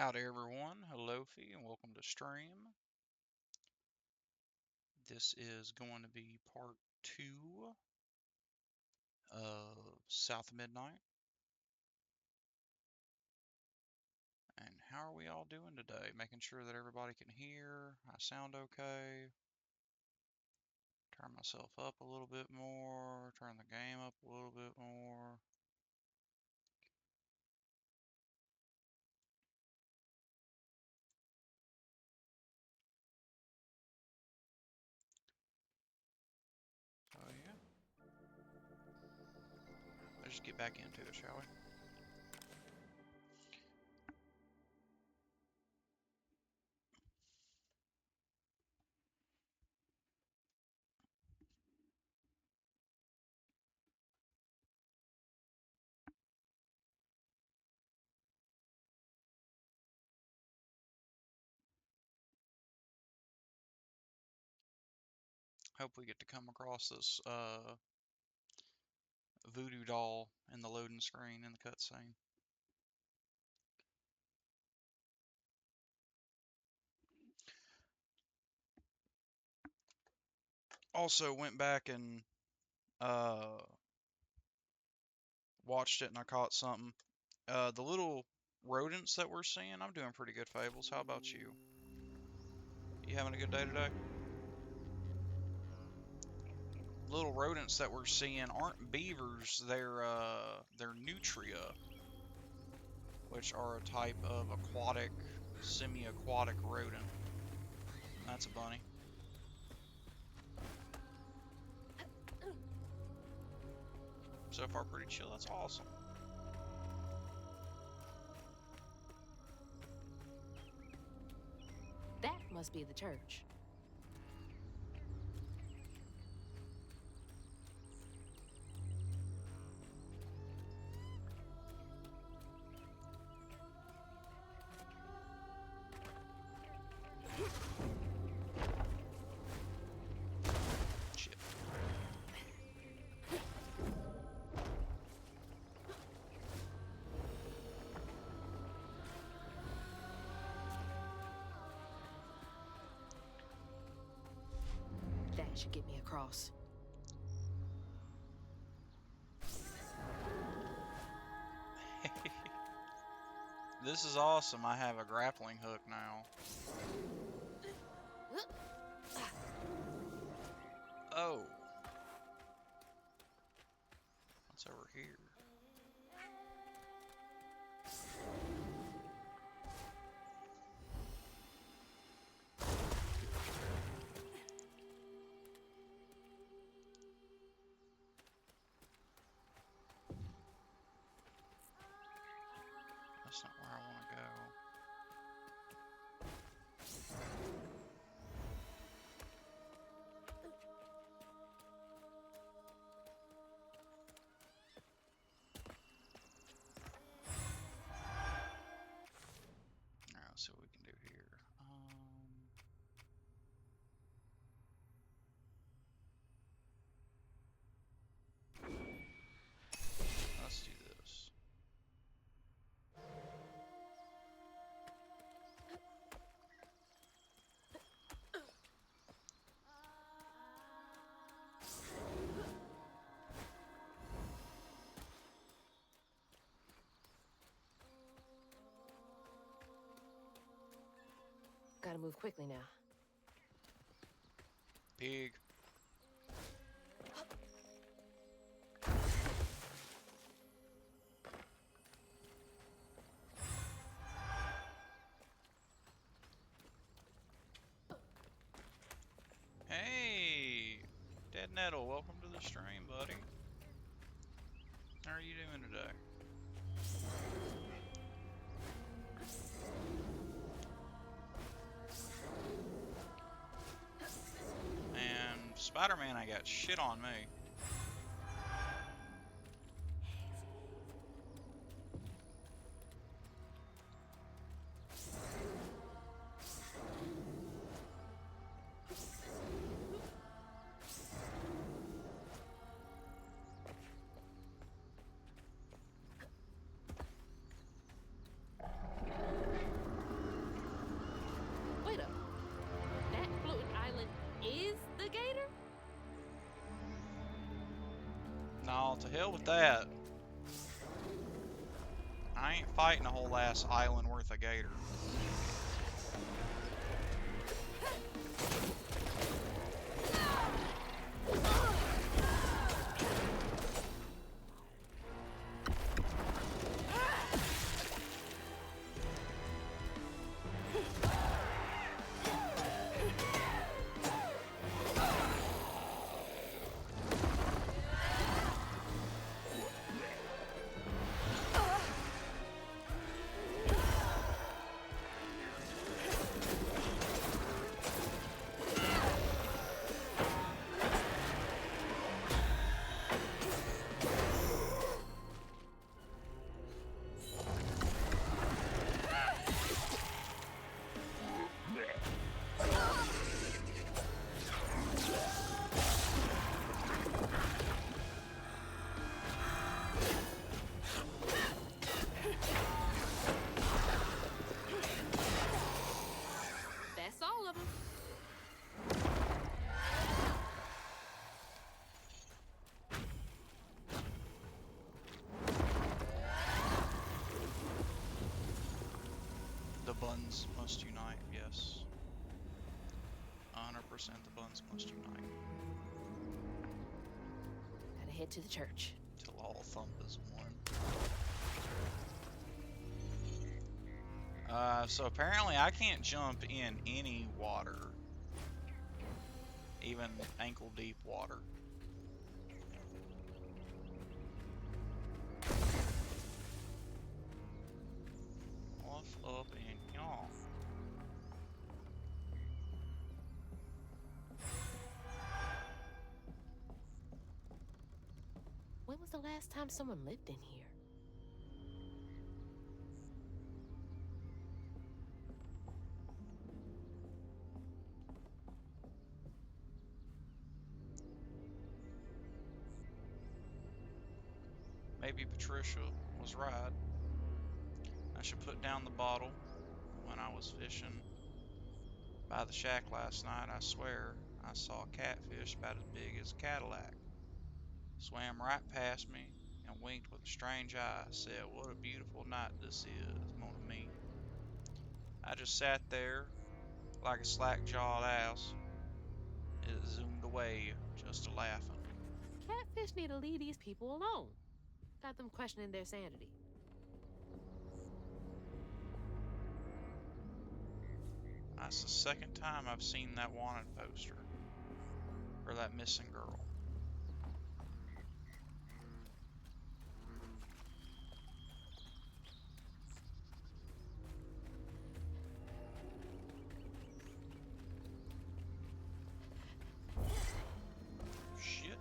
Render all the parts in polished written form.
Howdy everyone, Hellofi, and welcome to stream. This is going to be part 2 of South of Midnight. And how are we all doing today? Making sure that everybody can hear, I sound okay. Turn myself up a little bit more, turn the game up a little bit more. Oh yeah. Let's just get back into it, shall we? Hope we get to come across this voodoo doll in the loading screen in the cutscene. Also went back and watched it and I caught something. The little rodents that we're seeing, I'm doing pretty good, Fables. How about you? You having a good day today? Little rodents that we're seeing aren't beavers, they're nutria, which are a type of aquatic, semi-aquatic rodent. That's a bunny. So far pretty chill, that's awesome. That must be the church. Shit. That should get me across. This is awesome. I have a grappling hook now. Oh. What's over here? That's not where I want to go. Alright, let's see what we can do here. Let's do this. Gotta move quickly now. Pig. Hey! Dead Nettle, welcome to the stream, buddy. How are you doing today? And Spider-Man, I got shit on me. No, to hell with that. I ain't fighting a whole ass island worth of gator. That's all of them. The buns must unite, yes. 100% the buns must unite. Gotta head to the church. Till all thump is one. So apparently I can't jump in any water. Even ankle deep water. Off, up, and yaw. When was the last time someone lived in here? Maybe Patricia was right. I should put down the bottle. When I was fishing by the shack last night, I swear I saw a catfish about as big as a Cadillac. Swam right past me and winked with a strange eye. Said, "What a beautiful night this is, mon ami." I just sat there like a slack-jawed ass. It zoomed away, just a laughing. Catfish need to leave these people alone. Got them questioning their sanity. That's the second time I've seen that wanted poster for that missing girl. Shit.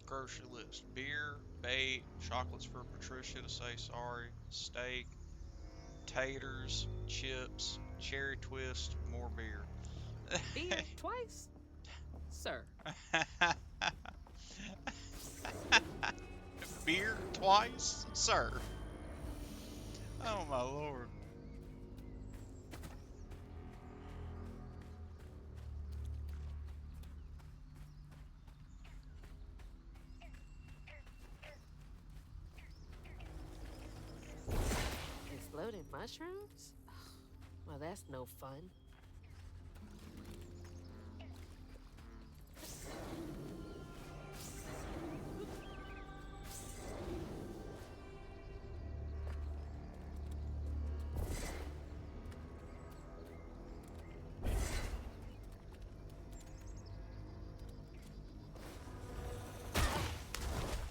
Grocery list: beer, bait, chocolates for Patricia to say sorry, steak, taters, chips, cherry twist, more beer. Beer twice? Sir. Beer twice, sir. Oh my lord. Exploding mushrooms? Well, that's no fun.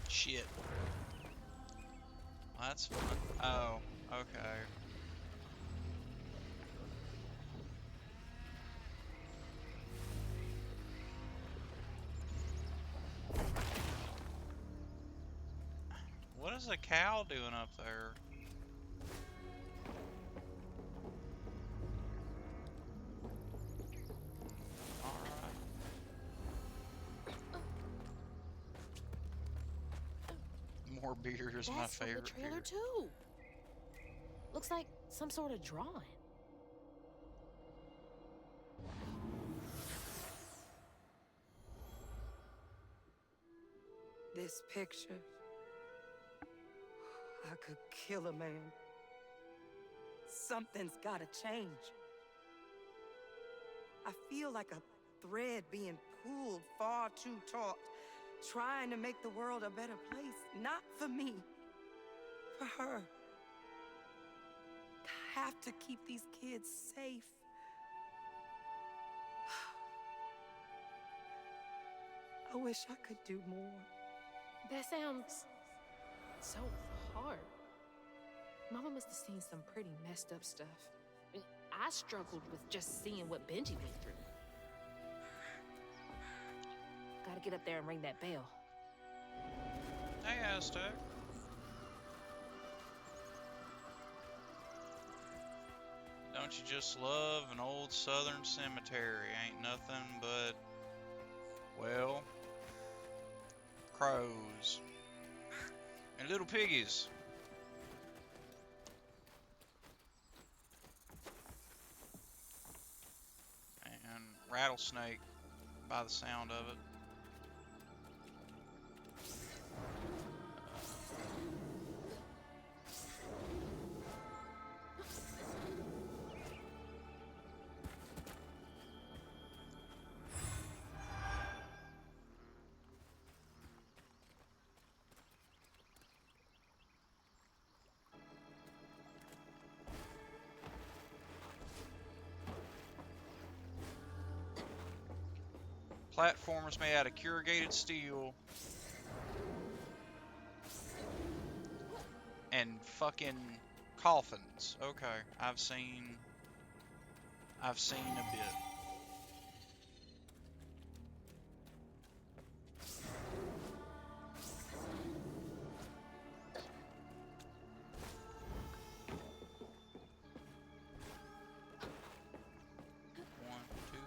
Shit. Well, that's fun. Oh, okay. What is a cow doing up there? More beer is my That's from the favorite trailer beer. too. Looks like some sort of drawing. This picture, I could kill a man. Something's gotta change. I feel like a thread being pulled far too taut, trying to make the world a better place. Not for me, for her. I have to keep these kids safe. I wish I could do more. That sounds so hard. Mama must have seen some pretty messed up stuff. I struggled with just seeing what Benji went through. Gotta get up there and ring that bell. Hey, Aztec. Don't you just love an old southern cemetery? Ain't nothing but, well, crows and little piggies. And rattlesnake by the sound of it. Platforms made out of corrugated steel and fucking coffins. Okay, I've seen a bit. One, two,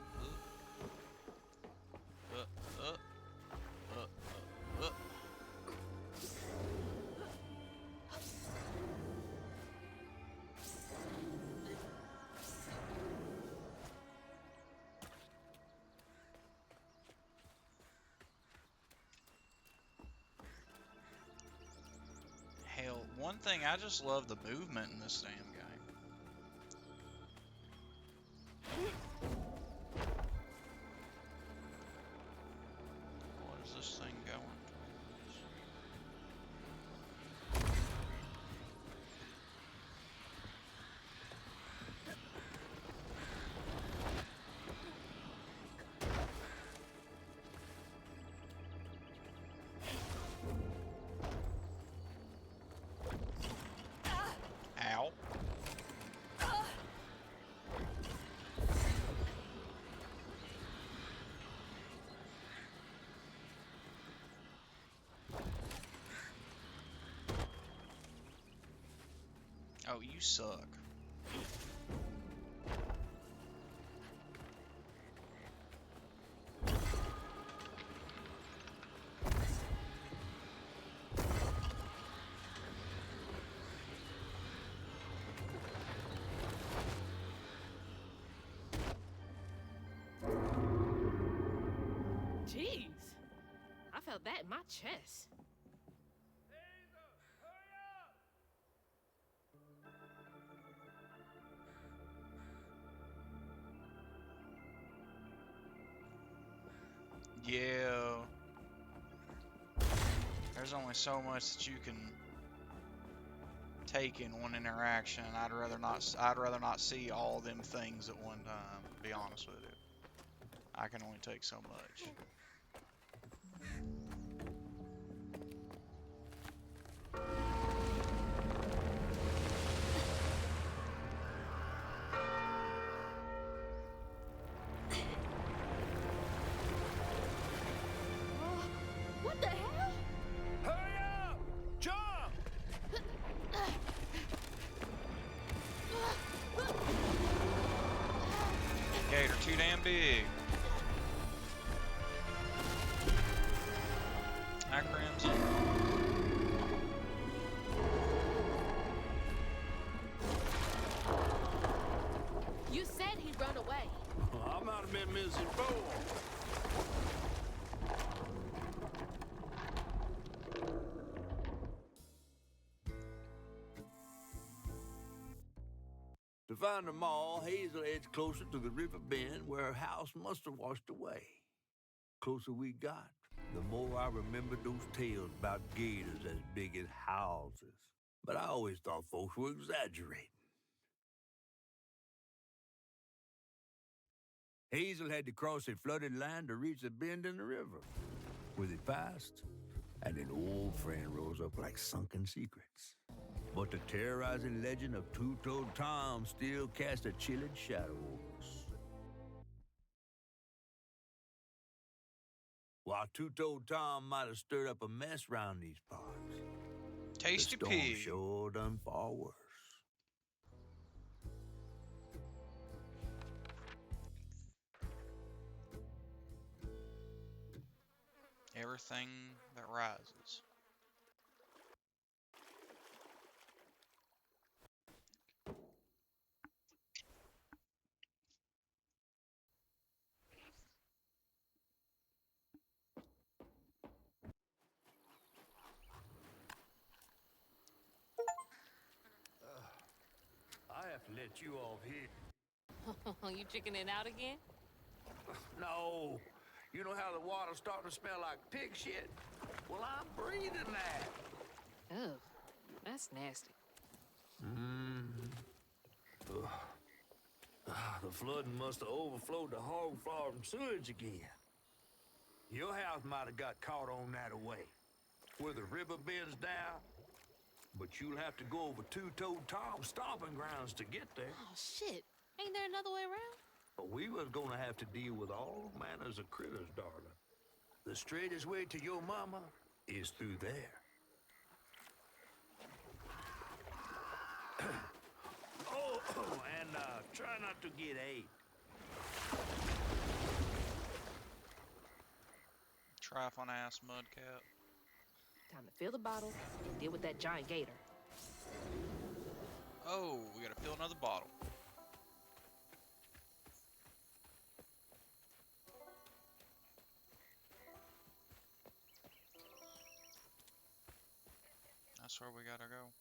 Hell, one thing, I just love the movement in this damn game. What is this thing going towards? Ow. Oh, you suck. Jeez. I felt that in my chest. Yeah. There's only so much that you can take in one interaction. I'd rather not see all them things at one time, to be honest with you. I can only take so much. What the hell? Hurry up! Jump! Gator too damn big. Hi, Crimson. might have been missing four. To find them all, Hazel edged closer to the river bend where her house must have washed away. Closer we got, the more I remembered those tales about gators as big as houses. But I always thought folks were exaggerating. Hazel had to cross a flooded land to reach the bend in the river. Where they passed, and an old friend rose up like sunken secrets. But the terrorizing legend of Two-Toed Tom still cast a chilling shadow over us. While Two-Toed Tom might have stirred up a mess round these parts, Tasty the storm Pig. sure done far worse. Everything that rises. I have to let you off here. You chickening out again? No. You know how the water's starting to smell like pig shit? Well, I'm breathing that. Ugh, that's nasty. The flooding must have overflowed the hog farm sewage again. Your house might have got caught on that away, where the river bends down. But you'll have to go over Two-Toed Tom's stomping grounds to get there. Oh, shit. Ain't there another way around? But we was gonna have to deal with all manners of critters, darling. The straightest way to your mama is through there. And try not to get ate. Trifling-ass mudcat. Time to fill the bottle and deal with that giant gator. Oh, we gotta fill another bottle. That's where we gotta go.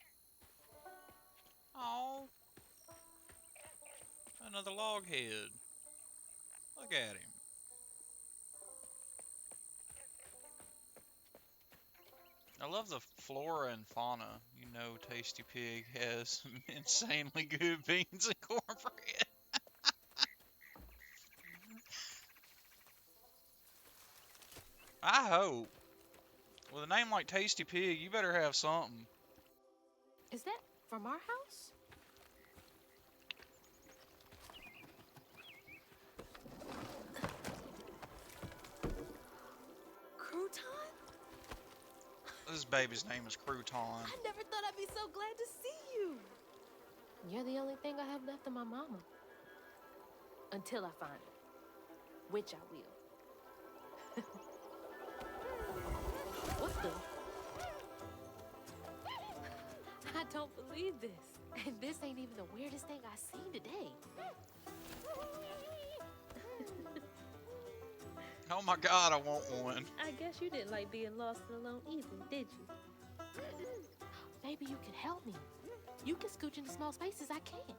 Oh, another log head. Look at him. I love the flora and fauna. You know, Tasty Pig has insanely good beans and cornbread. I hope. With a name like Tasty Pig, you better have something. Is that from our house? Crouton? This baby's name is Crouton. I never thought I'd be so glad to see you. You're the only thing I have left of my mama. Until I find her. Which I will. What the? I don't believe this. And this ain't even the weirdest thing I've seen today. Oh my god, I want one. I guess you didn't like being lost and alone either, did you? Maybe you can help me. You can scooch into small spaces I can't.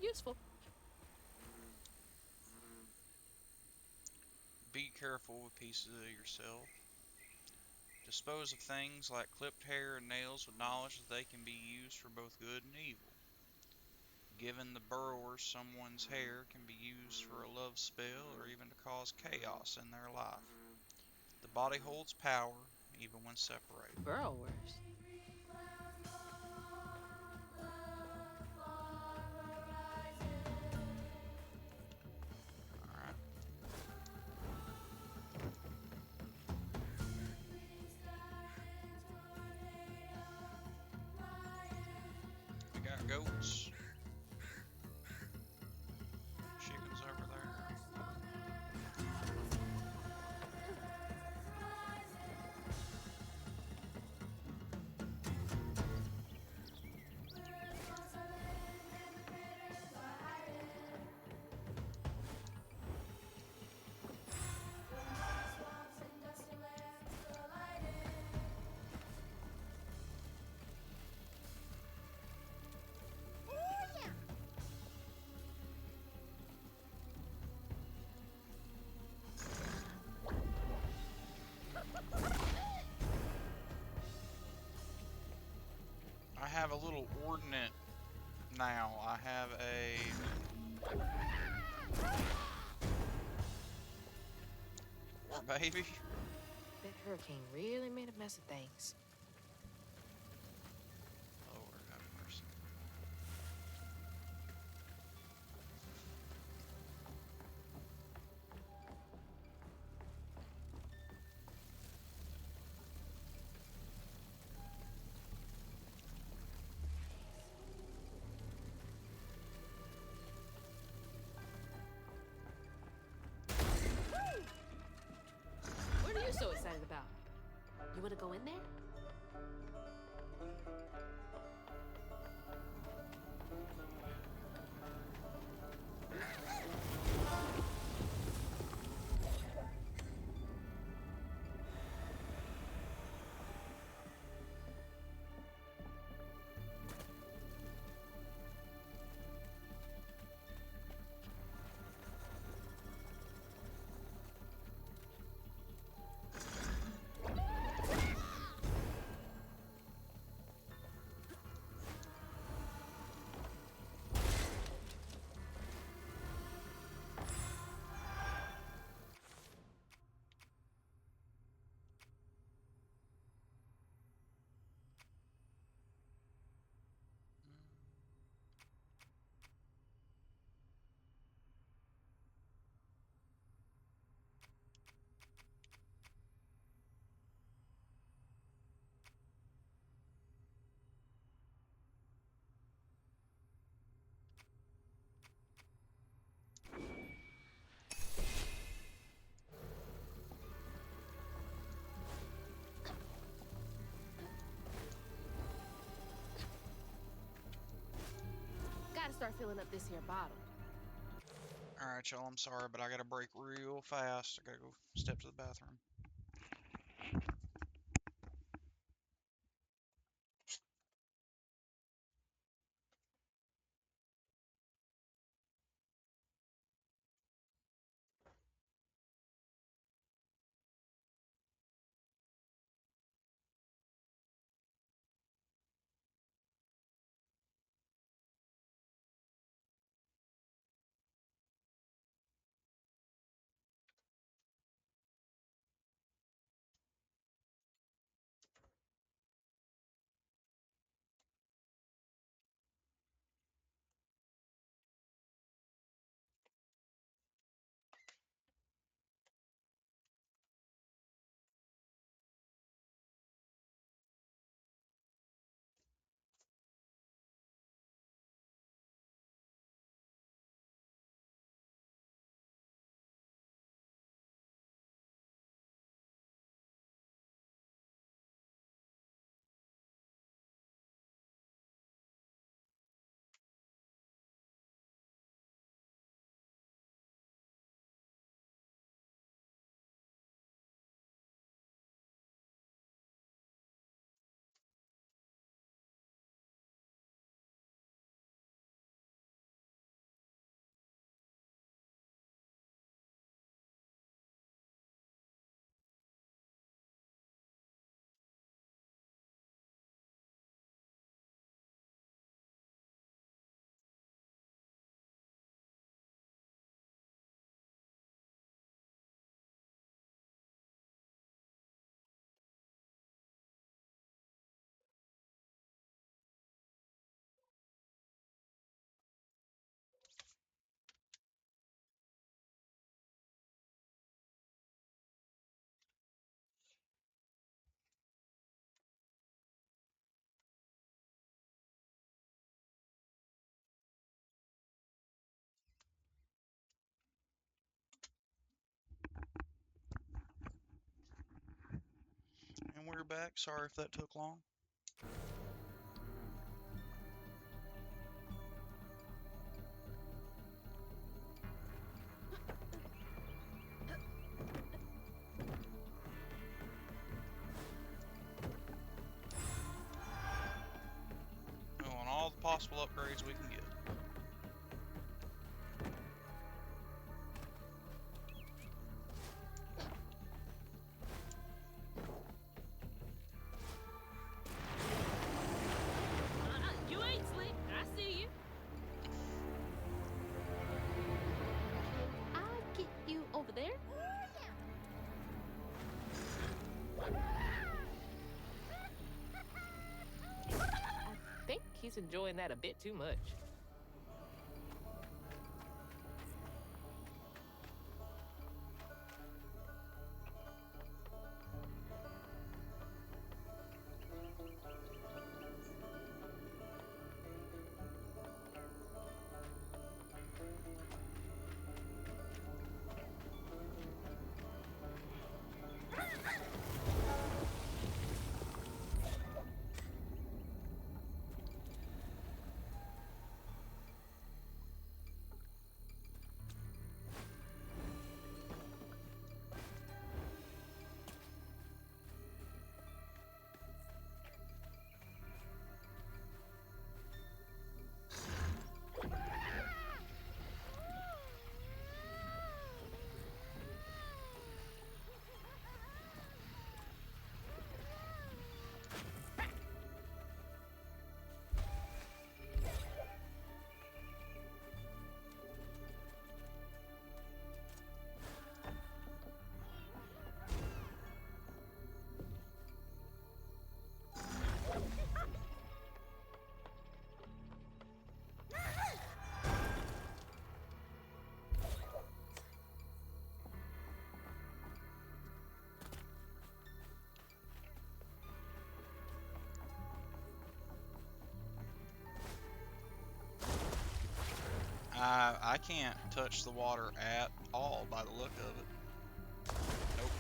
useful. Be careful with pieces of yourself. Dispose of things like clipped hair and nails with knowledge that they can be used for both good and evil. Given the burrower, someone's hair can be used for a love spell or even to cause chaos in their life. The body holds power even when separated. Burrowers. Alright. We got goats. Chickens over there. I have a little ordnance now. I have a poor baby. That hurricane really made a mess of things. Lord have mercy. What are you so excited about? You want to go in there? Gotta start filling up this here bottle. Alright, y'all, I'm sorry, but I gotta break real fast. I gotta go step to the bathroom. crew back. Sorry if that took long. We want all the possible upgrades we can get. You ain't slick. I see you. I'll get you over there. I think he's enjoying that a bit too much. I can't touch the water at all by the look of it. Nope.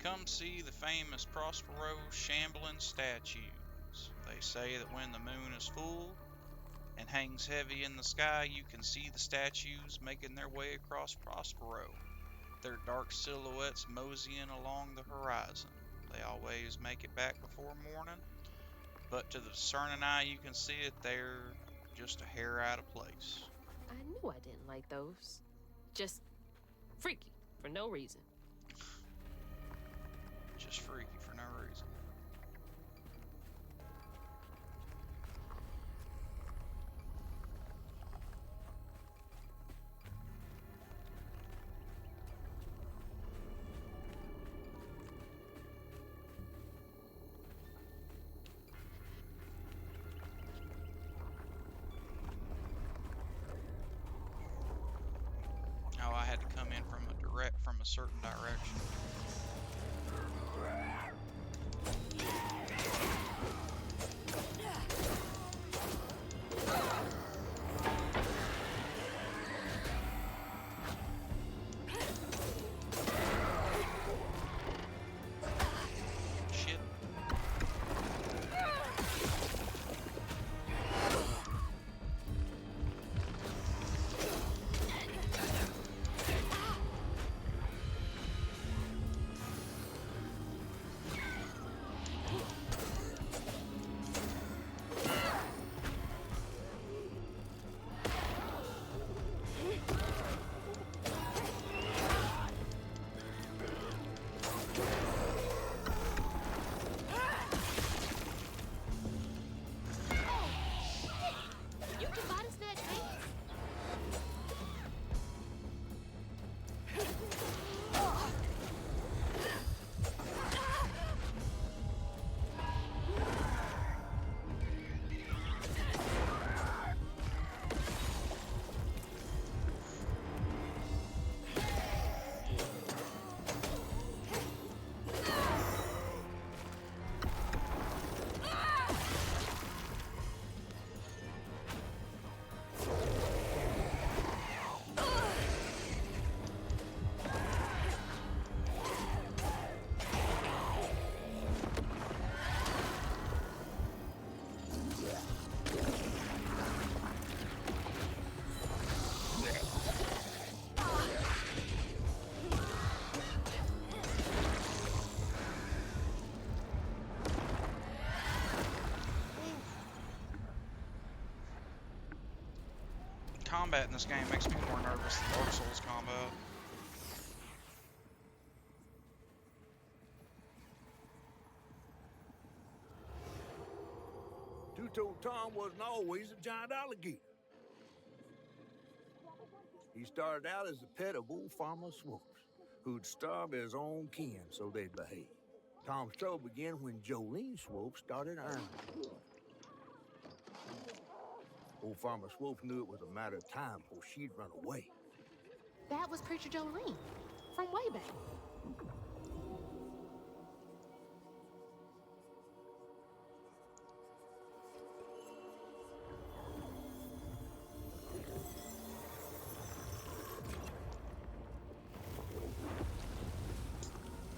Come see the famous Prospero shambling statues. They say that when the moon is full and hangs heavy in the sky, you can see the statues making their way across Prospero, their dark silhouettes moseying along the horizon. They always make it back before morning, but to the discerning eye, you can see it they're just a hair out of place. I knew I didn't like those. Just freaky for no reason. Just freaky for no reason. Oh, I had to come in from a certain direction. Shit. combat in this game makes me more nervous than Dark Souls combat. Two-Toe Tom wasn't always a giant alligator. He started out as a pet of old Farmer Swoops, who'd starve his own kin so they'd behave. Tom's trouble began when Jolene Swope started ironing. Old Farmer Swope knew it was a matter of time before she'd run away. That was Preacher Jolene from way back.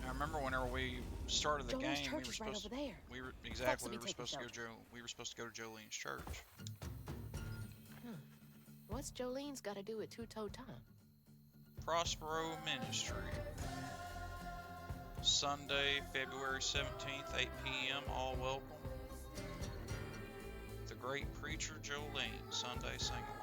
I remember whenever we started the Jolene's game, we church were is right supposed over there. we were Folks exactly will be taking shelter. we were supposed to go to Jolene's church. What's Jolene's got to do with Two-Toe Tom? Prospero Ministry. Sunday, February 17th, 8 p.m. All welcome. The Great Preacher Jolene Sunday sing-along.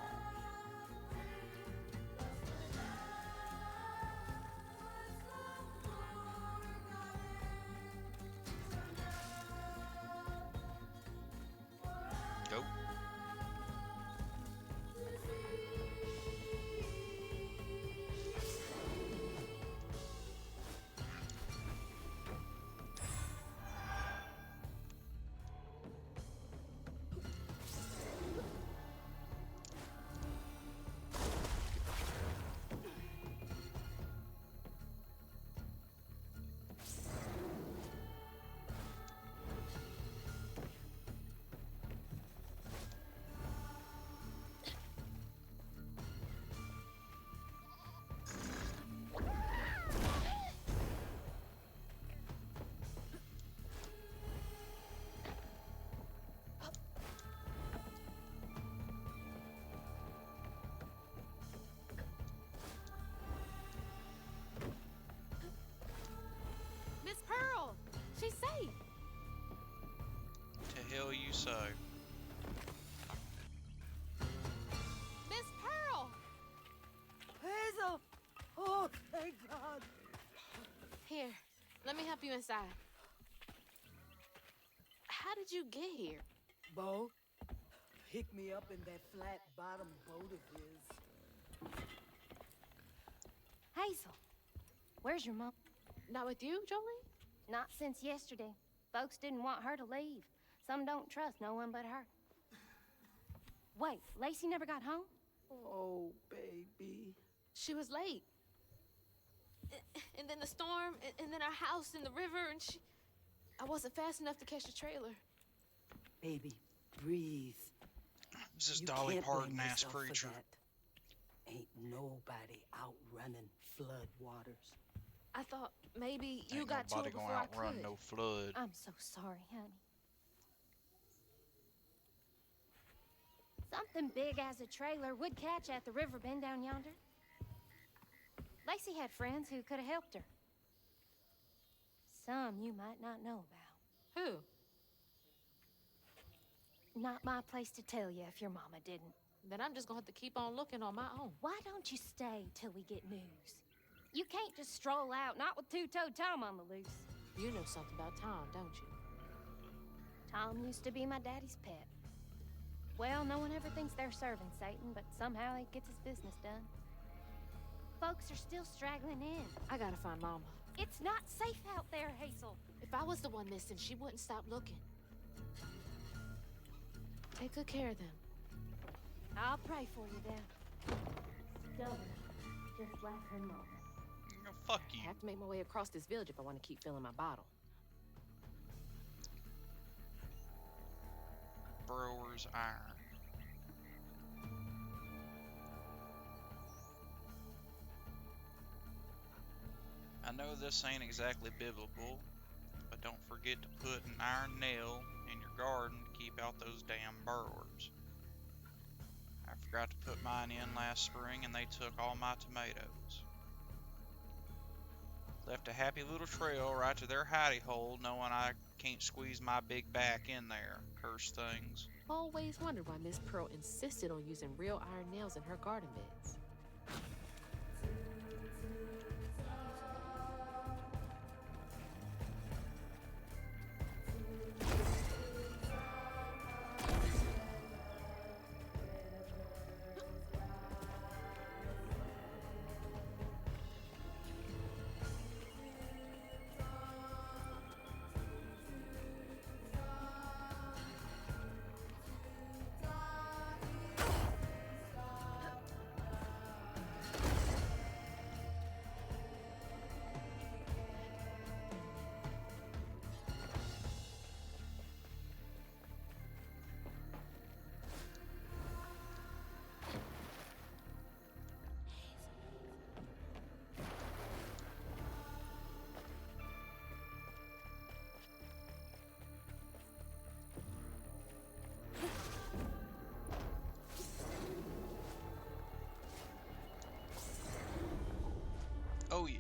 Go. Miss Pearl, she's safe. To hell you say. Miss Pearl. Hazel! Oh, thank God. Here, let me help you inside. How did you get here? Bo, pick me up in that flat-bottom boat of his. Hazel, where's your mom? Not with you, Jolene? Not since yesterday. Folks didn't want her to leave. Some don't trust no one but her. Wait, Lacey never got home? Oh, baby. She was late. And then the storm, and then our house in the river, and I wasn't fast enough to catch the trailer. Baby, breathe. This is You Dolly can't blame Parton ass yourself for preacher. that. Ain't nobody outrunning flood waters. I thought maybe you Ain't got to nobody it before gonna I outrun could. no flood. I'm so sorry, honey. Something big as a trailer would catch at the river bend down yonder. Lacey had friends who could have helped her. Some you might not know about. Who? Not my place to tell you if your mama didn't. Then I'm just gonna have to keep on looking on my own. Why don't you stay till we get news? You can't just stroll out, not with Two-Toe Tom on the loose. You know something about Tom, don't you? Tom used to be my daddy's pet. Well, no one ever thinks they're serving Satan, but somehow he gets his business done. Folks are still straggling in. I gotta find Mama. It's not safe out there, Hazel. If I was the one missing, she wouldn't stop looking. Take good care of them. I'll pray for you then. Stubborn, just like her mama. No, fuck I you. have to make my way across this village if I want to keep filling my bottle. Brewer's Iron. I know this ain't exactly biblical, but don't forget to put an iron nail in your garden to keep out those damn burrowers. I forgot to put mine in last spring and they took all my tomatoes. Left a happy little trail right to their hidey hole, knowing I can't squeeze my big back in there. Cursed things. Always wondered why Miss Pearl insisted on using real iron nails in her garden beds. Oh yeah.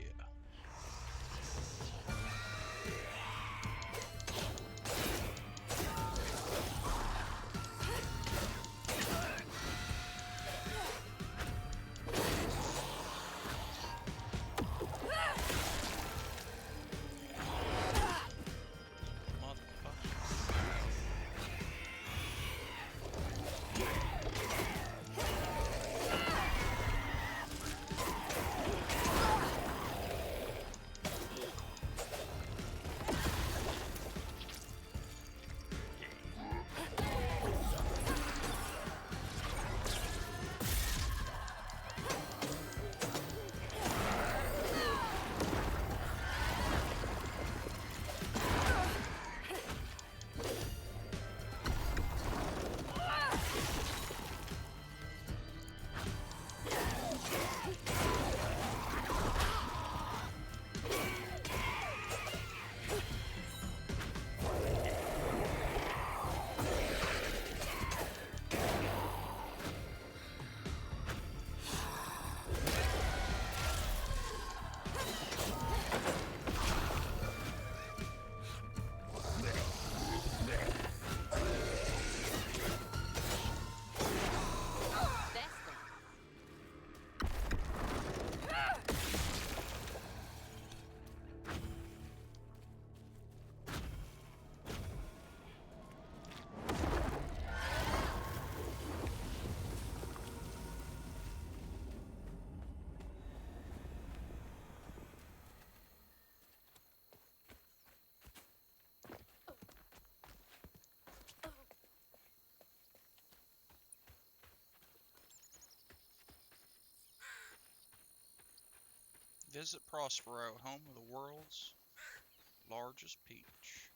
Visit Prospero, home of the world's largest peach.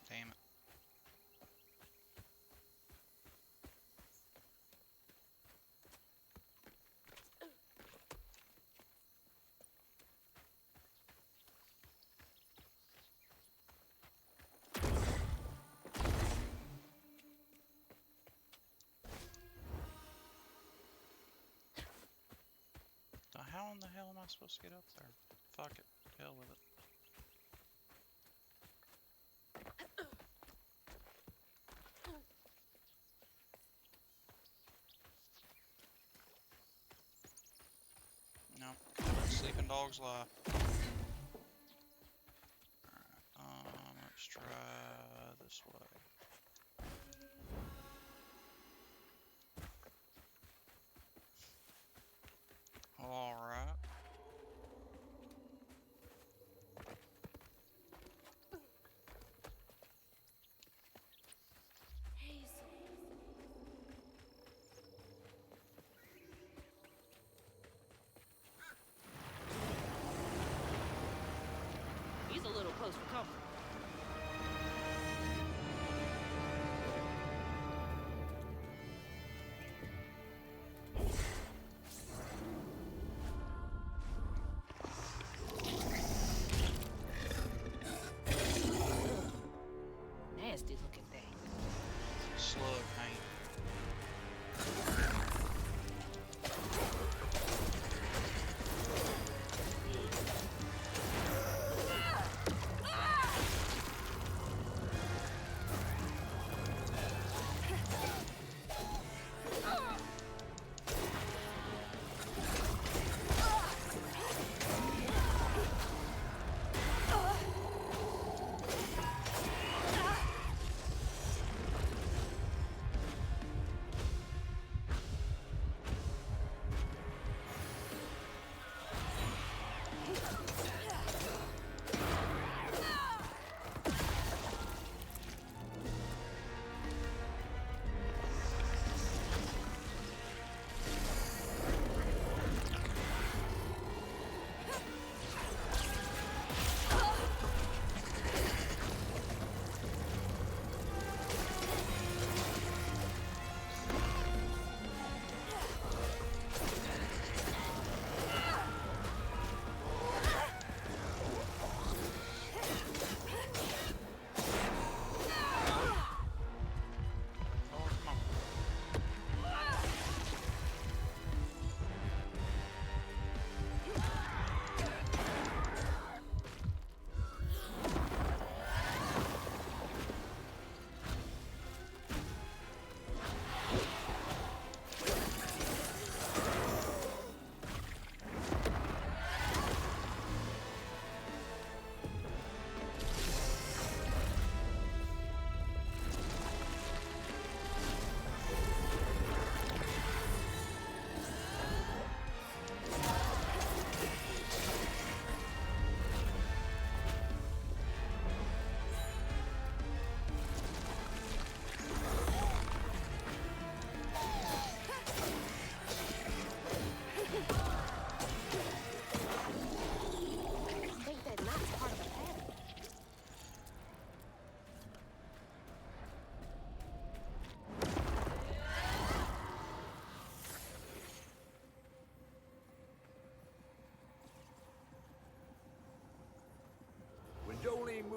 Damn it. Now how in the hell am I supposed to get up there? Fuck it. Hell with it. No. Sleeping dogs lie. Alright, let's try this way. Alright. He's a little close for comfort.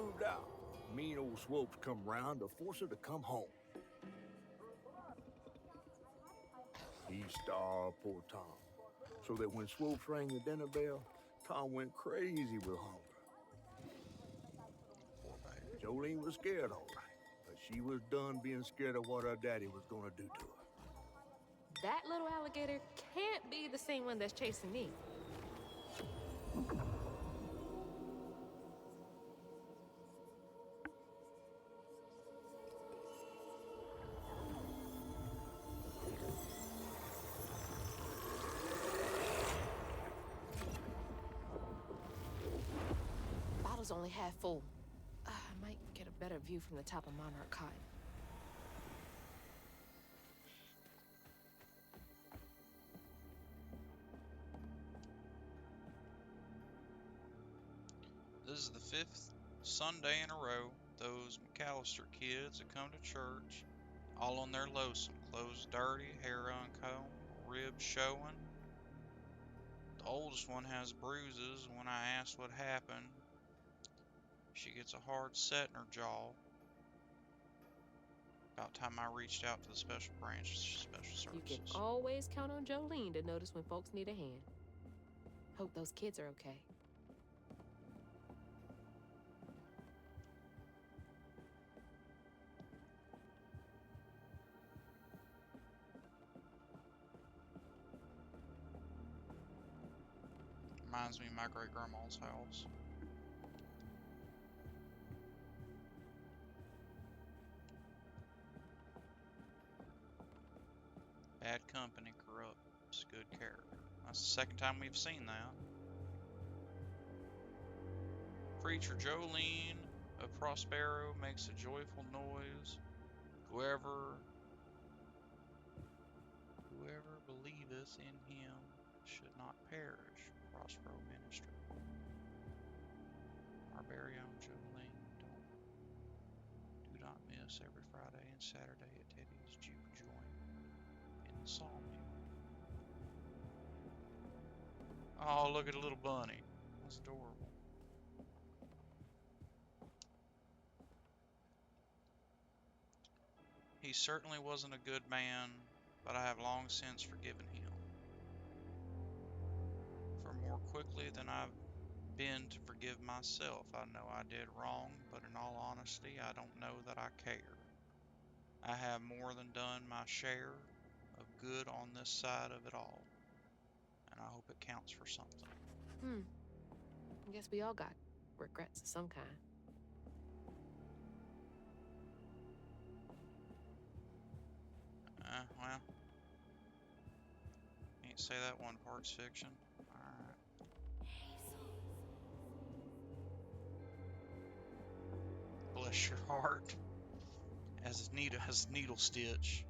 moved out, mean old Swopes come round to force her to come home. He starved poor Tom, so that when Swopes rang the dinner bell, Tom went crazy with hunger. Poor baby. Jolene was scared, all right, but she was done being scared of what her daddy was gonna do to her. That little alligator can't be the same one that's chasing me. Bottle's only half full. I might get a better view from the top of Monarch Cotton. This is the 5th Sunday in a row those McAllister kids have come to church, all on their lonesome, clothes dirty, hair uncombed, ribs showing. The oldest one has bruises, and when I ask what happened, she gets a hard set in her jaw. About time I reached out to the special branch special You can services. always count on Jolene to notice when folks need a hand. Hope those kids are okay. Reminds me of my great grandma's house. Bad company corrupts good character. That's the second time we've seen that. Preacher Jolene of Prospero makes a joyful noise. Whoever believeth in him should not perish. Prospero Ministry. Our very own Jolene. Do not miss every Friday and Saturday at Teddy's Juke Joint in the Sawmill. Oh, look at a little bunny. That's adorable. He certainly wasn't a good man, but I have long since forgiven him. For more quickly than I've been to forgive myself, I know I did wrong, but in all honesty, I don't know that I care. I have more than done my share of good on this side of it all, and I hope it counts for something. I guess we all got regrets of some kind. Well, can't say that one part's fiction. Alright. Bless your heart. As needle stitch.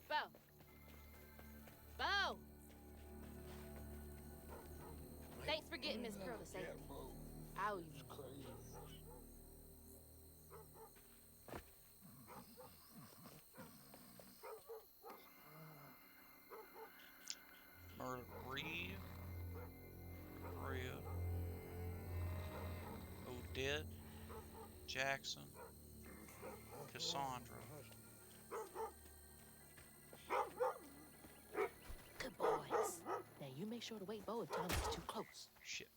Bo! Bo! Thanks for getting Miss Pearl to safety. Ow, you. Marie, Maria, Odette, Jackson, Cassandra. Good boys. Now you make sure to wake Bo if Tom is too close. Shit.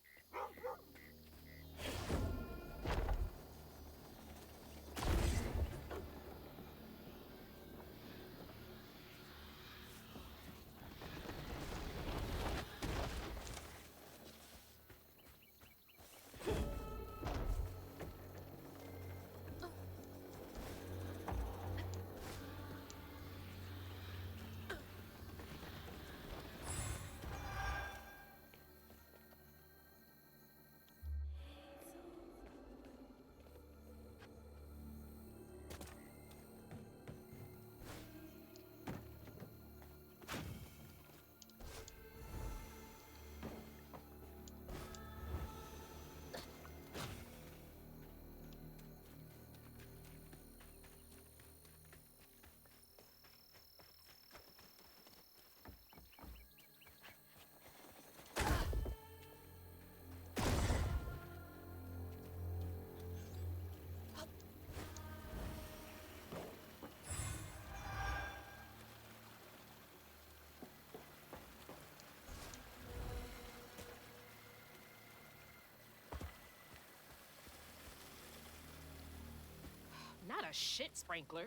a shit sprinkler.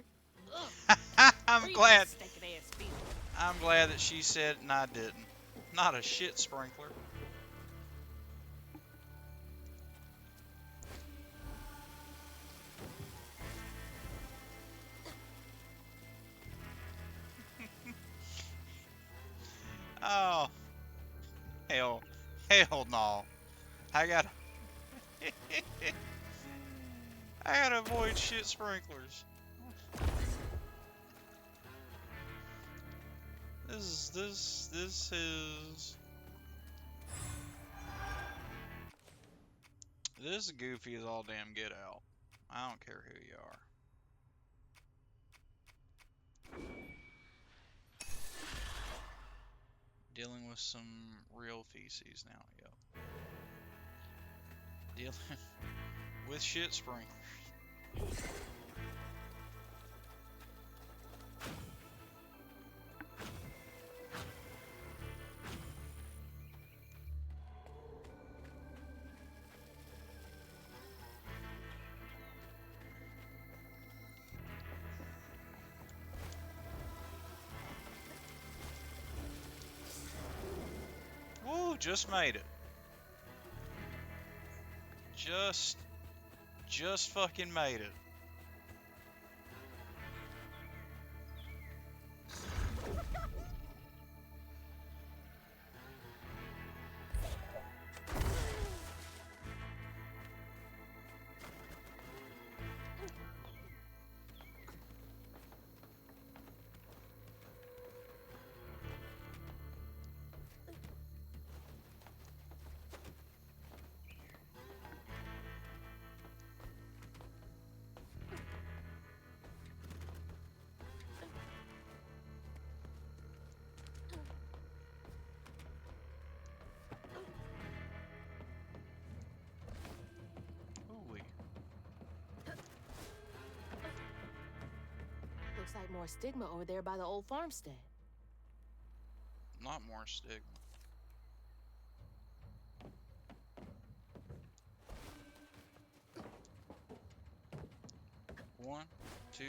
Ugh, I'm where you glad. stinking ass feet? I'm glad that she said it and I didn't. Not a shit sprinkler. Oh, hell no. I gotta, I gotta avoid shit sprinklers. This is goofy as all damn get out. I don't care who you are. Dealing with some real feces now, yep. Dealing with shit sprinklers. Woo, just made it. Just fucking made it. Ooh-wee. Looks like more stigma over there by the old farmstead. Not more stigma. One, two,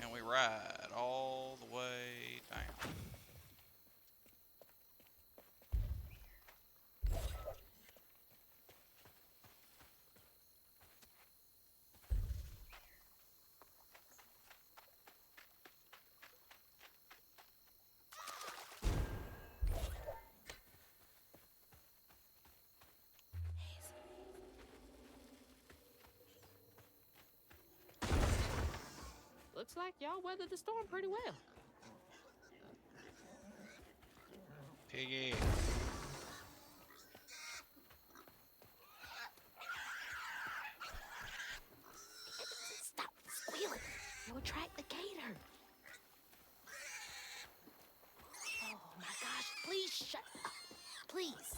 and we ride all the way down. Looks like y'all weathered the storm pretty well. Piggy. Stop squealing. You'll attract the gator. Oh my gosh, please shut up. Please.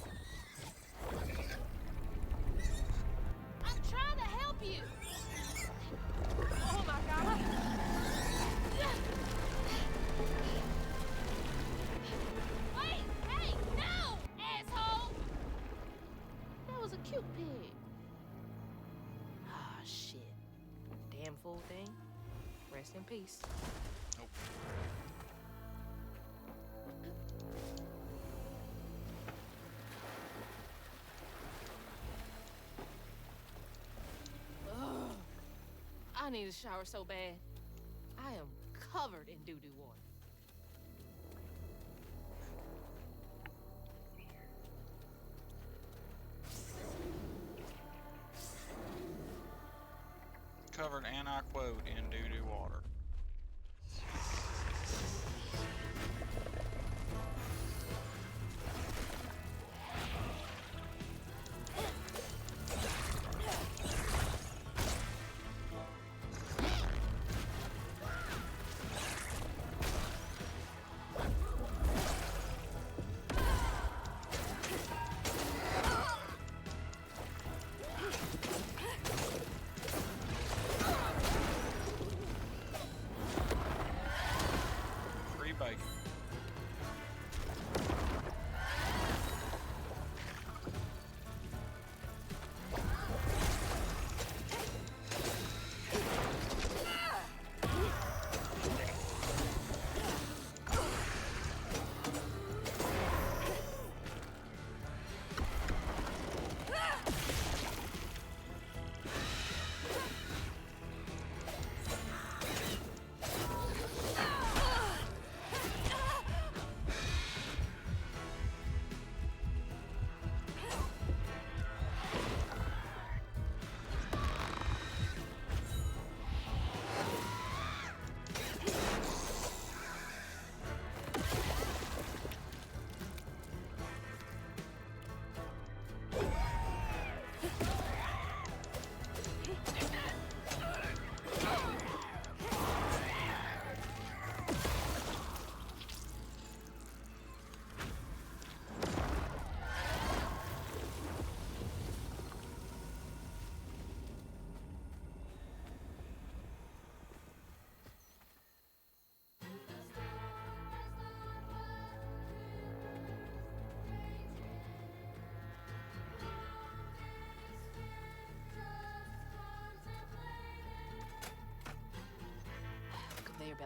I'm trying to help you. Oh my god. Wait, hey, no, asshole. That was a cute pig. Ah, shit. Damn fool thing. Rest in peace. Nope. Ugh. I need a shower so bad. I am covered in doo-doo water. Covered, and I quote, in doo-doo water.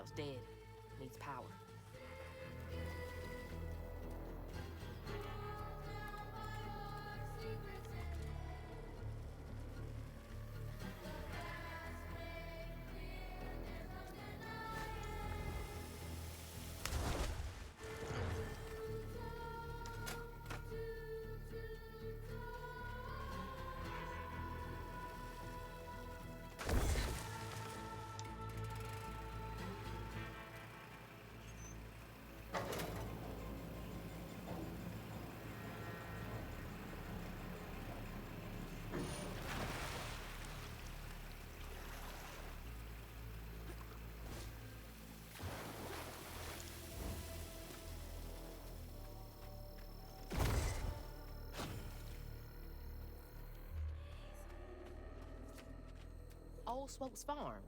else dead. Needs power. Old Smokes Farm.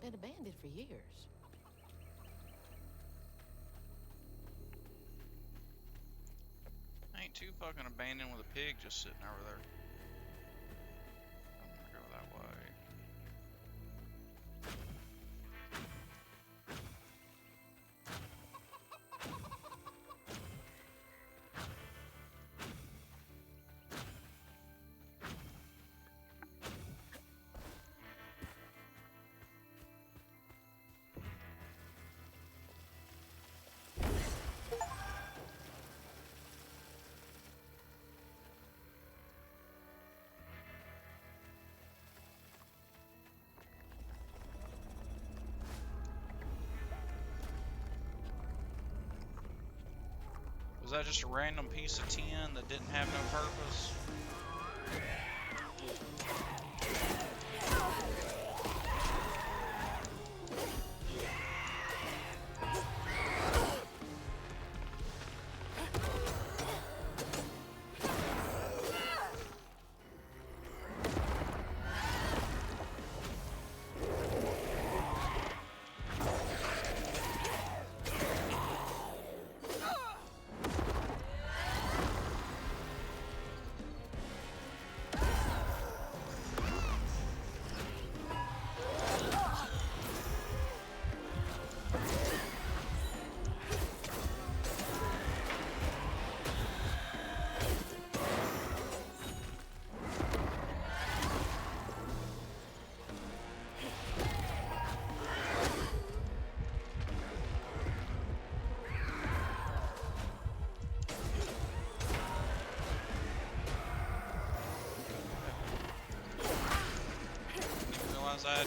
Been abandoned for years. Ain't too fucking abandoned with a pig just sitting over there. I'm gonna go that way. Was that just a random piece of tin that didn't have no purpose? Didn't realize I had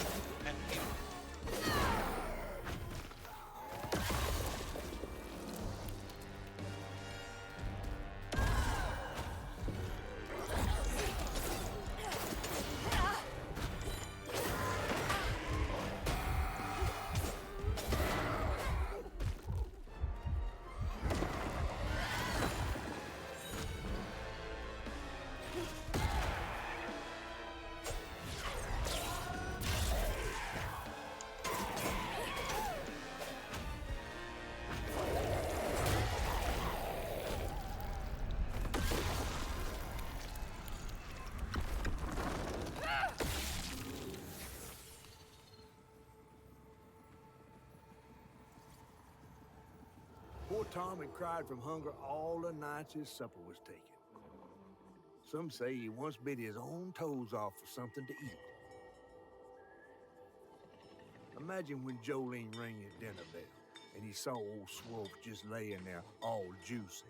Poor Tom had cried from hunger all the nights his supper was taken. Some say he once bit his own toes off for something to eat. Imagine when Jolene rang his dinner bell and he saw old Swolf just laying there all juicy.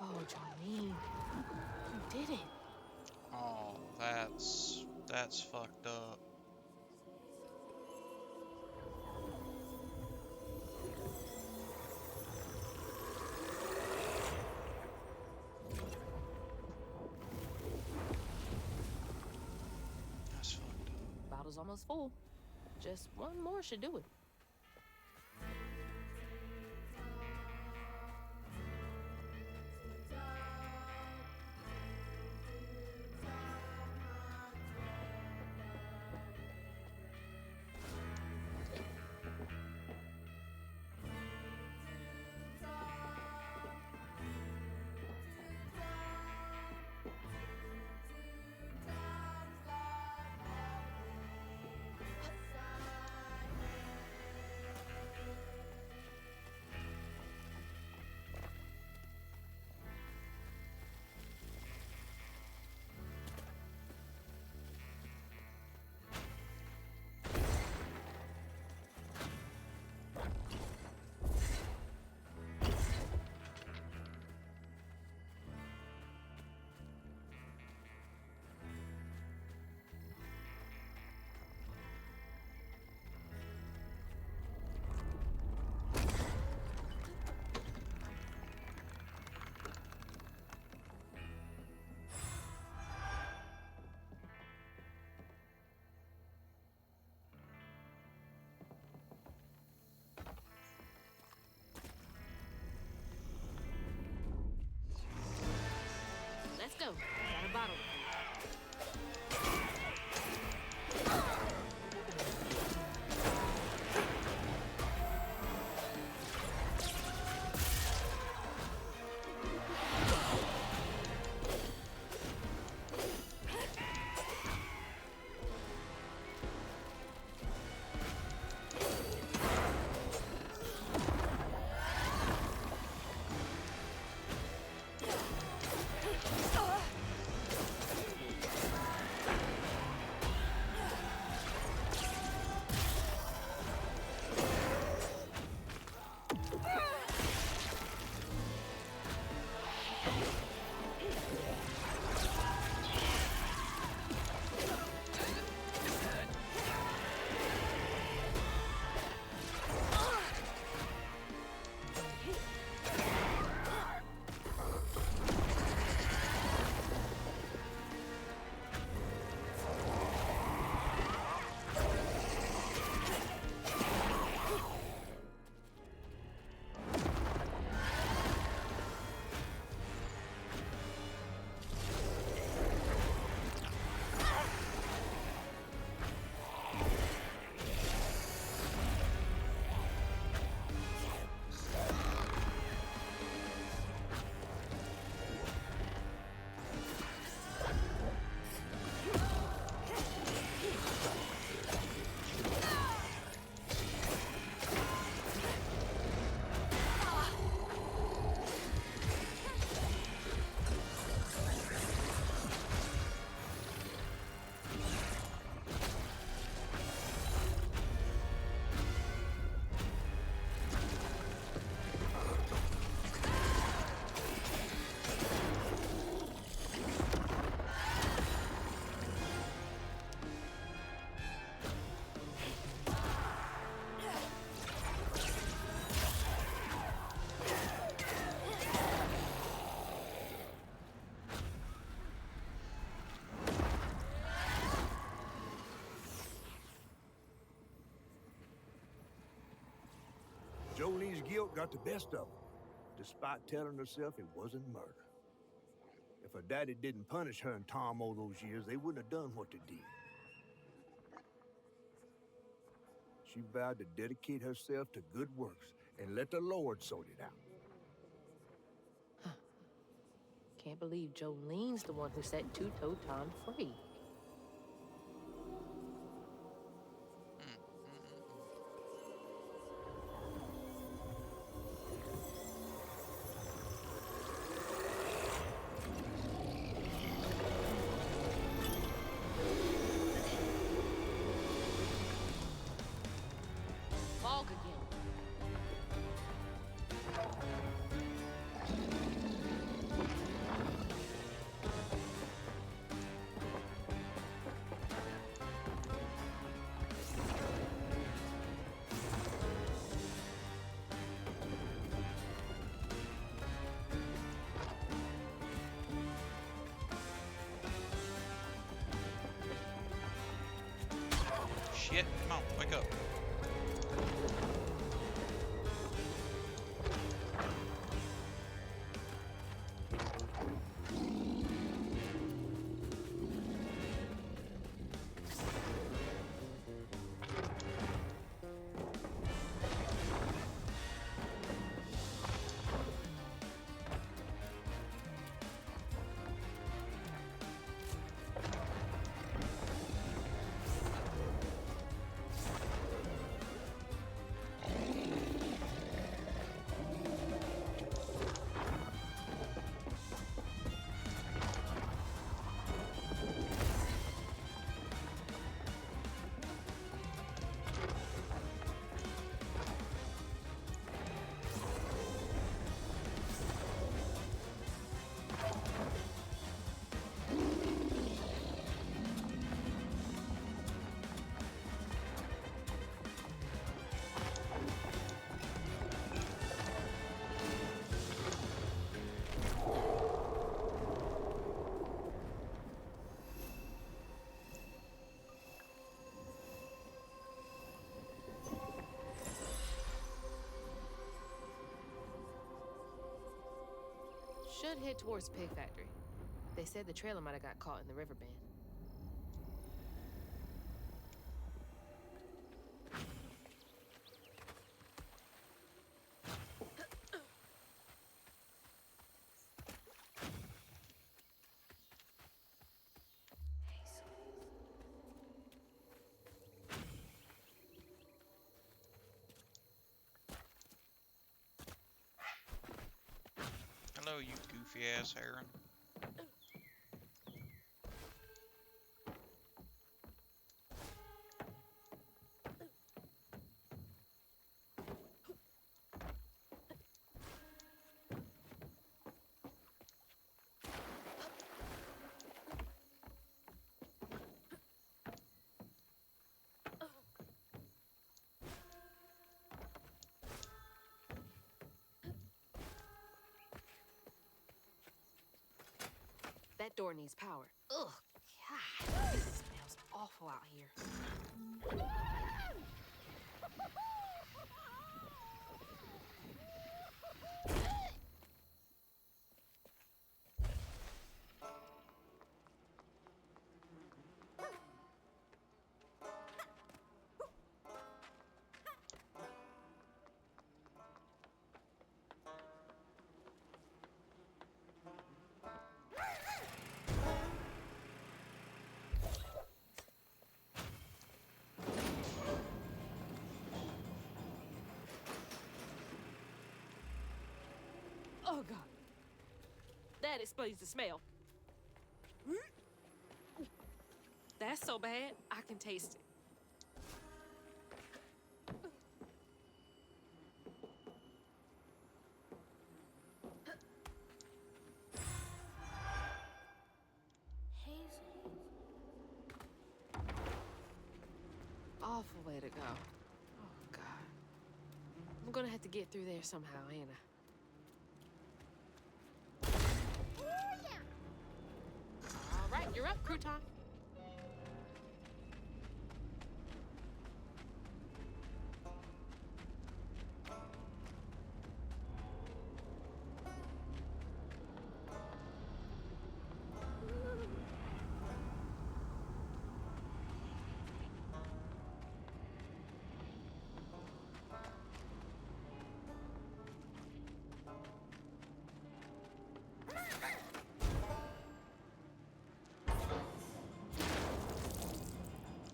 Oh, Jolene. You did it. Oh, that's fucked up. That's fucked up. Bottle's almost full. Just one more should do it. go. Got a bottle. Jolene's guilt got the best of her, despite telling herself it wasn't murder. If her daddy didn't punish her and Tom all those years, they wouldn't have done what they did. She vowed to dedicate herself to good works and let the Lord sort it out. Can't believe Jolene's the one who set Two-Toe Tom free. Fog again. Shit, come on, wake up. Should head towards Pig Factory. They said the trailer might have got caught in the river bend. Hello, you goofy ass heron. That door needs power. Ugh, God, it smells awful out here. Oh, God. That explains the smell. That's so bad, I can taste it. Hazel. Awful way to go. Oh, God. I'm gonna have to get through there somehow, ain't I? All right, you're up, Crouton.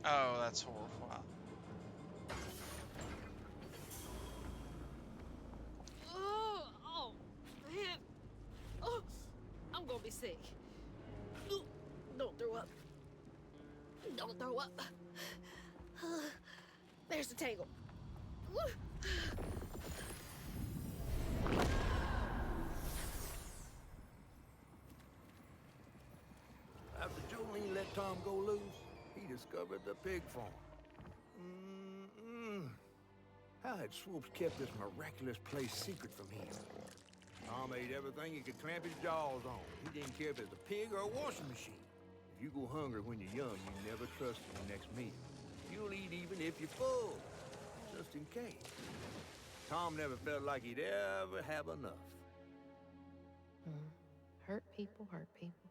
Oh, that's horrifying. Oh, man. Oh, I'm gonna be sick. Ooh, don't throw up. Don't throw up. There's the tangle. After Jolene let Tom go loose, he discovered the pig farm. How had Swoops kept this miraculous place secret from him? Tom ate everything he could clamp his jaws on. He didn't care if it's a pig or a washing machine. If you go hungry when you're young, you never trust your next meal. You'll eat even if you're full, just in case. Tom never felt like he'd ever have enough. Hurt people, hurt people.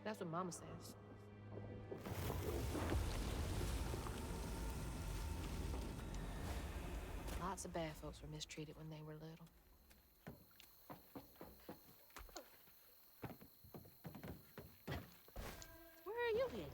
That's what Mama says. Lots of bad folks were mistreated when they were little. Where are you headed?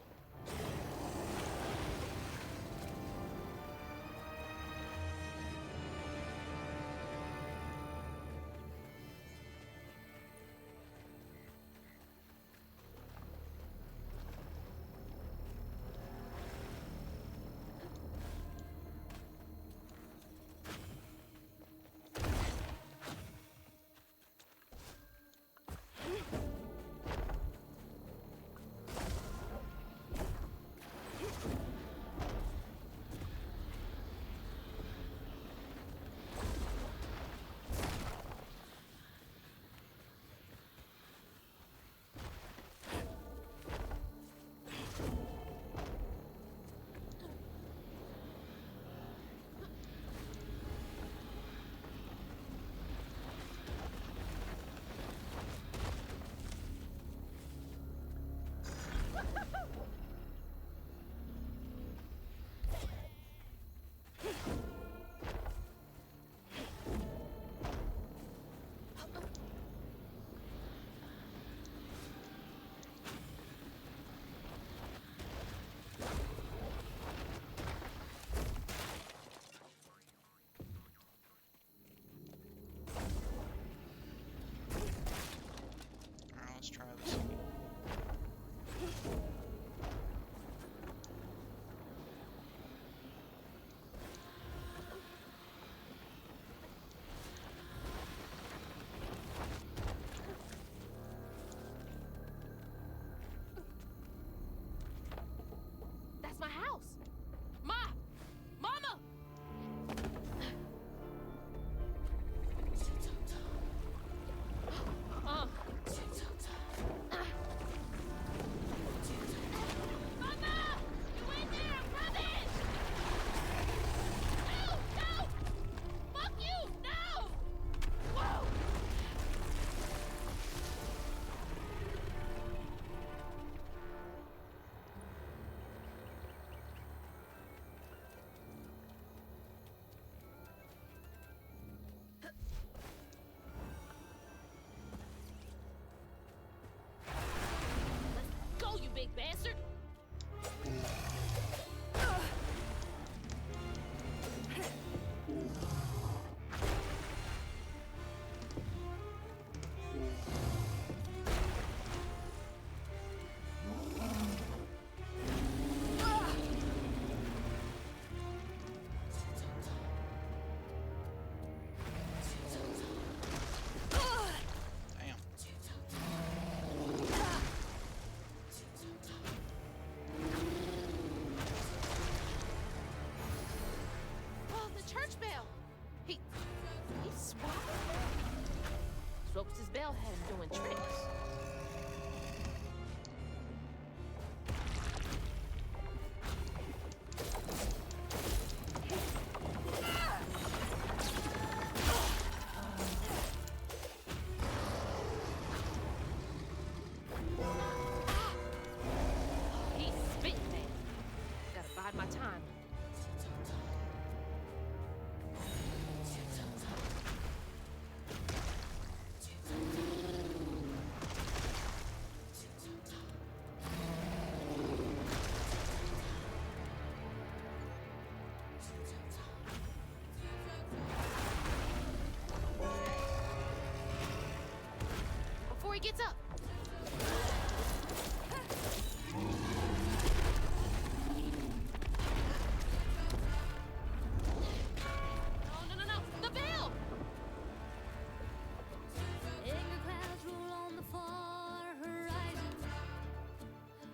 big bastard! Damn. Oh, the church bell! He swapped? Swopes' bell had him doing tricks. He's spitting man. Gotta bide my time. Before he gets up. No, the bell! Anger clouds roll on the far horizon.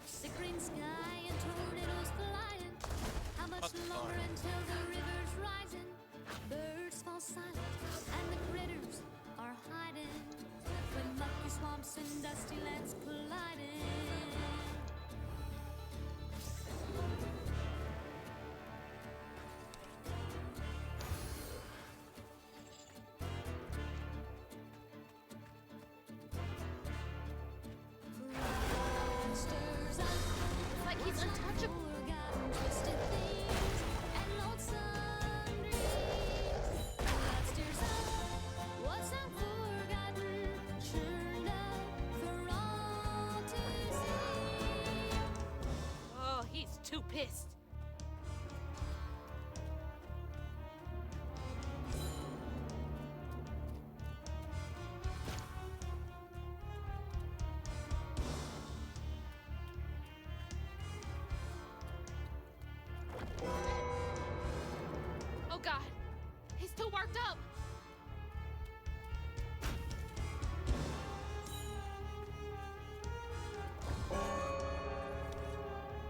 Sick green sky and tornadoes flying. How much What the longer fuck? until the river's rising? Birds fall silent and the critters are hiding. When mucky swamps and dusty lands colliding. Stirs up It's like he's untouchable. forgotten twisted things and lonesome dreams. That stirs up what's unforgotten, churned up for all to see. Oh, he's too pissed. Oh God, he's too worked up.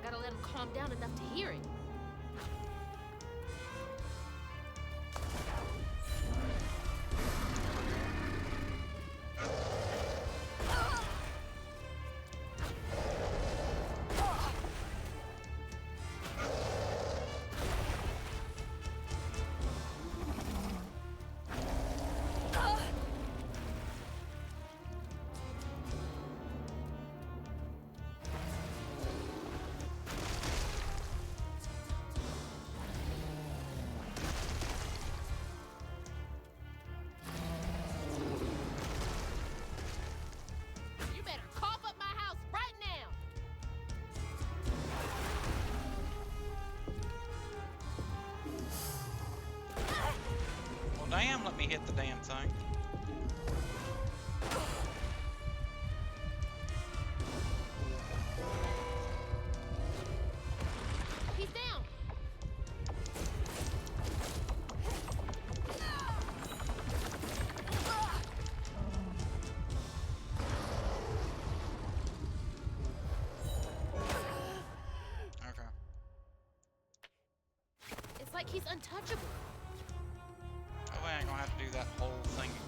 Gotta let him calm down enough to hear it. You better cough up my house right now. Well, damn, let me hit the damn thing. He's down. Okay. It's like he's untouchable. Oh, I ain't gonna have to do that whole thing again.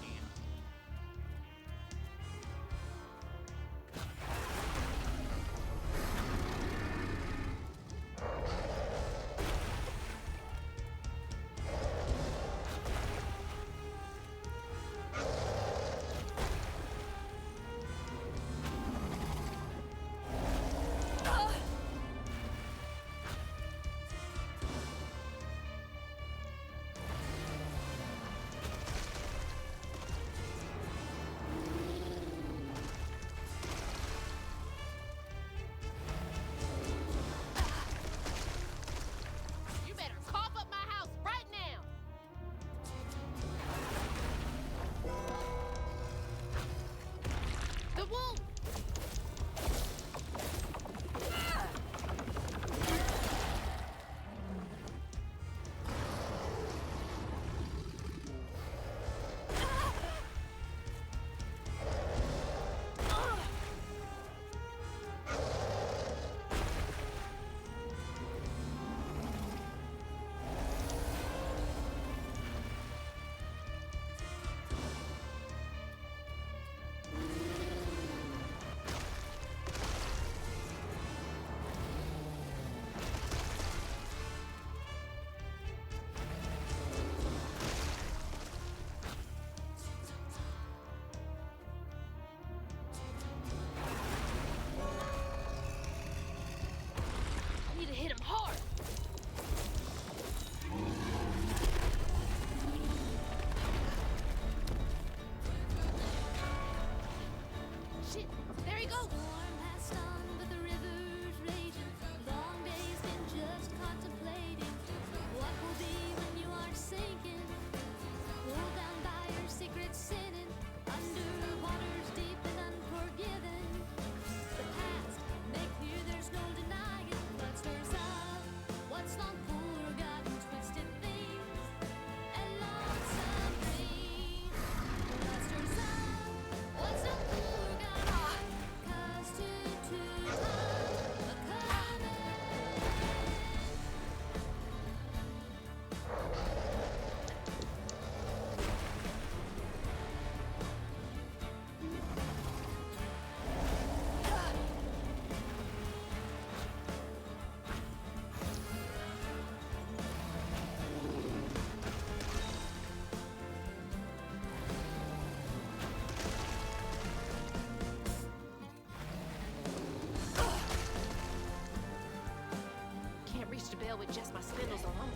well with just my spindles alone.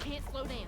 Can't slow down.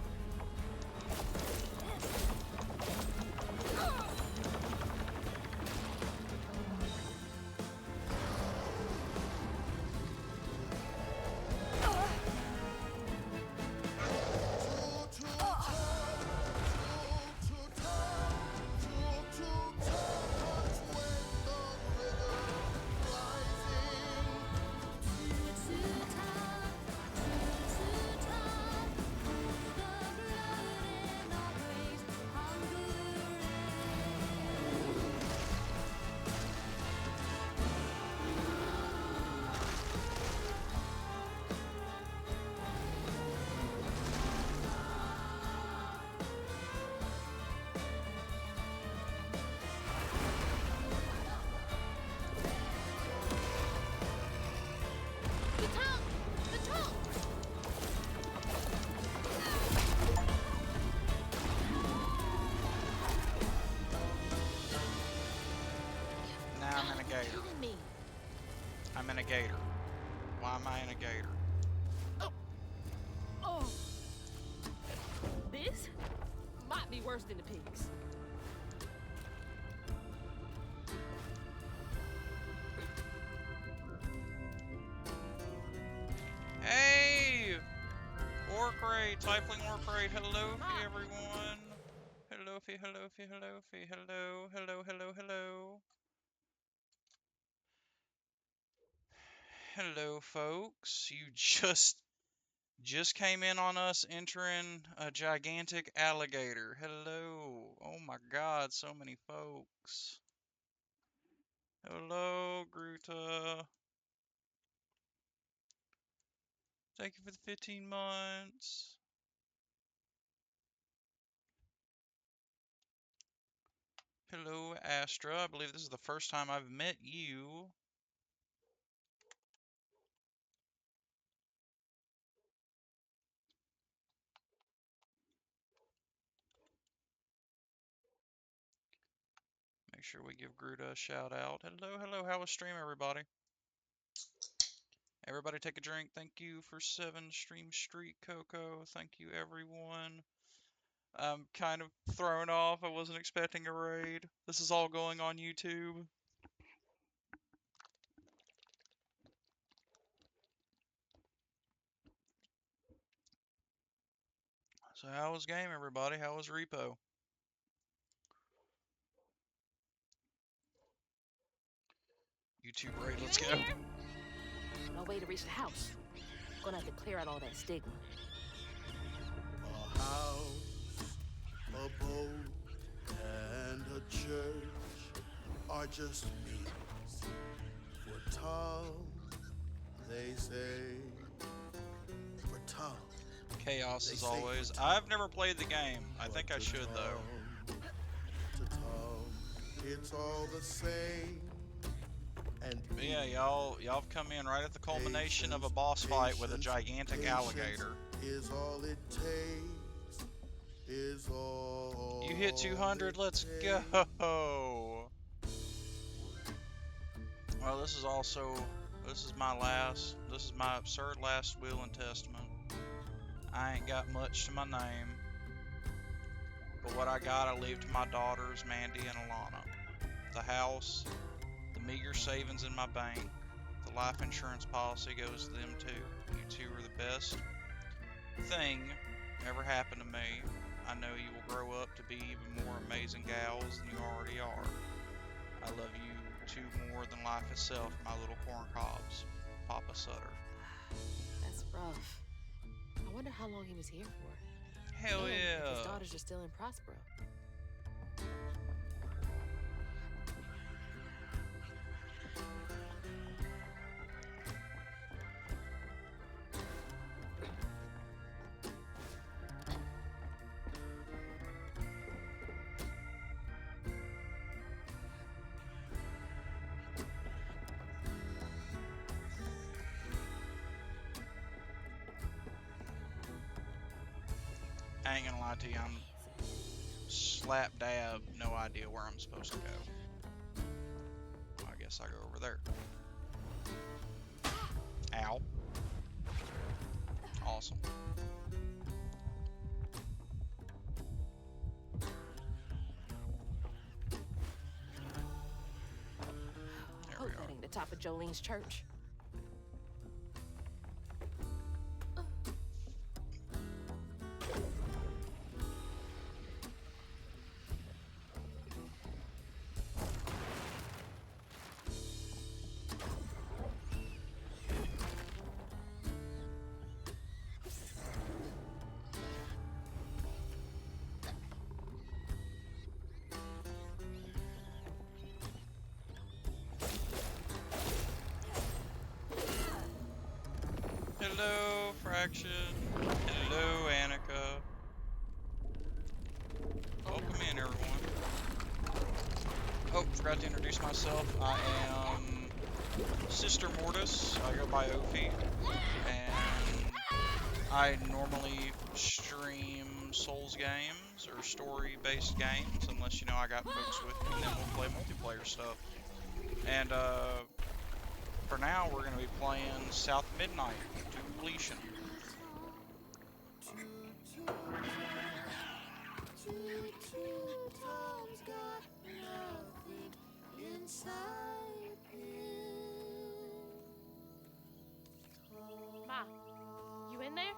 Now I'm in a gator. Killing me. I'm in a gator. Why am I in a gator? Oh. This might be worse than the pigs. Hey! Orc raid, Tiefling Orc raid. Hello, everyone. Hello, hello, hello, hello, hello. Hello, folks. You just came in on us entering a gigantic alligator. Hello. Oh my God, so many folks. Hello, Gruta. Thank you for the 15 months. Hello, Astra. I believe this is the first time I've met you. Make sure we give Gruta a shout out. Hello, hello. How was stream, everybody? Everybody take a drink. Thank you for 7 stream streak, Coco. Thank you, everyone. I'm kind of thrown off. I wasn't expecting a raid. This is all going on YouTube. So how was game, everybody? How was Repo? YouTube raid, let's go. No way to reach the house. Gonna have to clear out all that stigma. A house, a boat, and a church are just means for Tom, they say. For Tom. Chaos as always. I've never played the game. I think I should though. To Tom, it's all the same. And But yeah, y'all've come in right at the culmination of a boss fight with a gigantic alligator. Is all it takes. Is all. You hit 200. Let's go. Well, this is my absurd last will and testament. I ain't got much to my name, but what I got I leave to my daughters, Mandy and Alana. The house, the meager savings in my bank, the life insurance policy goes to them too. You two are the best thing ever happened to me. I know you will grow up to be even more amazing gals than you already are. I love you two more than life itself, my little corn cobs. Papa Sutter. That's rough. I wonder how long he was here for. Hell And yeah. if his daughters are still in Prospero. I ain't gonna lie to you, I'm slap dab, no idea where I'm supposed to go. Well, I guess I go over there. Ow. Awesome. There Hope we that are. ain't the top of Jolene's church. Hello, Fraction. Hello, Annika. Welcome in, everyone. Oh, forgot to introduce myself. I am Sister Mortis. I go by Ophi, and I normally stream Souls games or story-based games, unless you know I got folks with me, and then we'll play multiplayer stuff. And for now, we're gonna be playing South Midnight to completion. Tom's got nothing inside him. Ma, you in there?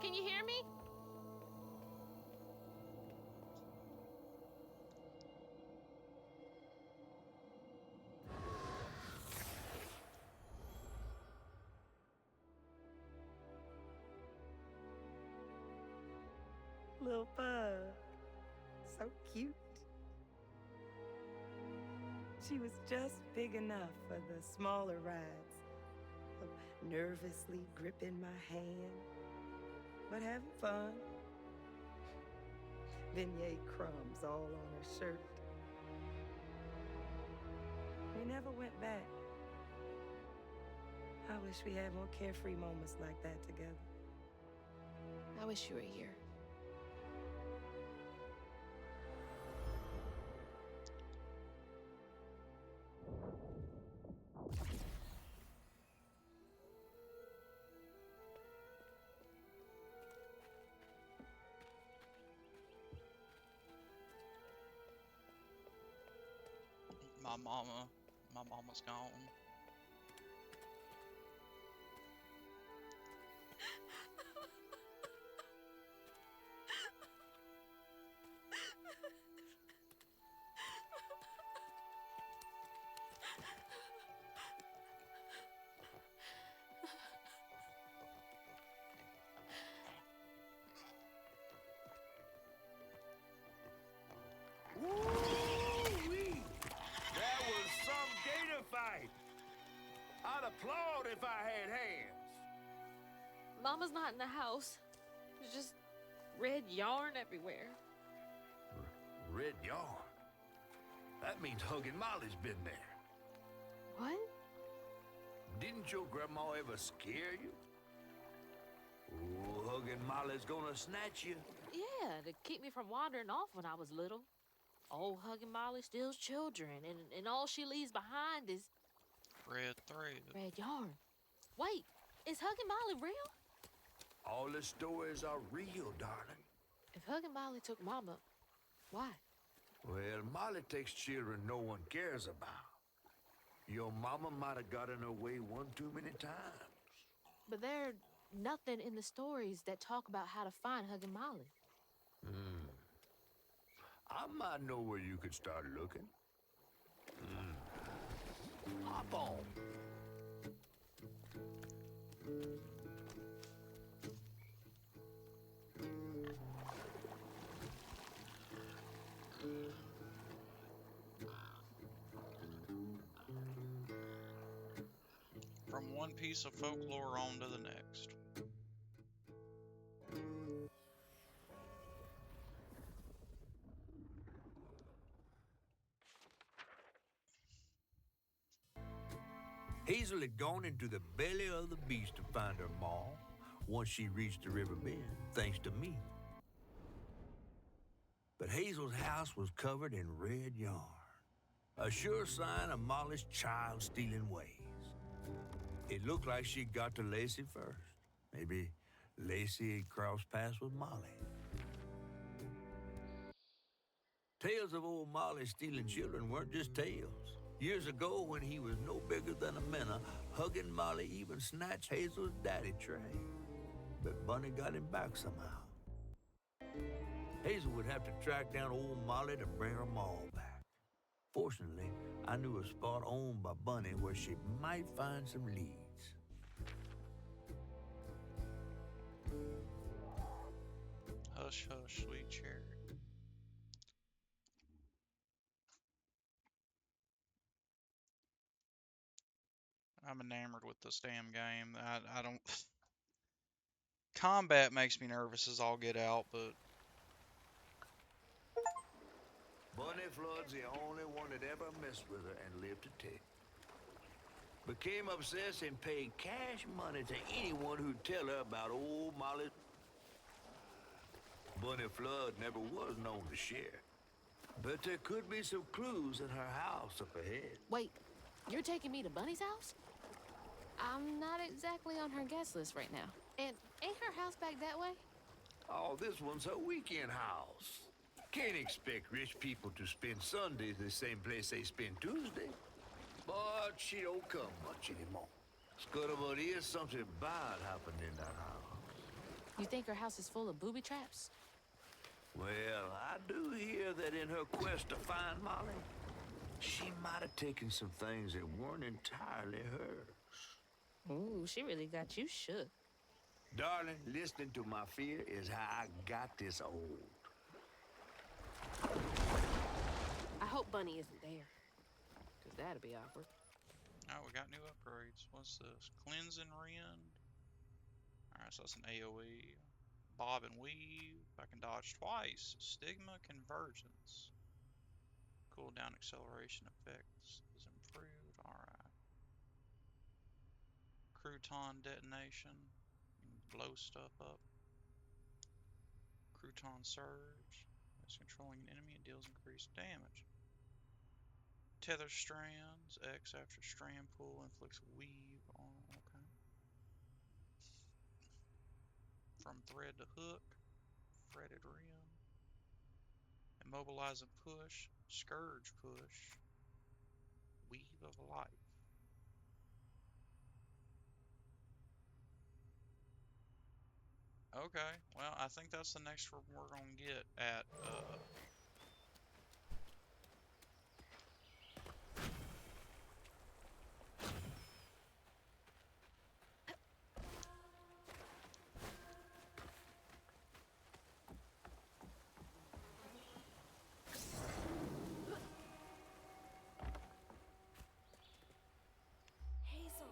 Can you hear me? Little bug. So cute. She was just big enough for the smaller rides. Nervously gripping my hand, but having fun. Beignet crumbs all on her shirt. We never went back. I wish we had more carefree moments like that together. I wish you were here. My mama's gone. Woo-wee! That was some gator fight. I'd applaud if I had hands. Mama's not in the house. There's just red yarn everywhere. Red yarn. That means Huggin' Molly's been there. What? Didn't your grandma ever scare you? Oh, Huggin' Molly's gonna snatch you. Yeah, to keep me from wandering off when I was little. Old Huggin' Molly steals children, and all she leaves behind is Red thread. red yarn. Wait, is Huggin' Molly real? All the stories are real, darling. If Huggin' Molly took Mama, why? Well, Molly takes children no one cares about. Your mama might have gotten her way one too many times. But there's nothing in the stories that talk about how to find Huggin' Molly. I might know where you could start looking. Hop on. From one piece of folklore on to the next. Hazel had gone into the belly of the beast to find her ma once she reached the river bend, thanks to me. But Hazel's house was covered in red yarn, a sure sign of Molly's child-stealing ways. It looked like she got to Lacey first. Maybe Lacey had crossed paths with Molly. Tales of old Molly stealing children weren't just tales. Years ago, when he was no bigger than a minnow, hugging Molly even snatched Hazel's daddy tray. But Bunny got him back somehow. Hazel would have to track down old Molly to bring her ma back. Fortunately, I knew a spot owned by Bunny where she might find some leads. Hush, hush, sweet cherry. I'm enamored with this damn game. I don't. Combat makes me nervous as all get out, but Bunny Flood's the only one that ever messed with her and lived to tell. Became obsessed and paid cash money to anyone who'd tell her about old Molly. Bunny Flood never was known to share. But there could be some clues in her house up ahead. Wait, you're taking me to Bunny's house? I'm not exactly on her guest list right now. And ain't her house back that way? Oh, this one's her weekend house. Can't expect rich people to spend Sundays the same place they spend Tuesday. But she don't come much anymore. Scuttlebutt is something bad happened in that house. You think her house is full of booby traps? Well, I do hear that in her quest to find Molly, she might have taken some things that weren't entirely hers. Ooh, she really got you shook. Darling, listening to my fear is how I got this old. I hope Bunny isn't there. Because that'd be awkward. oh, we got new upgrades. What's this? Cleanse and Rend. Alright, so that's an AoE. Bob and Weave. I can dodge twice. Stigma Convergence. Cooldown acceleration effects is improved. Alright. Crouton Detonation. You can blow stuff up. Crouton Surge. As controlling an enemy, it deals increased damage. Tether Strands. X after strand pull inflicts weave on. Okay. From thread to hook. Fretted rim. Immobilize and push. Scourge push. Weave of life. Okay, well, I think that's the next one we're gonna get at, Hazel.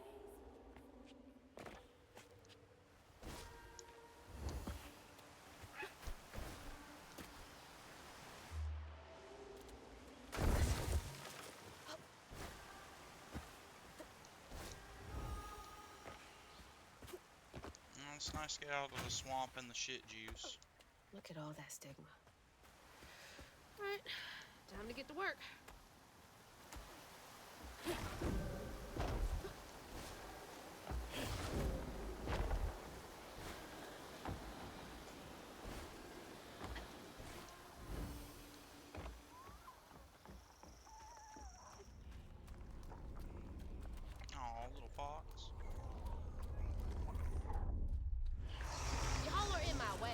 it's nice to get out of the swamp and the shit juice. Look at all that stigma. Alright, time to get to work. Aw, little fox. Y'all are in my way.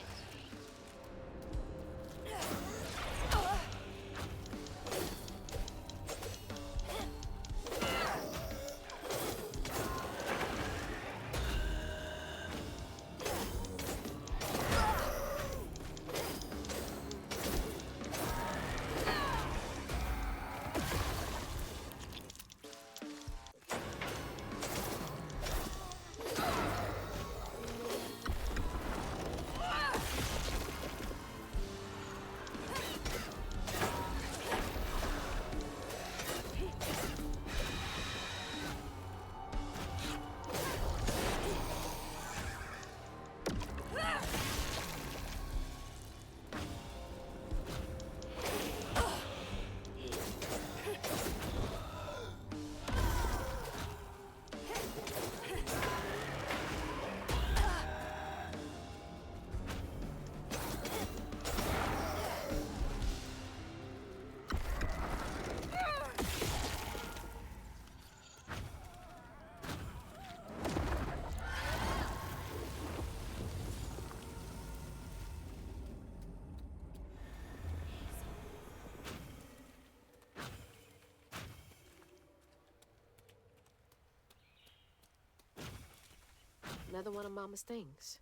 Another one of Mama's things.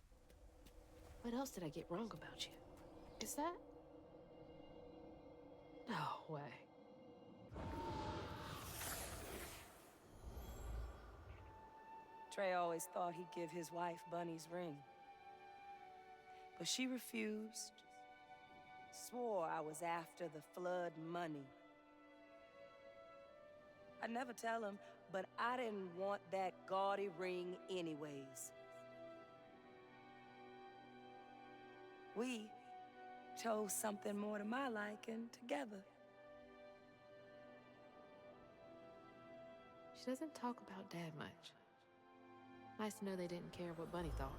What else did I get wrong about you? Is that? No way. Trey always thought he'd give his wife Bunny's ring. But she refused. Swore I was after the flood money. I'd never tell him, but I didn't want that gaudy ring anyways. We chose something more to my liking together. She doesn't talk about Dad much. Nice to know they didn't care what Bunny thought.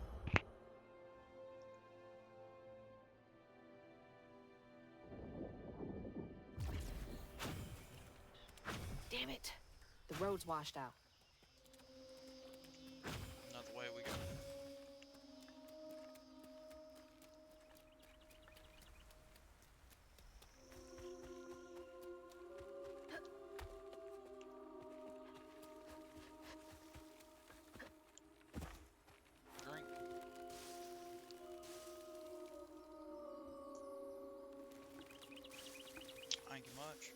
Damn it! The road's washed out. Not the way we go. Drink. Thank you much.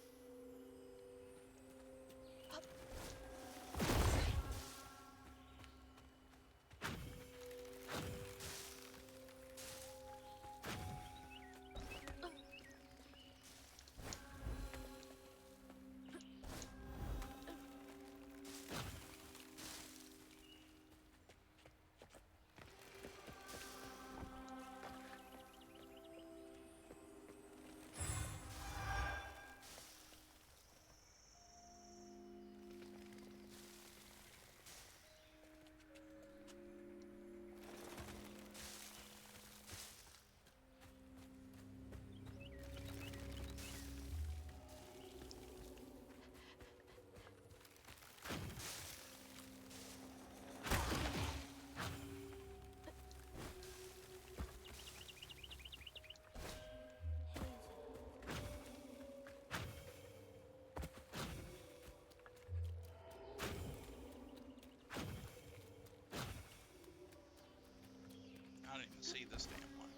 I didn't even see this damn one.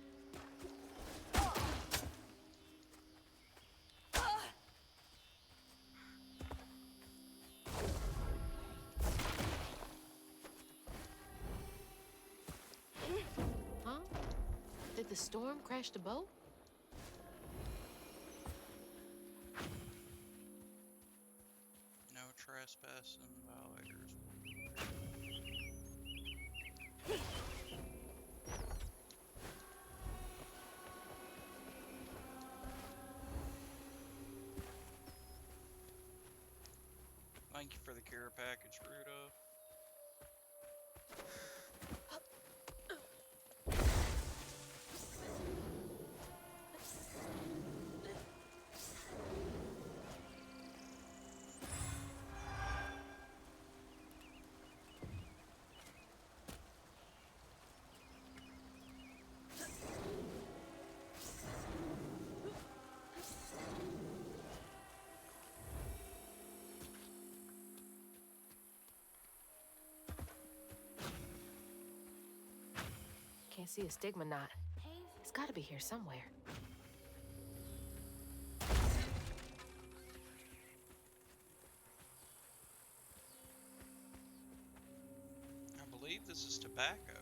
Huh? Did the storm crash the boat? No trespassing violators. Thank you for the care package, Ruda. Can't see a stigma knot. It's gotta be here somewhere. I believe this is tobacco.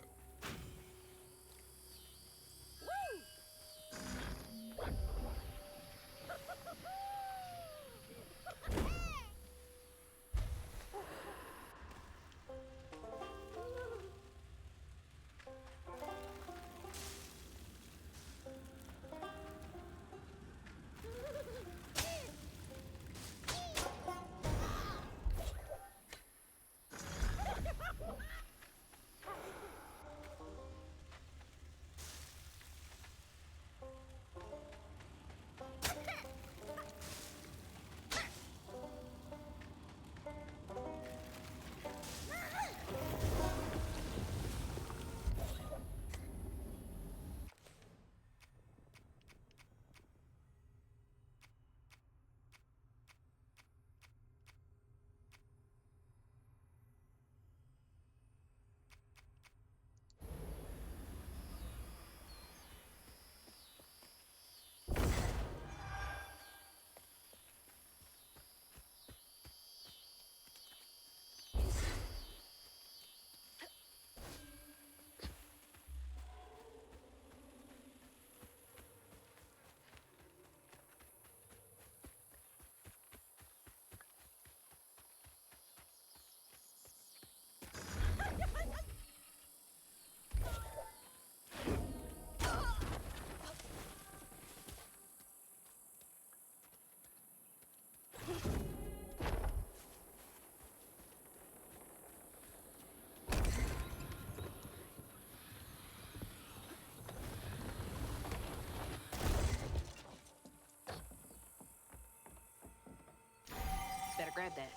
had that.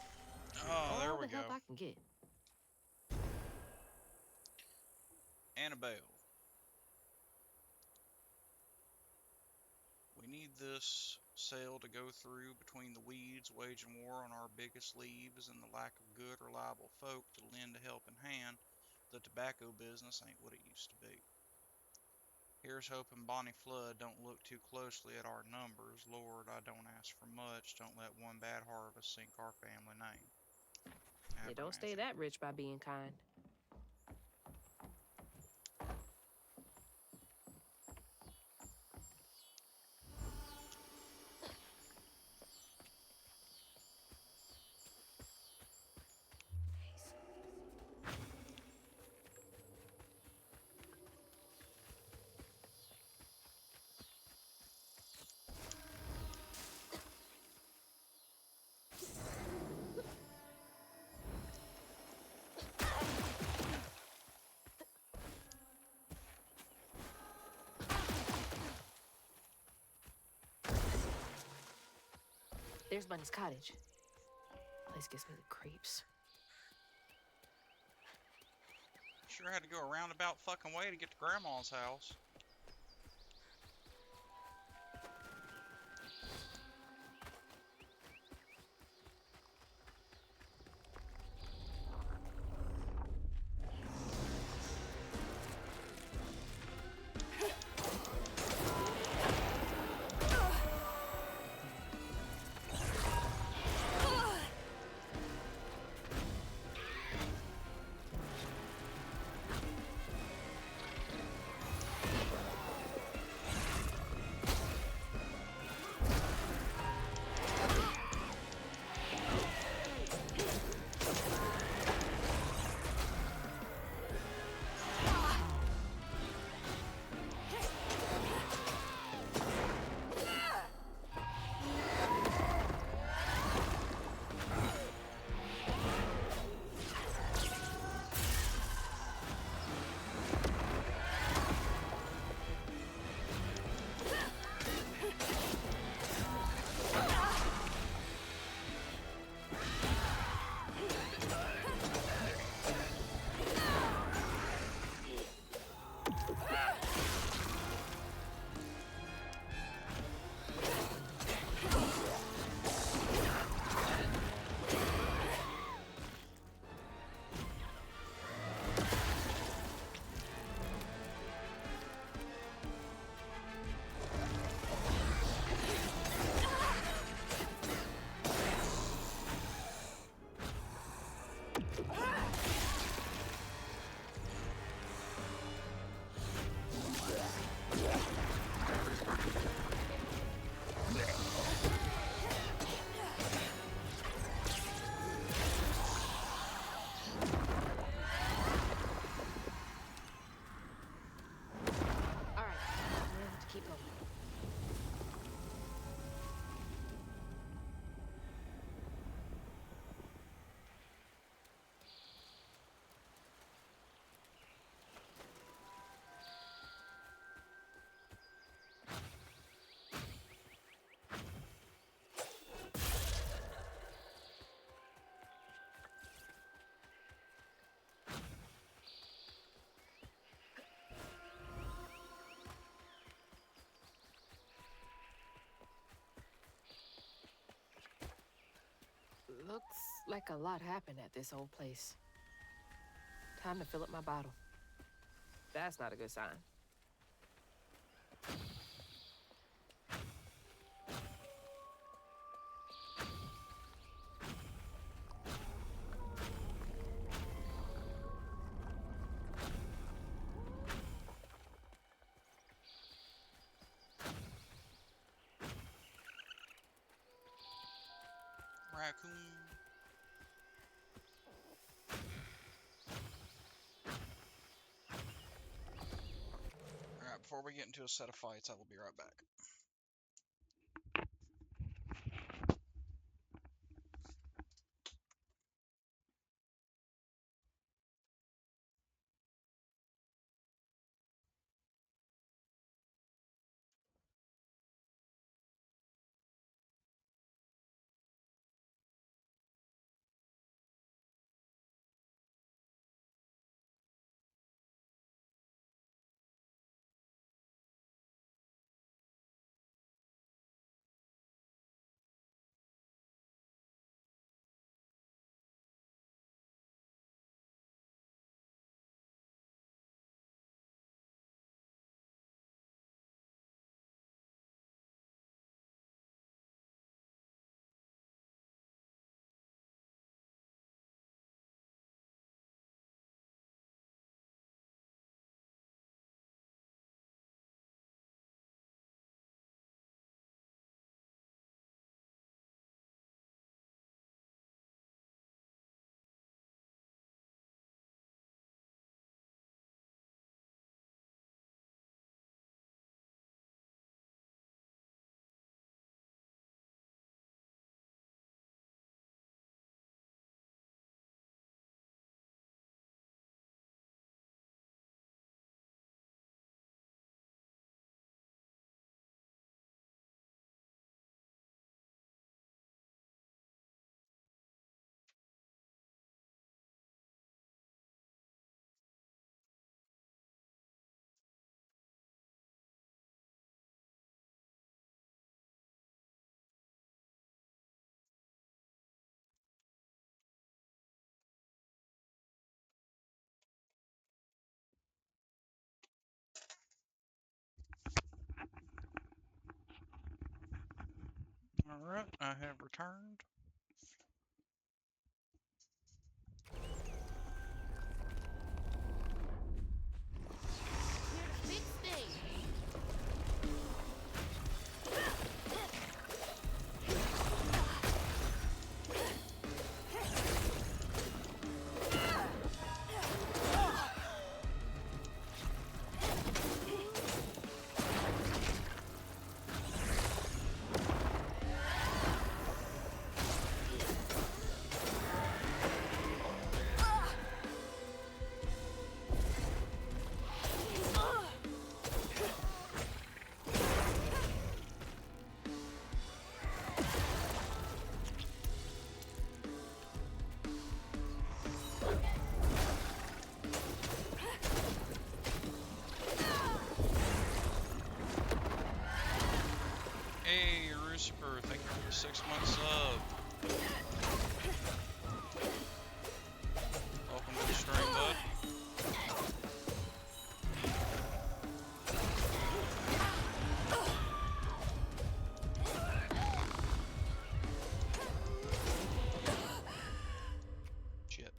Oh, there All we the help go. I can get. Annabelle. We need this sale to go through between the weeds, waging war on our biggest leaves, and the lack of good, reliable folk to lend a helping hand. The tobacco business ain't what it used to be. Here's hoping Bonnie Flood don't look too closely at our numbers. Lord, I don't ask for much. Don't let one bad harvest sink our family name. You don't stay Abernathy. that rich by being kind. There's Bunny's cottage. Place gives me the creeps. Sure had to go a roundabout fucking way to get to Grandma's house. Looks like a lot happened at this old place. Time to fill up my bottle. That's not a good sign. Raccoon. Alright, before we get into a set of fights, I will be right back. Alright, I have returned. Here to fix things. Hey, Rucifer, thank you for the 6-month sub. Welcome to the stream, bud. Shit.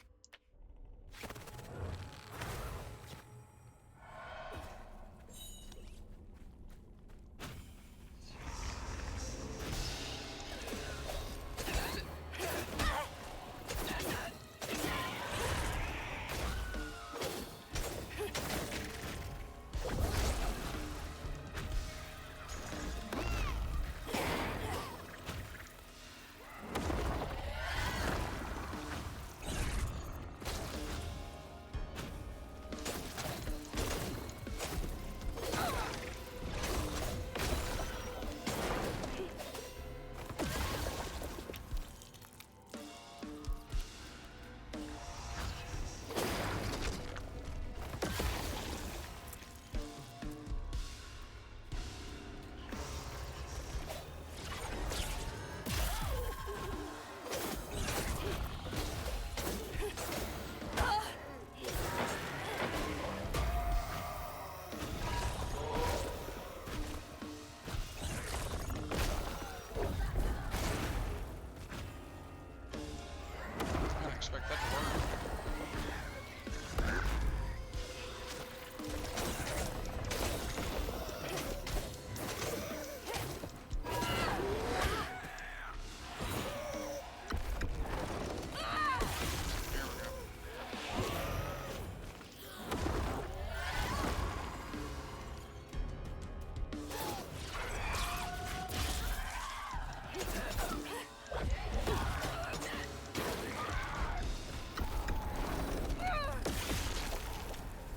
I didn't expect that to work.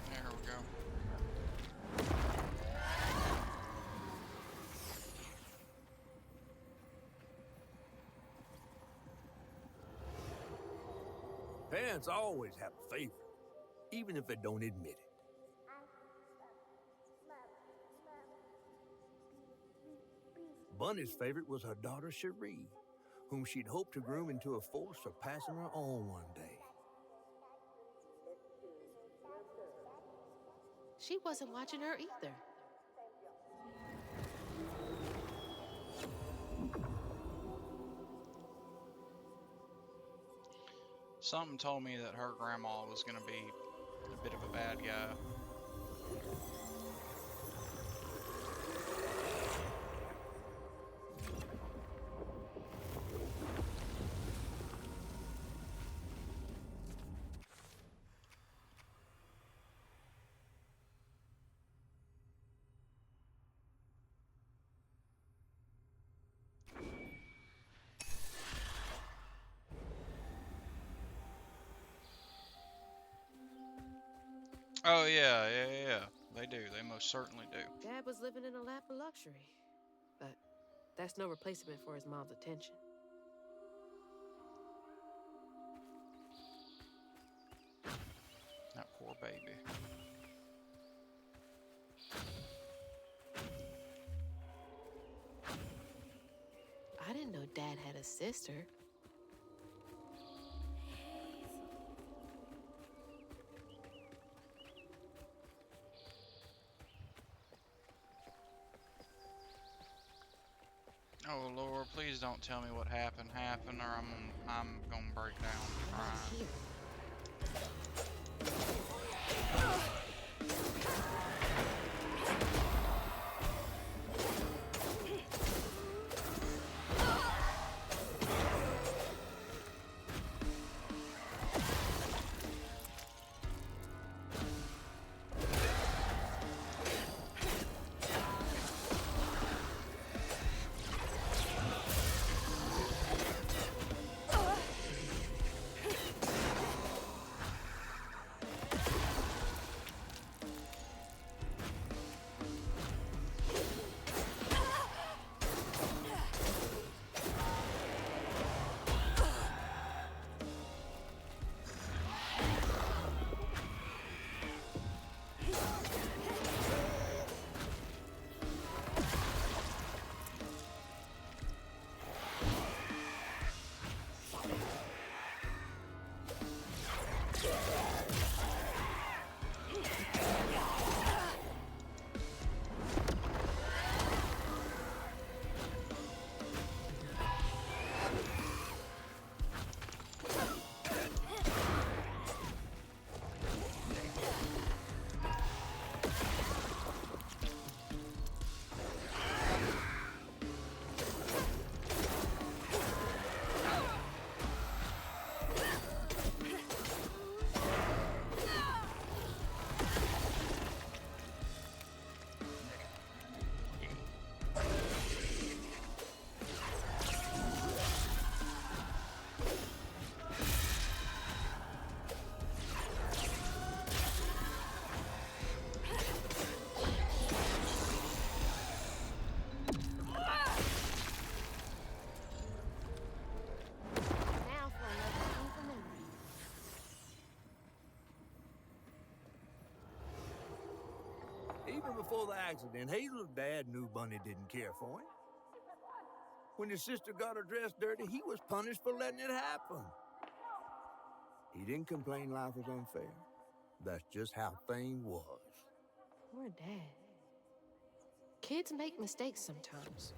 There we go. There we go. Parents always have a favorite, even if they don't admit it. Bunny's favorite was her daughter Cherie, whom she'd hoped to groom into a force surpassing her own one day. She wasn't watching her either. Something told me that her grandma was gonna be a bit of a bad guy. Oh yeah. They do. They most certainly do. Dad was living in a lap of luxury. But that's no replacement for his mom's attention. That poor baby. I didn't know Dad had a sister. Oh Lord, please Please don't tell me what happened, or I'm gonna break down I'm not crying. here. Now for another thing from memory. Even before the accident, Hazel's dad knew Bunny didn't care for him. When his sister got her dress dirty, he was punished for letting it happen. He didn't complain life was unfair. That's just how things was. Poor Dad. Kids make mistakes sometimes.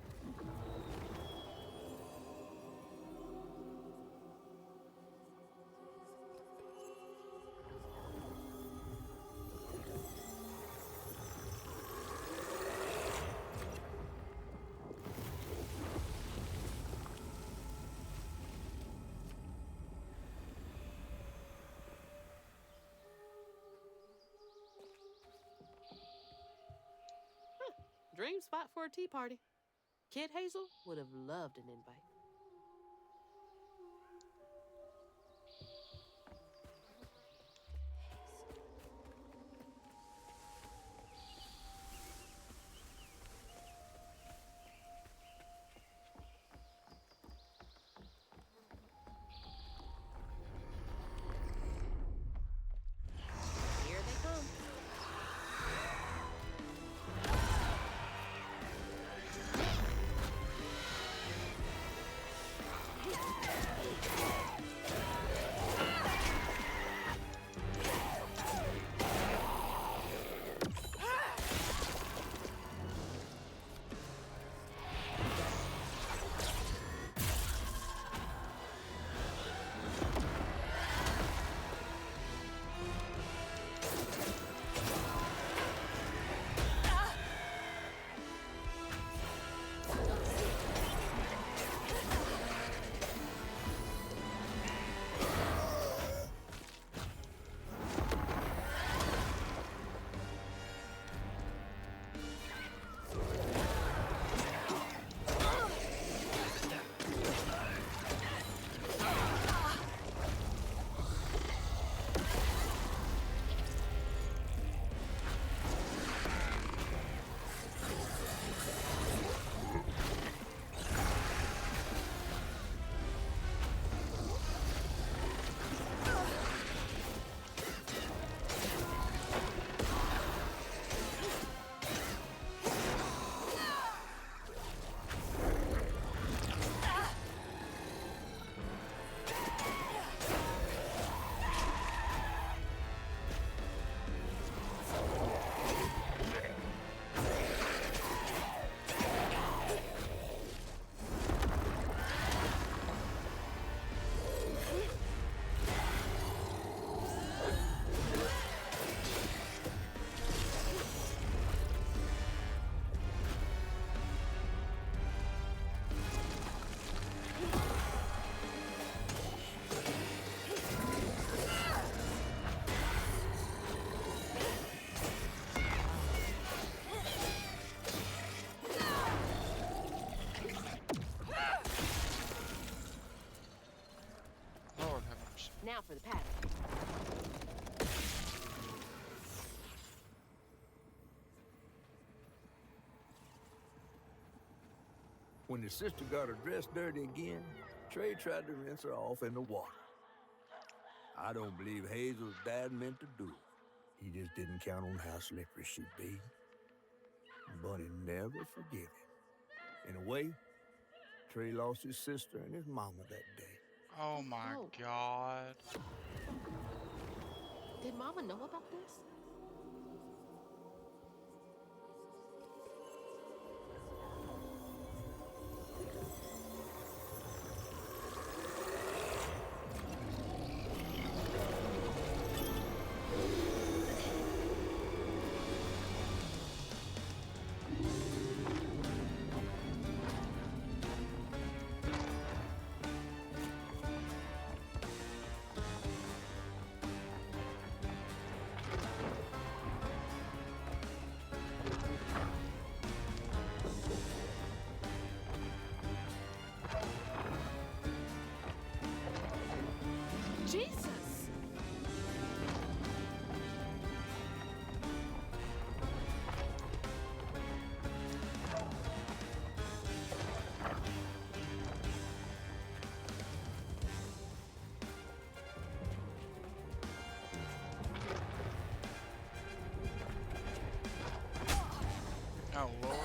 Dream spot for a tea party. Kid Hazel would have loved an invite. Here they come. for the pattern. When his sister got her dress dirty again, Trey tried to rinse her off in the water. I don't believe Hazel's dad meant to do it. He just didn't count on how slippery she'd be. Bunny never forgave him. In a way, Trey lost his sister and his mama that day. Oh my no. god. Did Mama know about this? Jesus! Oh lord.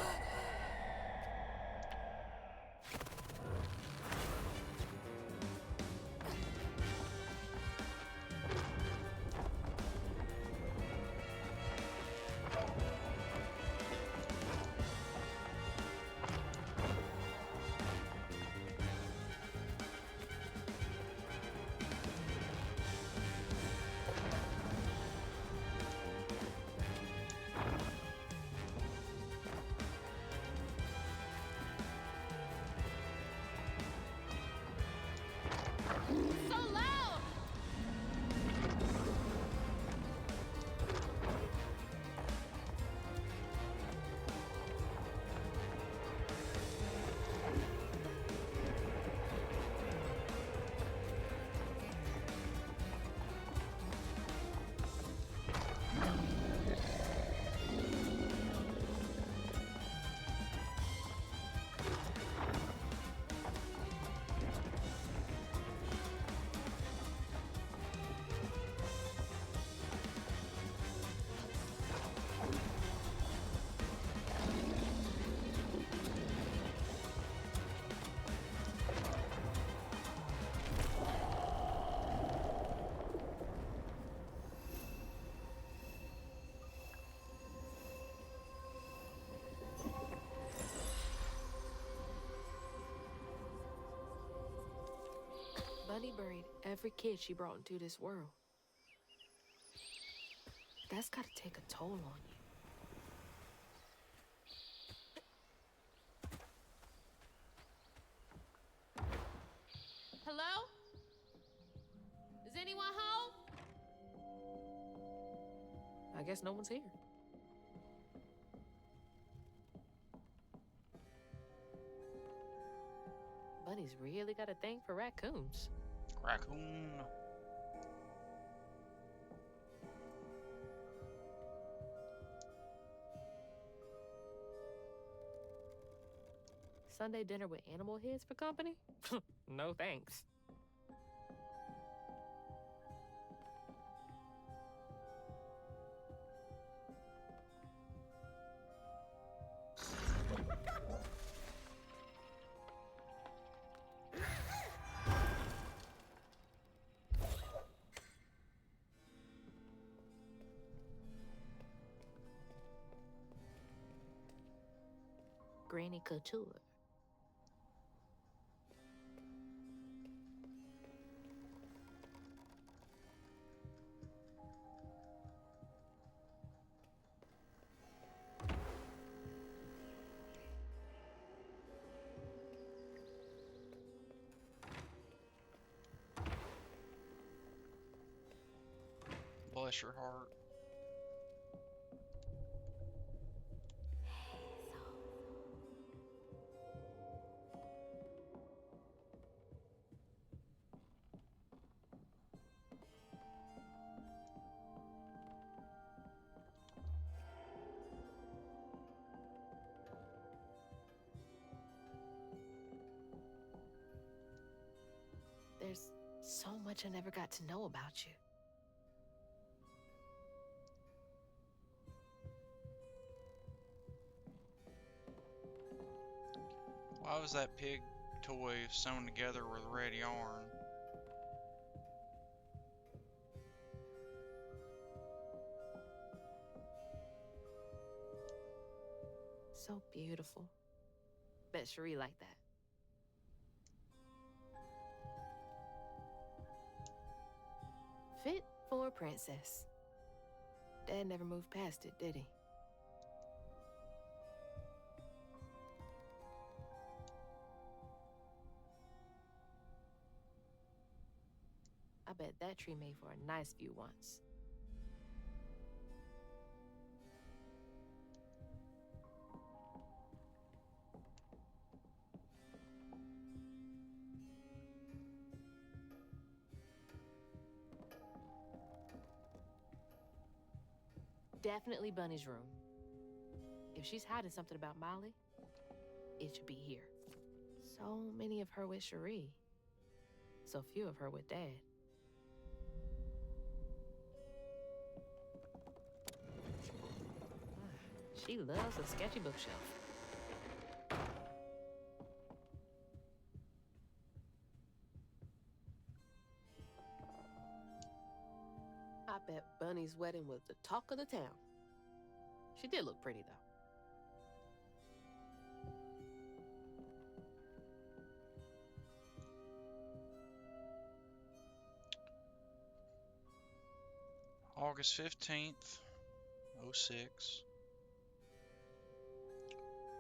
So loud! Bunny buried every kid she brought into this world. That's gotta take a toll on you. Hello? Is anyone home? I guess no one's here. Bunny's really got a thing for raccoons. Raccoon. Sunday dinner with animal heads for company? No thanks. Granny Couture. Bless your heart. so much I never got to know about you. Why was that pig toy sewn together with red yarn? So beautiful. Bet Cherie liked that. Fit for a princess. Dad never moved past it, did he? I bet that tree made for a nice view once. Definitely Bunny's room. If she's hiding something about Molly, it should be here. So many of her with Cherie. So few of her with Dad. She loves a sketchy bookshelf. I bet Bunny's wedding was the talk of the town. She did look pretty, though. August 15th, '06.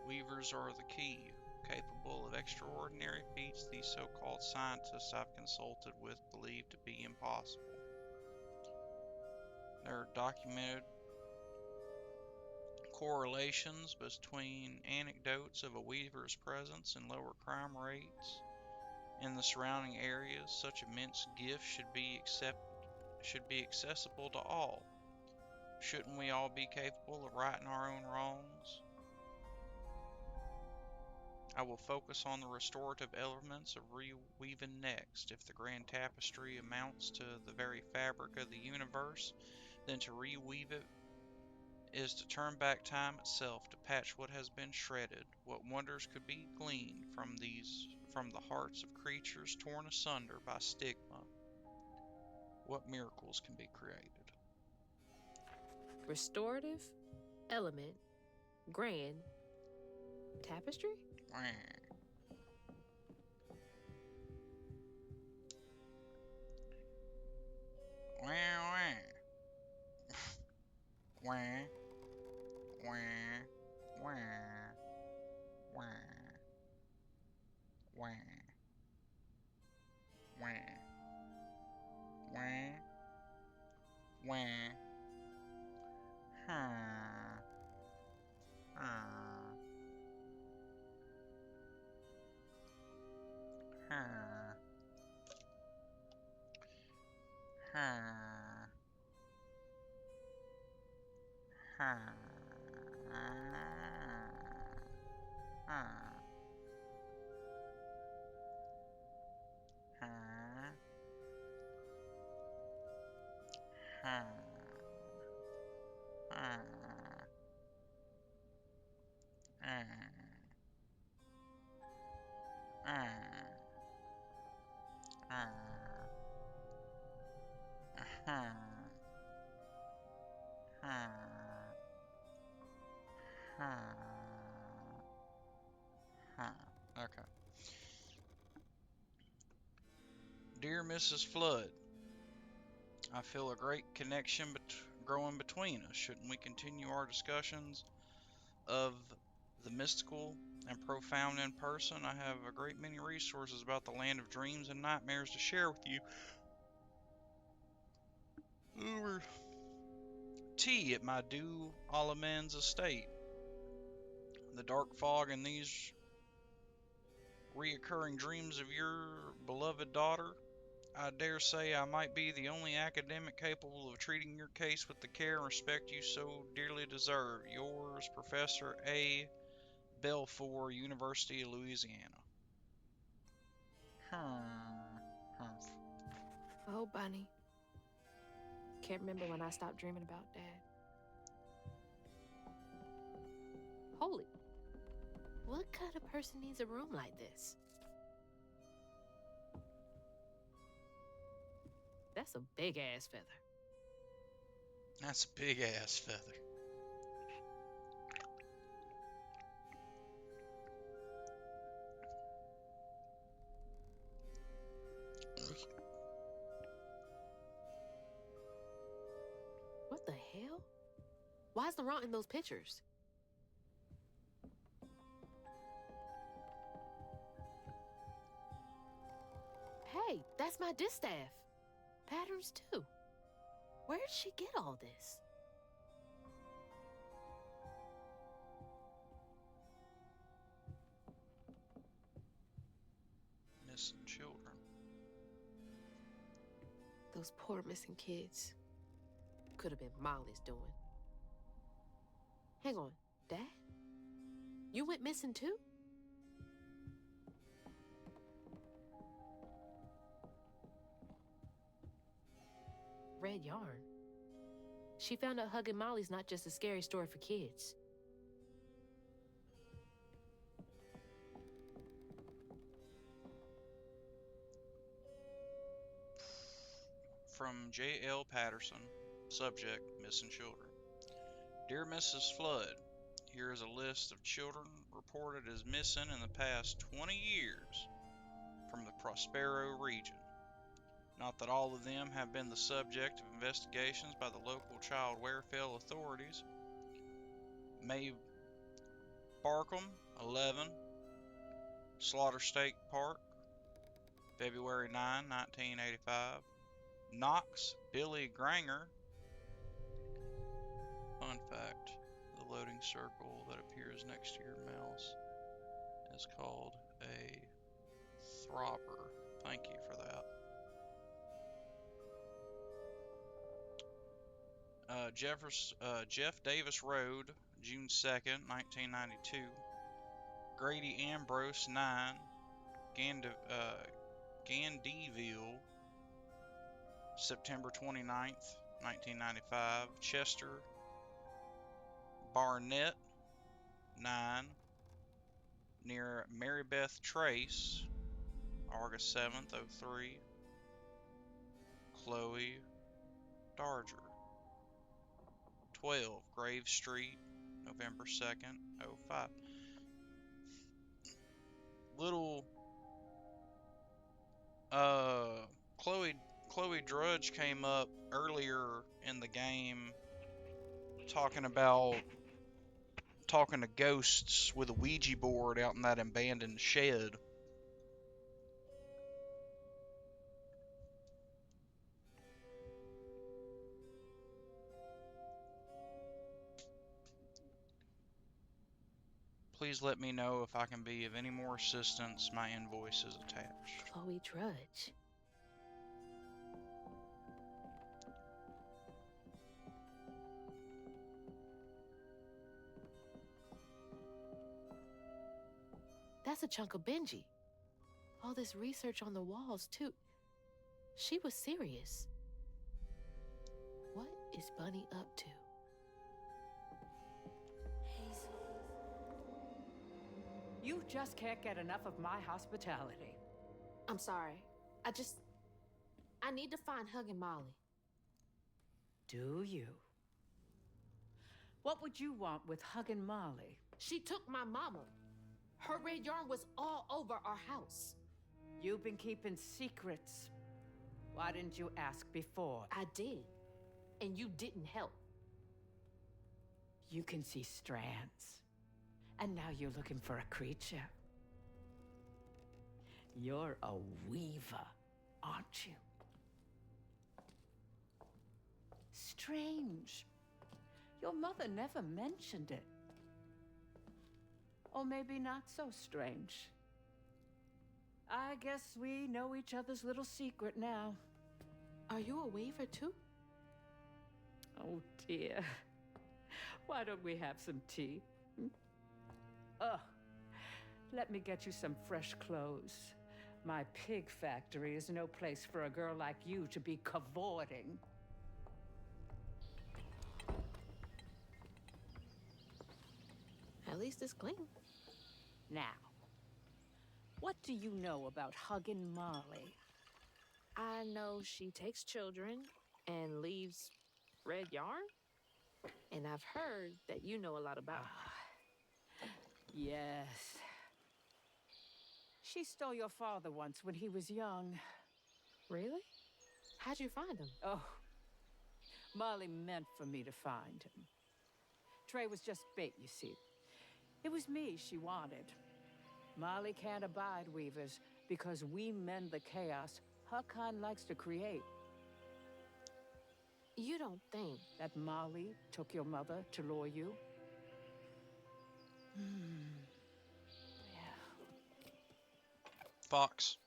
Weavers are the key, capable of extraordinary feats these so-called scientists I've consulted with believe to be impossible. There are documented correlations between anecdotes of a weaver's presence and lower crime rates in the surrounding areas. Such immense gifts should be accessible to all. Shouldn't we all be capable of righting our own wrongs? I will focus on the restorative elements of reweaving next. If the grand tapestry amounts to the very fabric of the universe, then to reweave it is to turn back time itself, to patch what has been shredded. What wonders could be gleaned from the hearts of creatures torn asunder by stigma? What miracles can be created? Restorative, element, grand, tapestry? Wah. Wah, wah. Wah, wah, wah, wah, wah, wah, wah, wah, huh, huh, huh, huh, huh, Okay. Dear Mrs. Flood, I feel a great connection growing between us. Shouldn't we continue our discussions of the mystical and profound in person? I have a great many resources about the land of dreams and nightmares to share with you over tea at my Dew Alamans estate. The dark fog and these reoccurring dreams of your beloved daughter, I dare say I might be the only academic capable of treating your case with the care and respect you so dearly deserve. Yours, Professor A. Belfour, University of Louisiana. Oh, Bunny. Can't remember when I stopped dreaming about Dad. Holy. What kind of person needs a room like this? That's a big ass feather. That's a big ass feather. What the hell? Why is Laurent in those pictures? Hey, that's my distaff. Patterns too. Where'd she get all this? Missing children. Those poor missing kids. Could have been Molly's doing. Hang on, Dad? You went missing too? Red yarn. She found out hugging Molly's not just a scary story for kids. From J.L. Patterson. Subject, missing children. Dear Mrs. Flood, here is a list of children reported as missing in the past 20 years from the Prospero region. Not that all of them have been the subject of investigations by the local child welfare authorities. Mae Barkham, 11, Slaughter State Park, February 9, 1985. Knox Billy Granger. Fun fact, the loading circle that appears next to your mouse is called a throbber. Thank you for that. Jeff Davis Road, June 2nd, 1992. Grady Ambrose, 9, Gandyville, September 29th, 1995. Chester Barnett, 9, near Mary Beth Trace, August 7th, 03. Chloe Darger. 12, Grave Street, November 2nd, 05. Little Chloe Drudge came up earlier in the game talking to ghosts with a Ouija board out in that abandoned shed. Please let me know if I can be of any more assistance. My invoice is attached. Chloe Drudge. That's a chunk of Benji. All this research on the walls, too. She was serious. What is Bunny up to? You just can't get enough of my hospitality. I'm sorry. I need to find Huggin' Molly. Do you? What would you want with Huggin' Molly? She took my mama. Her red yarn was all over our house. You've been keeping secrets. Why didn't you ask before? I did. And you didn't help. You can see strands. And now you're looking for a creature. You're a weaver, aren't you? Strange. Your mother never mentioned it. Or maybe not so strange. I guess we know each other's little secret now. Are you a weaver too? Oh dear. Why don't we have some tea? Let me get you some fresh clothes. My pig factory is no place for a girl like you to be cavorting. At least it's clean. Now, what do you know about hugging Molly? I know she takes children and leaves red yarn. And I've heard that you know a lot about her. Yes. She stole your father once when he was young. Really? How'd you find him? Oh, Molly meant for me to find him. Trey was just bait, you see. It was me she wanted. Molly can't abide weavers because we mend the chaos her kind likes to create. You don't think That Molly took your mother to lure you? Yeah. Fox.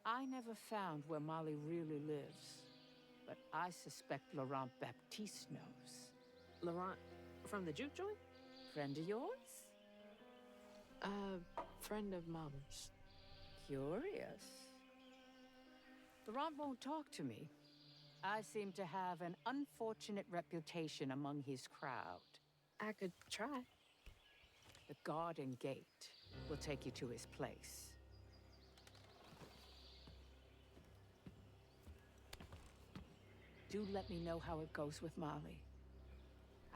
I never found where Molly really lives, but I suspect Laurent Baptiste knows. Laurent from the juke joint? Friend of yours? Friend of Mama's. Curious. Laurent won't talk to me. I seem to have an unfortunate reputation among his crowd. I could try. The garden gate will take you to his place. Do let me know how it goes with Molly.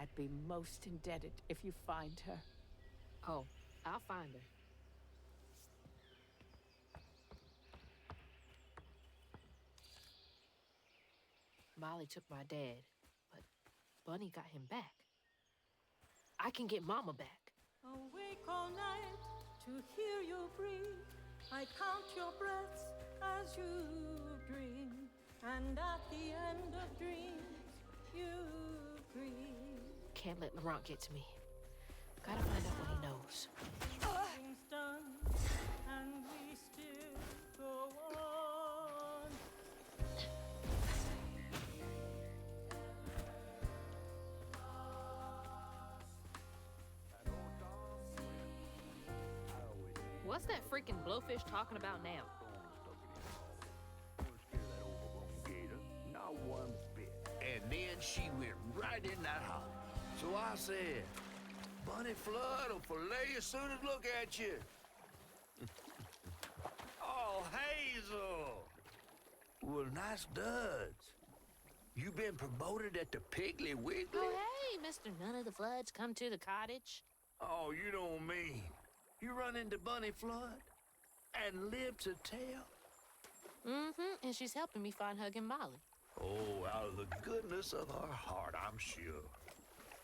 I'd be most indebted if you find her. Oh, I'll find her. Molly took my dad, but Bunny got him back. I can get Mama back. Awake all night to hear you breathe. I count your breaths as you dream. And at the end of dreams, you breathe. Can't let Laurent get to me. Gotta find out what he knows. Things done, and we still go on. What's that freaking blowfish talking about now? Not one bit. And then she went right in that holler. So I said, Bunny Flood will fillet you as soon as look at you. Oh, Hazel. Well, nice duds. You been promoted at the Piggly Wiggly? Oh, hey, Mr. None of the Floods, come to the cottage. Oh, you don't mean. You run into Bunny Flood and live to tell? Mm-hmm, and she's helping me find Huggin' Molly. Oh, out of the goodness of her heart, I'm sure.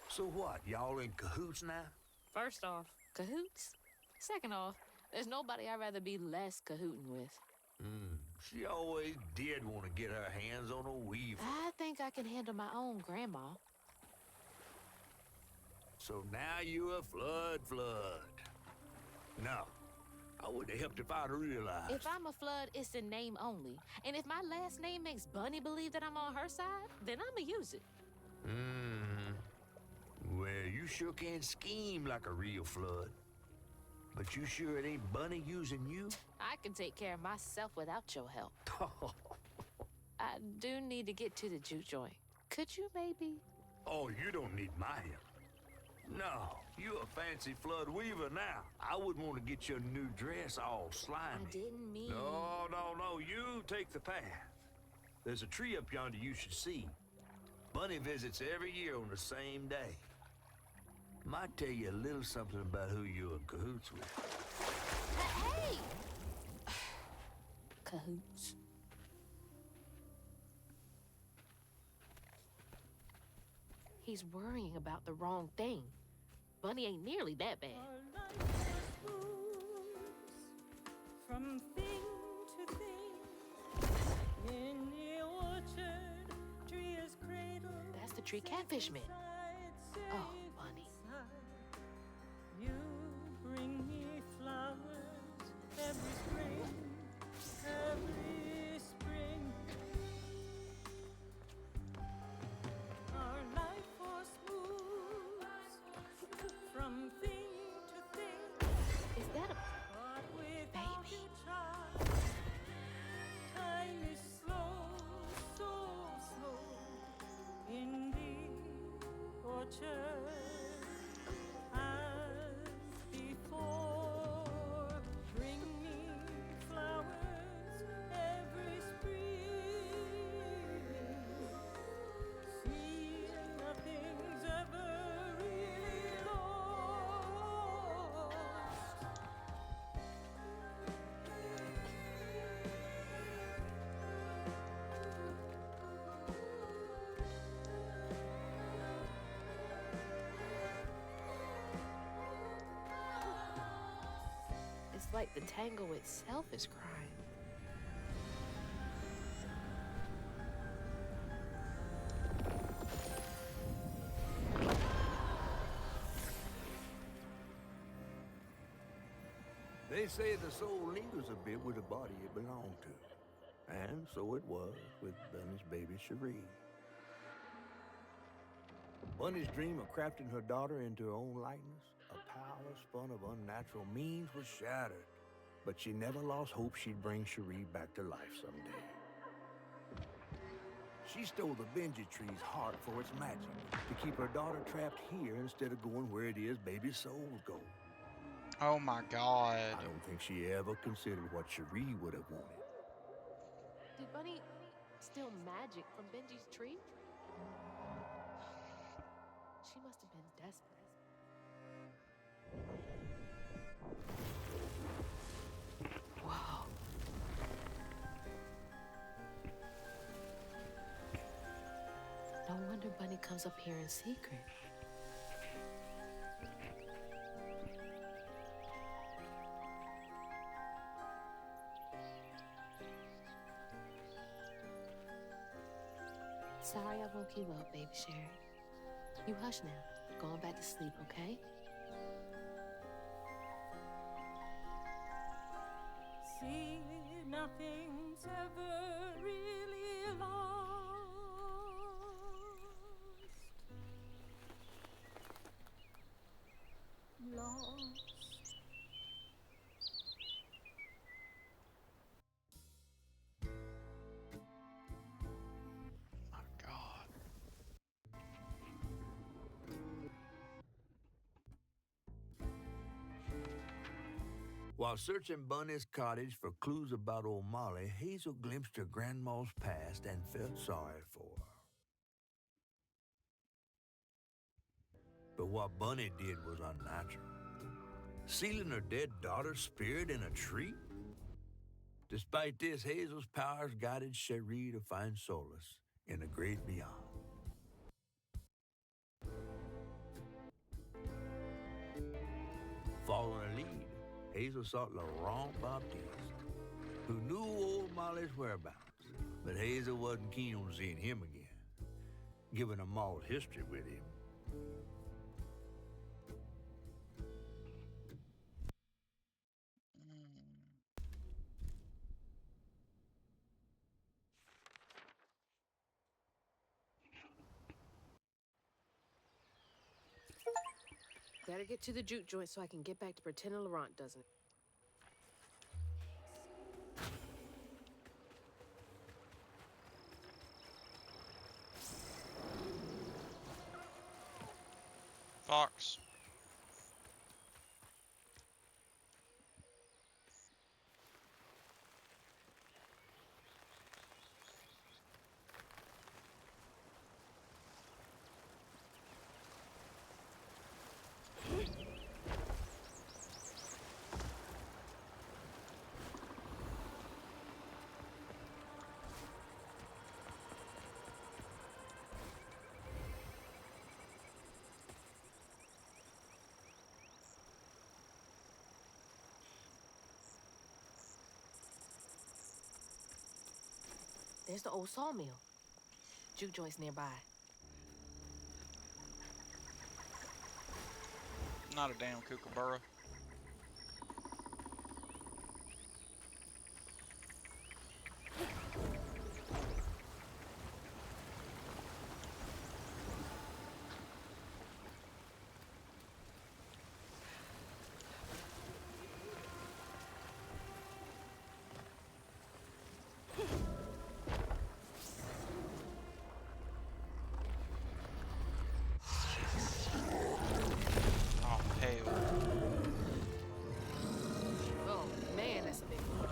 So what, y'all in cahoots now? First off, cahoots. Second off, there's nobody I'd rather be less cahooting with. She always did want to get her hands on a weaver. I think I can handle my own grandma. So now you're a flood. No, I would have helped if I'd realized. If I'm a Flood, it's in name only. And if my last name makes Bunny believe that I'm on her side, then I'ma use it. Well, you sure can scheme like a real flood. But you sure it ain't Bunny using you? I can take care of myself without your help. I do need to get to the juke joint. Could you maybe? Oh, you don't need my help. No, you a fancy flood weaver now. I wouldn't want to get your new dress all slimy. I didn't mean... No, you take the path. There's a tree up yonder you should see. Bunny visits every year on the same day. Might tell you a little something about who you're in cahoots with. Hey! Cahoots. He's worrying about the wrong thing. Bunny ain't nearly that bad. Our life moves from thing to thing. In the orchard, tree is cradled. That's the tree catfish meant. Oh, Bunny. You bring me flowers every spring, every spring. Our life was moves from thing to thing. Is that a... But without Baby. you, child, nature as before. Bring me flowers every spring. See, nothing's ever really lost. It's like the tango itself is crying. They say the soul lingers a bit with the body it belonged to. And so it was with Bunny's baby Cherie. Bunny's dream of crafting her daughter into her own likeness, a power spun of unnatural means, was shattered. But she never lost hope she'd bring Cherie back to life someday. She stole the Benji tree's heart for its magic, to keep her daughter trapped here instead of going where it is baby souls go. Oh my god. I don't think she ever considered what Cherie would have wanted. Did Bunny steal magic from Benji's tree? She must have been desperate. Whoa. No wonder Bunny comes up here in secret. Sorry I woke you up, baby Sherry. You hush now. Going back to sleep, okay? See, nothing's ever really lost. My god. While searching Bunny's cottage for clues about old Molly, Hazel glimpsed her grandma's past and felt sorry for her. But what Bunny did was unnatural. Sealing her dead daughter's spirit in a tree? Despite this, Hazel's powers guided Cherie to find solace in the great beyond. Following her lead, Hazel sought Laurent Baptiste, who knew old Molly's whereabouts, but Hazel wasn't keen on seeing him again, given a Maul's history with him. Better get to the juke joint so I can get back to pretending Laurent doesn't. Fox. There's the old sawmill. Juke joint's nearby. Not a damn kookaburra. tail. Oh man, that's a big one.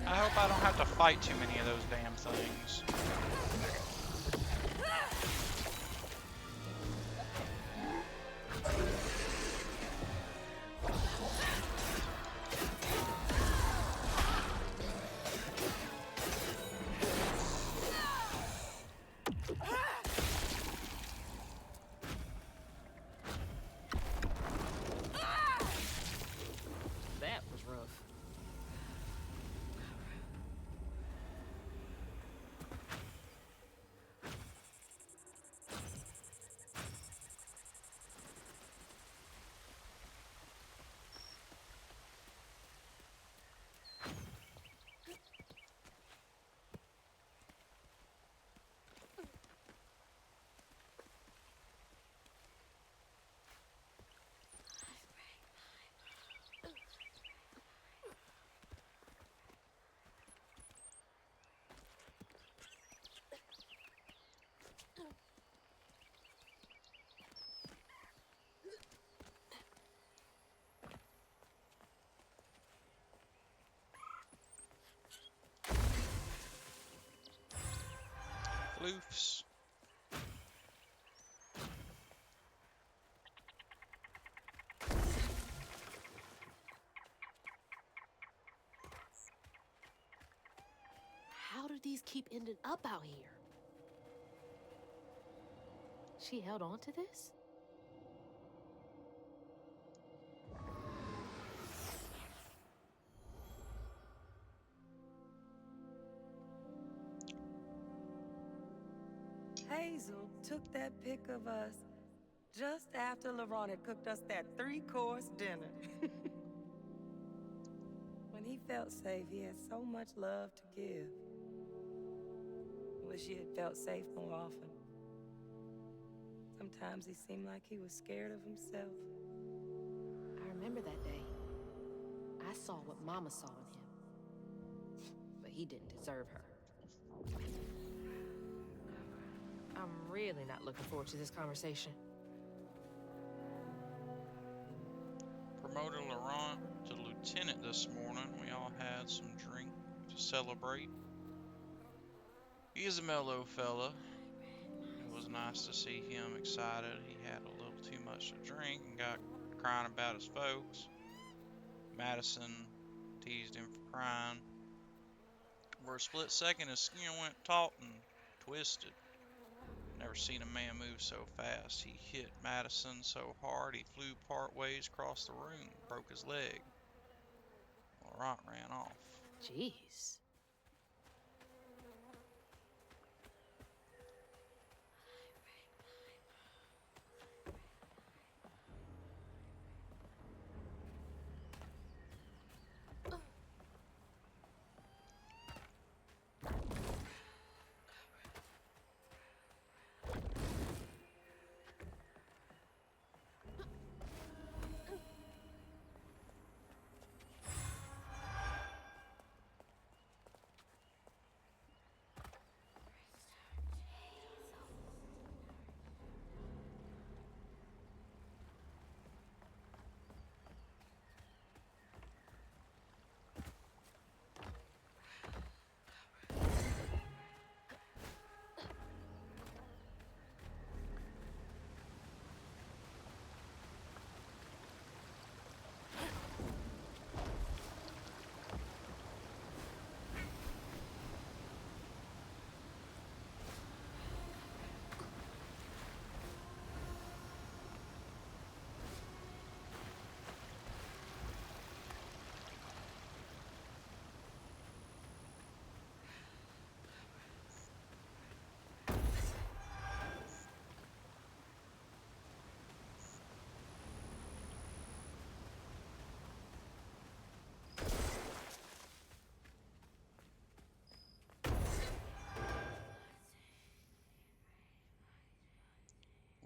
I hope I don't have to fight too many of those damn things. That was rough. Floofs. How do these keep ending up out here? She held on to this? Hazel took that pic of us just after LaRon had cooked us that 3-course dinner. When he felt safe, he had so much love to give. Wish he had felt safe more often. Sometimes he seemed like he was scared of himself. I remember that day. I saw what Mama saw in him. But he didn't deserve her. I'm really not looking forward to this conversation. Promoted Laurent to lieutenant this morning. We all had some drink to celebrate. He is a mellow fella. It was nice to see him excited. He had a little too much to drink and got crying about his folks. Madison teased him for crying. For a split second, his skin went taut and twisted. Never seen a man move so fast. He hit Madison so hard he flew part ways across the room, broke his leg. Laurent ran off. Jeez.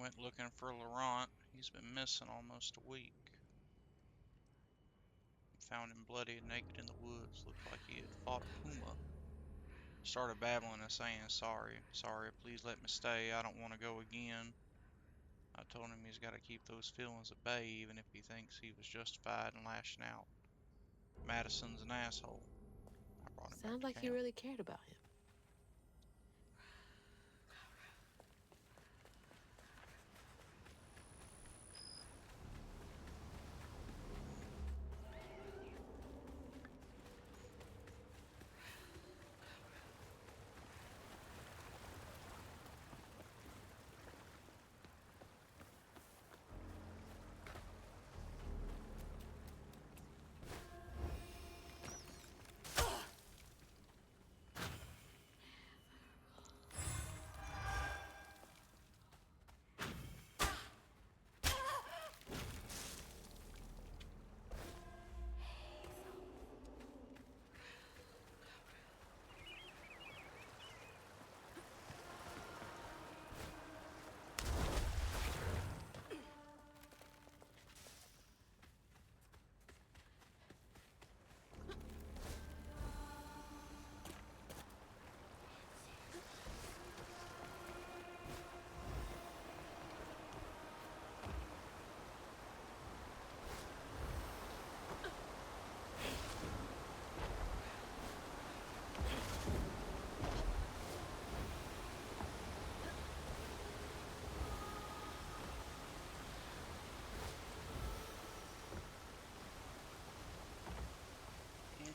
Went looking for Laurent. He's been missing almost a week. Found him bloody and naked in the woods. Looked like he had fought a puma. Started babbling and saying, sorry, please let me stay. I don't want to go again. I told him he's got to keep those feelings at bay even if he thinks he was justified in lashing out. Madison's an asshole. I brought him Sounds back like to you camp. really cared about him.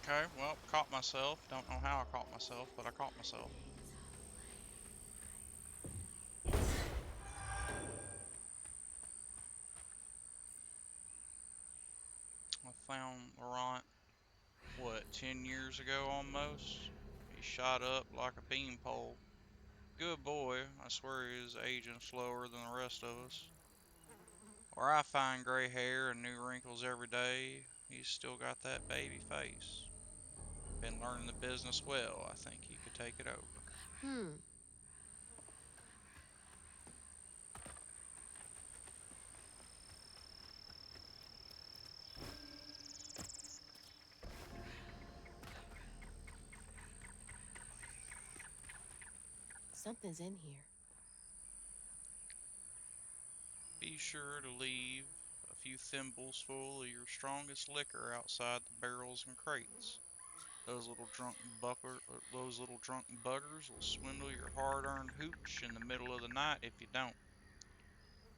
Okay, well, caught myself. Don't know how I caught myself, but I caught myself. I found Laurent, what, 10 years ago almost? He shot up like a beanpole. Good boy. I swear he is aging slower than the rest of us. Where I find gray hair and new wrinkles every day, he's still got that baby face. Been learning the business well. I think he could take it over. Something's in here. Be sure to leave a few thimbles full of your strongest liquor outside the barrels and crates. Those little drunk buggers will swindle your hard-earned hooch in the middle of the night if you don't.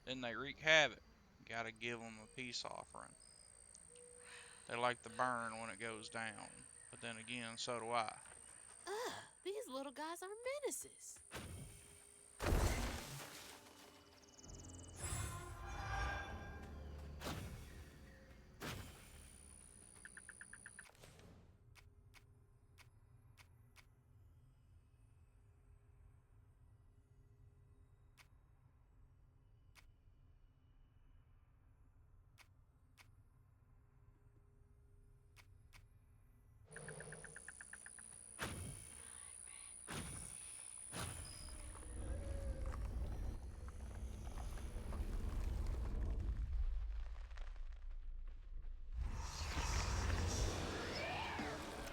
Then they wreak havoc. You gotta give 'em a peace offering. They like the burn when it goes down, but then again, so do I. Ugh, these little guys are menaces.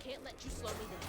Can't let you slow me down.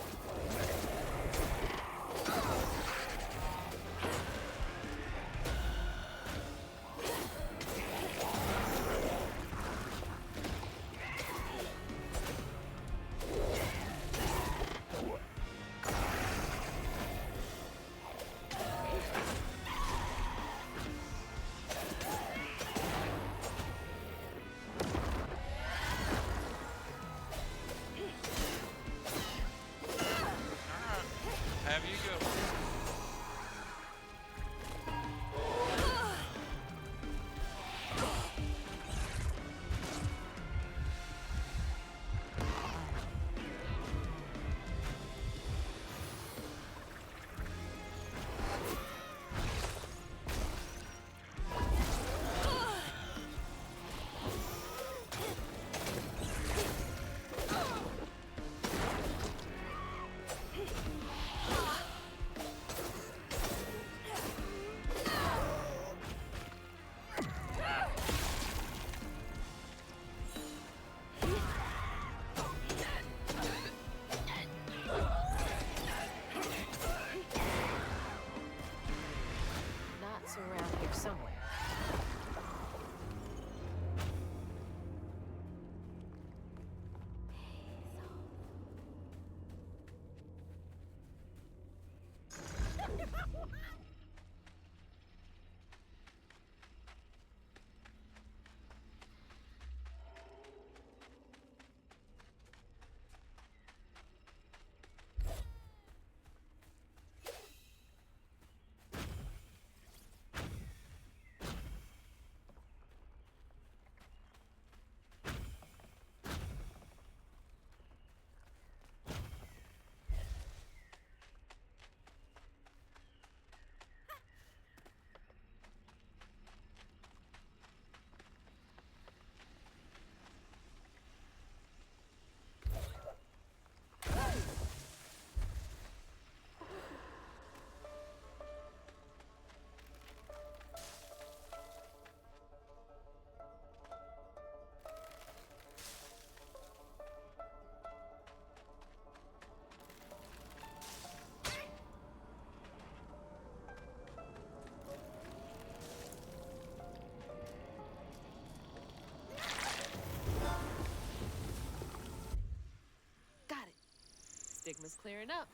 clearing up.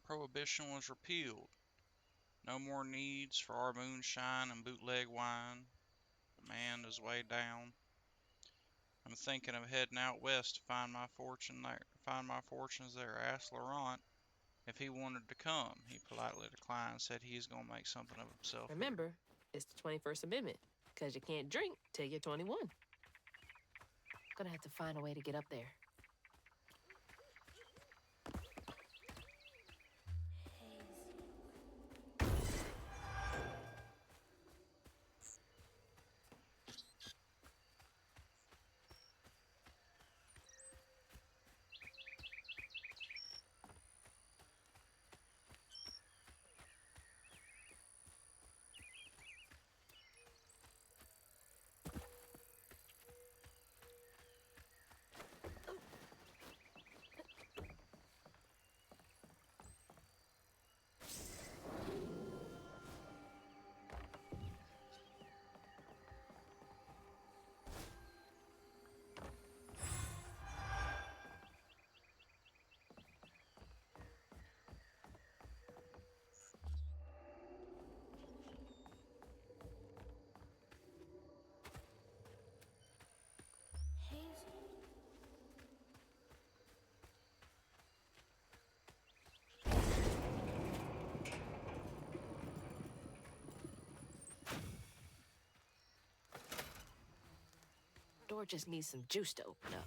Prohibition was repealed. No more needs for our moonshine and bootleg wine. Demand is way down. I'm thinking of heading out west to find my fortune there. Find my fortunes there. Asked Laurent if he wanted to come. He politely declined, said he's gonna make something of himself here. Remember, it's the 21st Amendment, because you can't drink till you're 21. Gonna have to find a way to get up there. Door just needs some juice to open up.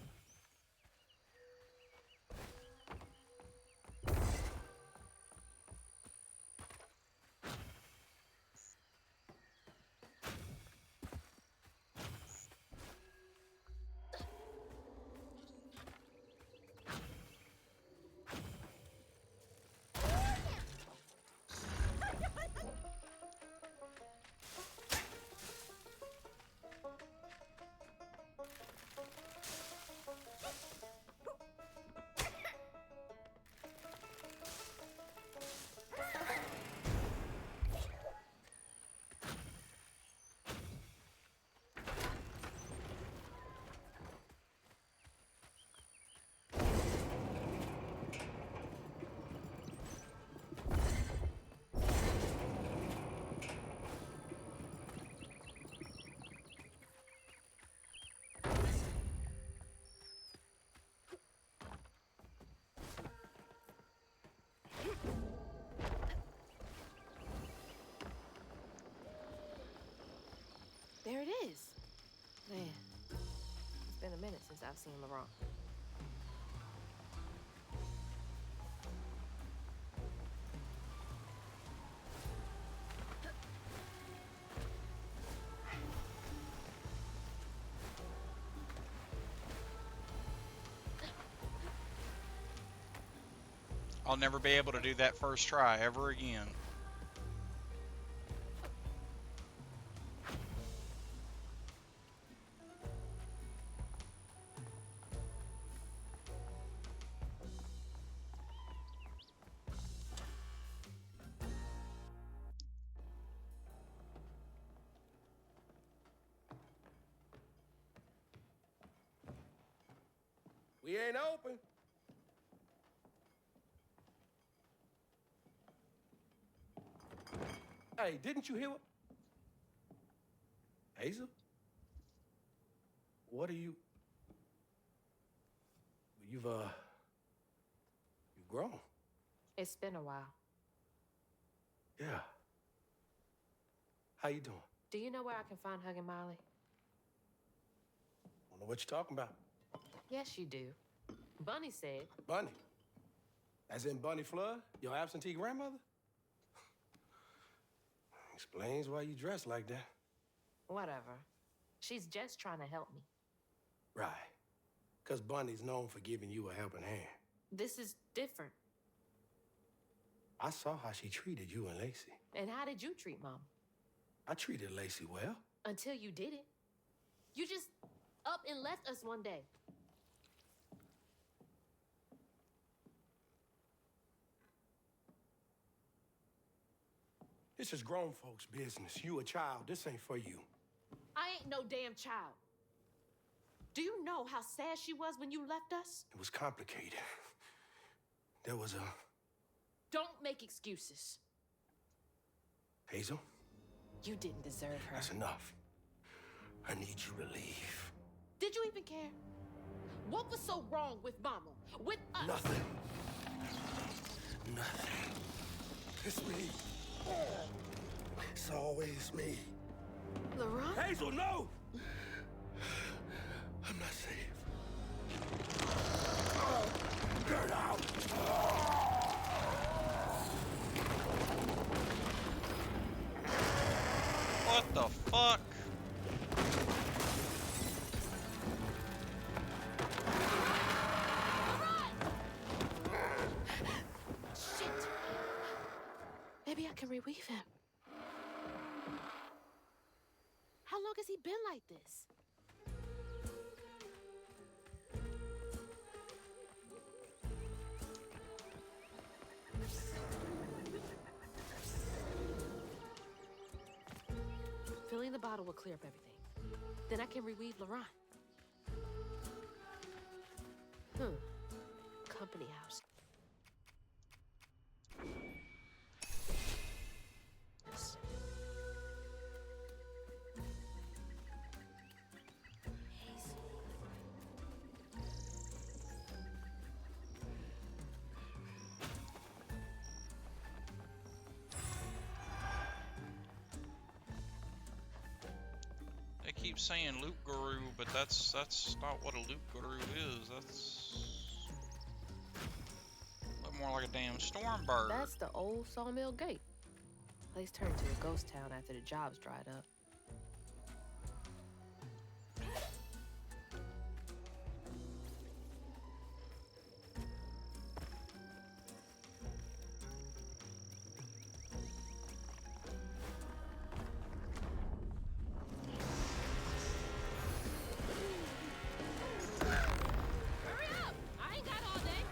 There it is. Man, it's been a minute since I've seen Laurent. I'll never be able to do that first try ever again. We ain't open. Hey, didn't you hear what? Hazel? What are you? You've grown. It's been a while. Yeah. How you doing? Do you know where I can find Huggin' Molly? Don't know what you're talking about. Yes, you do. Bunny said. Bunny? As in Bunny Flood, your absentee grandmother? Explains why you dress like that. Whatever. She's just trying to help me. Right. Because Bunny's known for giving you a helping hand. This is different. I saw how she treated you and Lacey. And how did you treat Mom? I treated Lacey well. Until you did it. You just up and left us one day. This is grown folks' business. You a child. This ain't for you. I ain't no damn child. Do you know how sad she was when you left us? It was complicated. There was a... Don't make excuses. Hazel, You didn't deserve her. that's enough. I need you to leave. Did you even care? What was so wrong with Mama? With us? Nothing. Nothing. It's me. It's always me. Laurent? Hazel, no! I'm not safe. Get out! What the fuck? Shit! Maybe I can reweave him. How long has he been like this? Filling the bottle will clear up everything. Then I can reweave Laurent. Company house. They keep saying loot guru, but that's not what a loot guru is. That's a little more like a damn storm bird. That's the old Sawmill Gate. Place turned into a ghost town after the jobs dried up. Hurry up! I ain't got all day.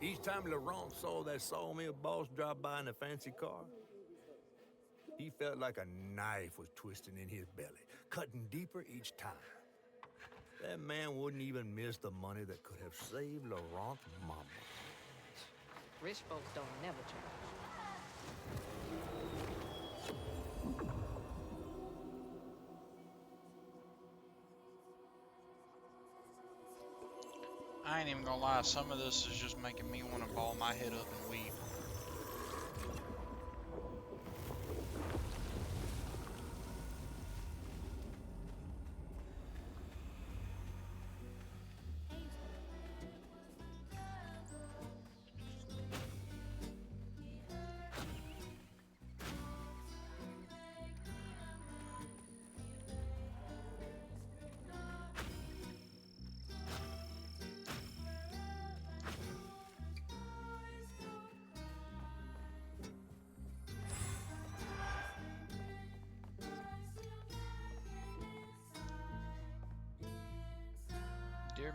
Each time Laurent saw that sawmill boss drive by in a fancy car, he felt like a knife was twisting in his belly, cutting deeper each time. That man wouldn't even miss the money that could have saved Laurent's mama. Rich folks don't never change. I ain't even gonna lie, some of this is just making me want to ball my head up and weep.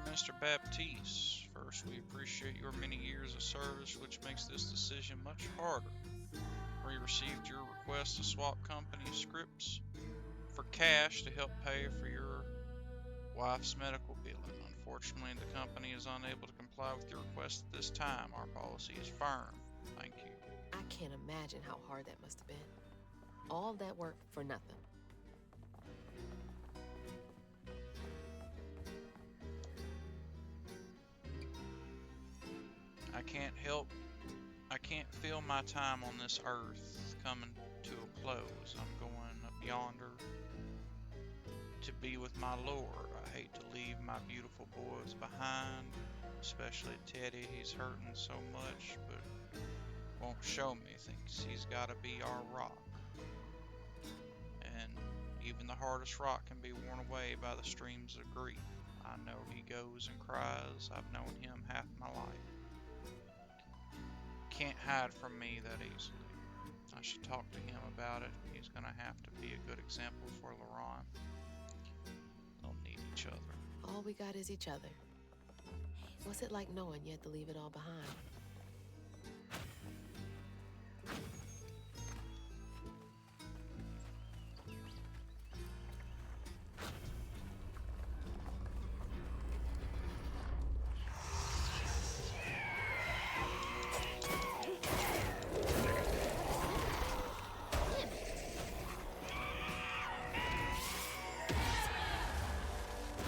Mr. Baptiste. First, we appreciate your many years of service, which makes this decision much harder. We received your request to swap company scripts for cash to help pay for your wife's medical billing. Unfortunately, the company is unable to comply with your request at this time. Our policy is firm. Thank you. I can't imagine how hard that must have been. All that work for nothing. I can't feel my time on this earth coming to a close. I'm going up yonder to be with my Lord. I hate to leave my beautiful boys behind, especially Teddy. He's hurting so much, but won't show me. Thinks he's got to be our rock. And even the hardest rock can be worn away by the streams of grief. I know he goes and cries. I've known him half my life. Can't hide from me that easily. I should talk to him about it. He's gonna have to be a good example for Laurent. They'll need each other. All we got is each other. What's it like knowing you had to leave it all behind?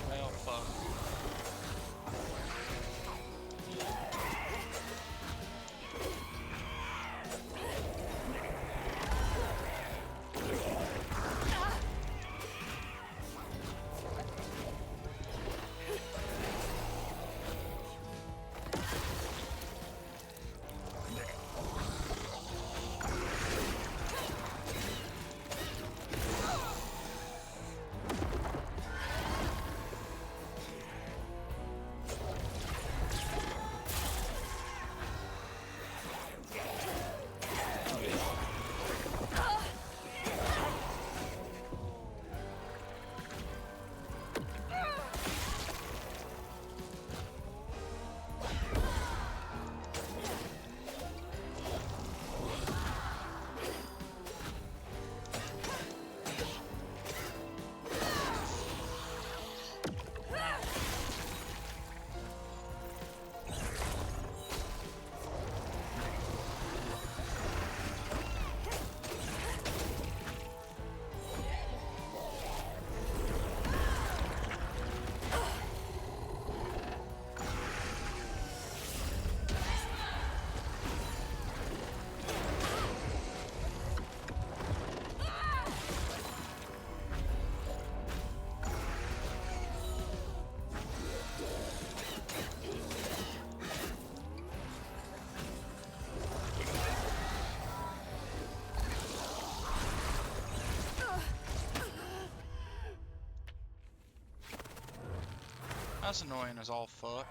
Well, fuck. That's annoying as all fuck.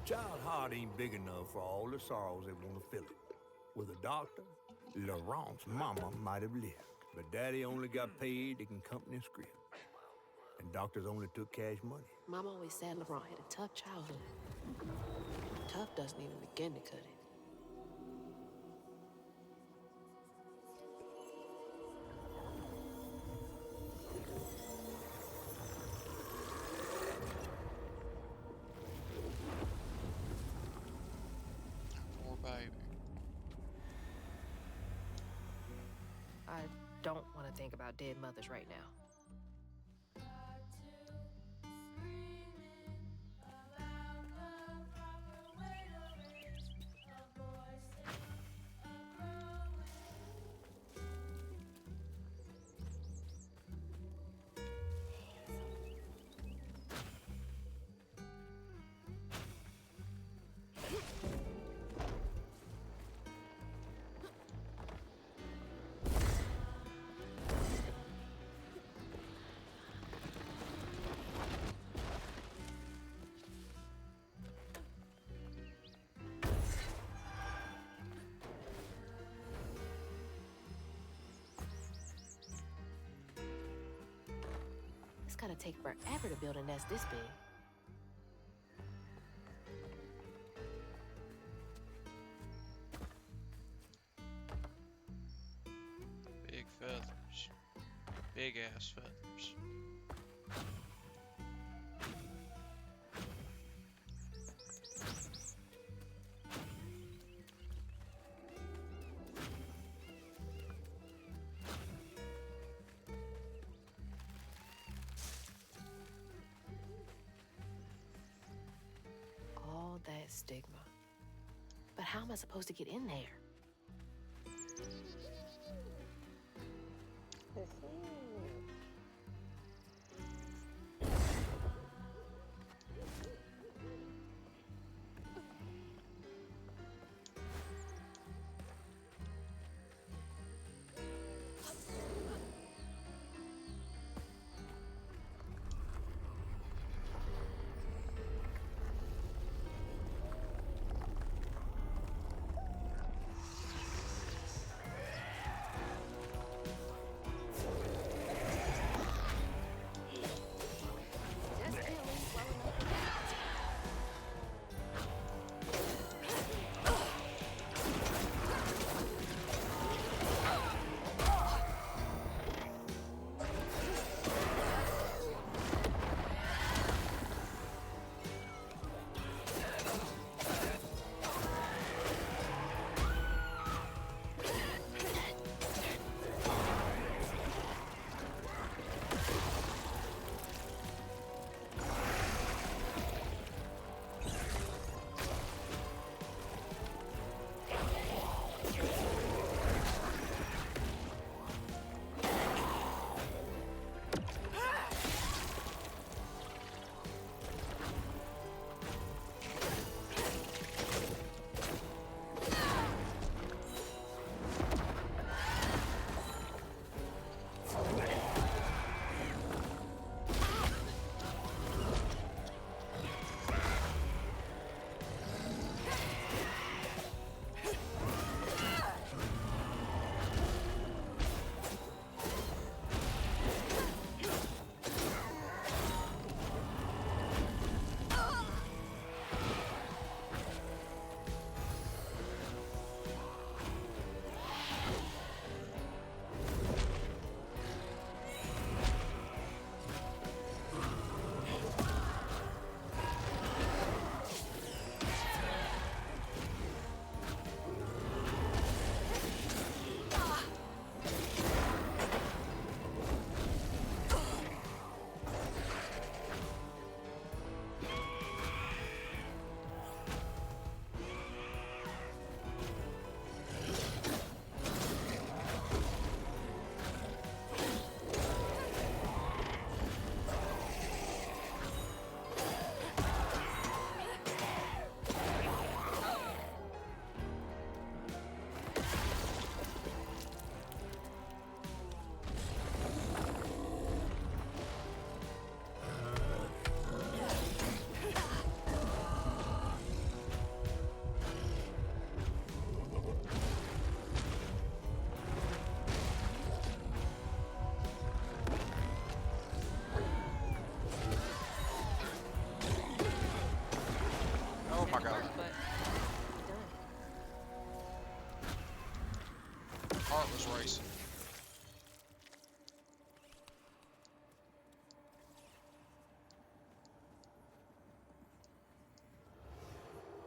child's heart ain't big enough for all the sorrows that want to fill it. With a doctor, Laurent's mama might have lived. But Daddy only got paid to accompany a script. And doctors only took cash money. Mom always said Laurent had a tough childhood. Tough doesn't even begin to cut it. Poor baby. I don't want to think about dead mothers right now. It's gotta take forever to build a nest this big. Big feathers. Big ass feathers. All that stigma. But how am I supposed to get in there?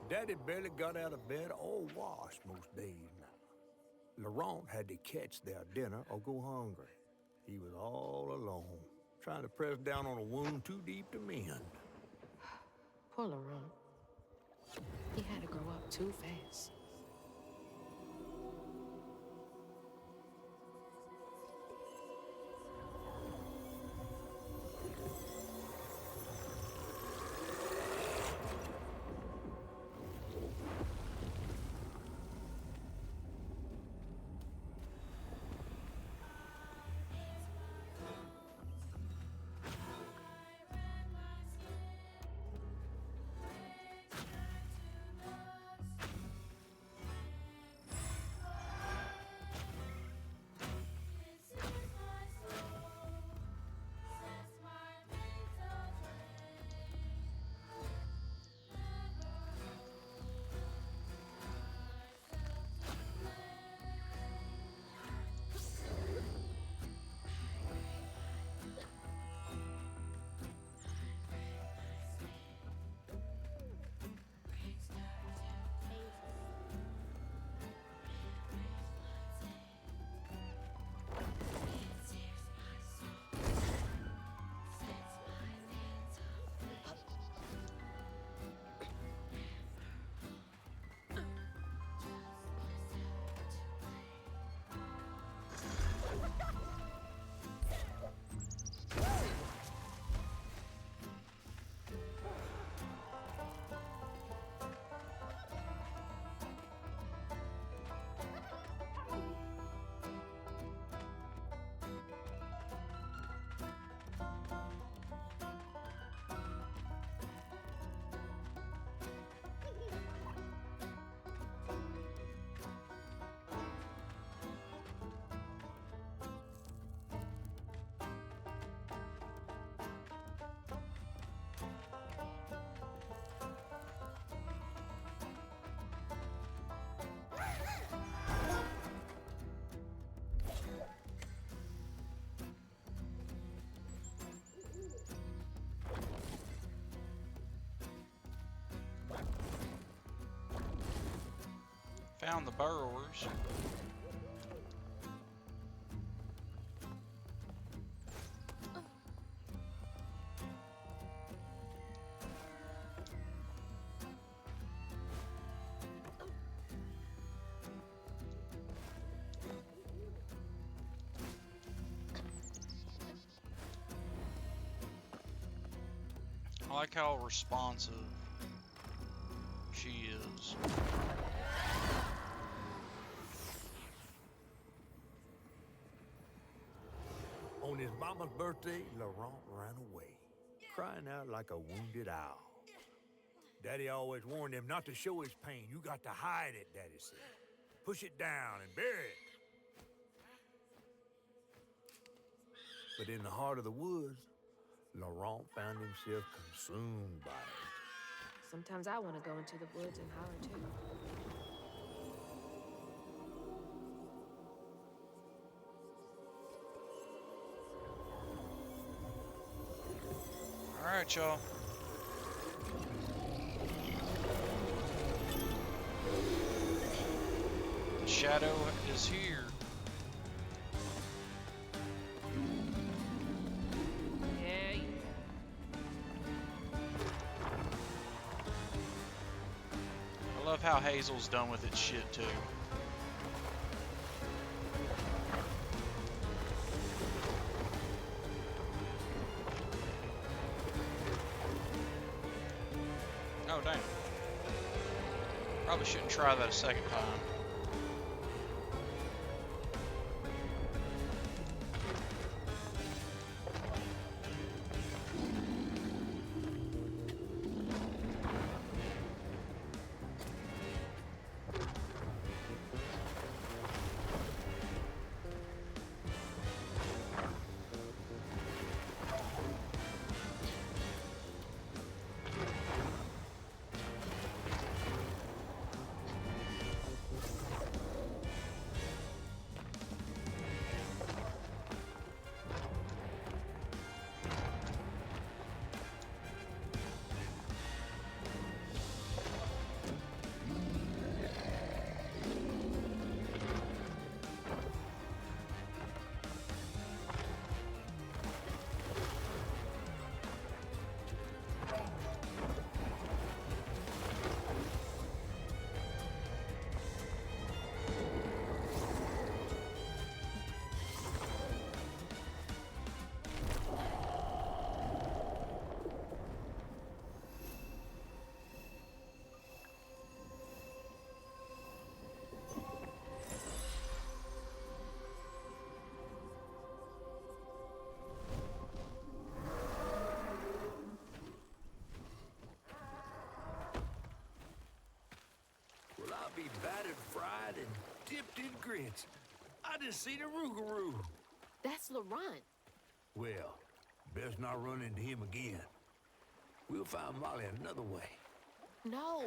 Daddy barely got out of bed or washed most days now. Laurent had to catch their dinner or go hungry. He was all alone, trying to press down on a wound too deep to mend. Poor Laurent. He had to grow up too fast. Found the burrowers. I like how responsive she is. On his mama's birthday, Laurent ran away, crying out like a wounded owl. Daddy always warned him not to show his pain. You got to hide it, Daddy said. Push it down and bury it. But in the heart of the woods, Laurent found himself consumed by it. Sometimes I want to go into the woods and holler too. All right, y'all. The shadow is here. Yeah. I love how Hazel's done with its shit too. Oh, damn. Probably shouldn't try that a second time. dipped in grits. I just seen a Rougarou. That's Laurent. Well, best not run into him again. We'll find Molly another way. No,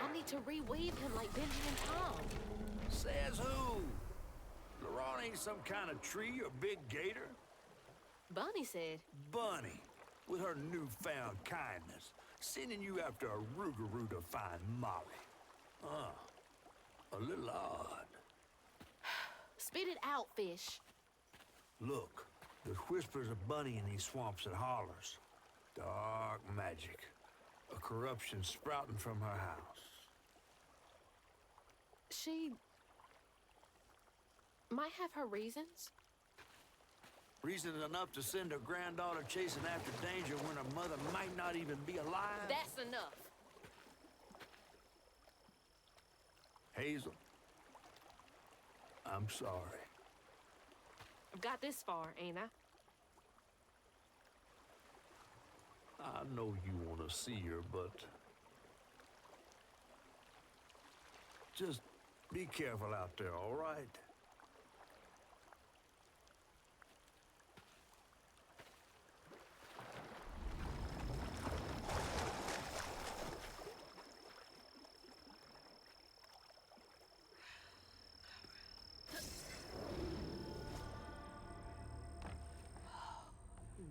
I need to reweave him like Benji and Tom. Says who? Laurent ain't some kind of tree or big gator. Bunny said, Bunny, with her newfound kindness, sending you after a Rougarou to find Molly. A little odd. spit it out, fish. Look, there's whispers of Bunny in these swamps and hollers. Dark magic. A corruption sprouting from her house. She might have her reasons. Reason enough to send her granddaughter chasing after danger when her mother might not even be alive? That's enough. Hazel, I'm sorry. I've got this far, ain't I? I know you want to see her, but just be careful out there, all right?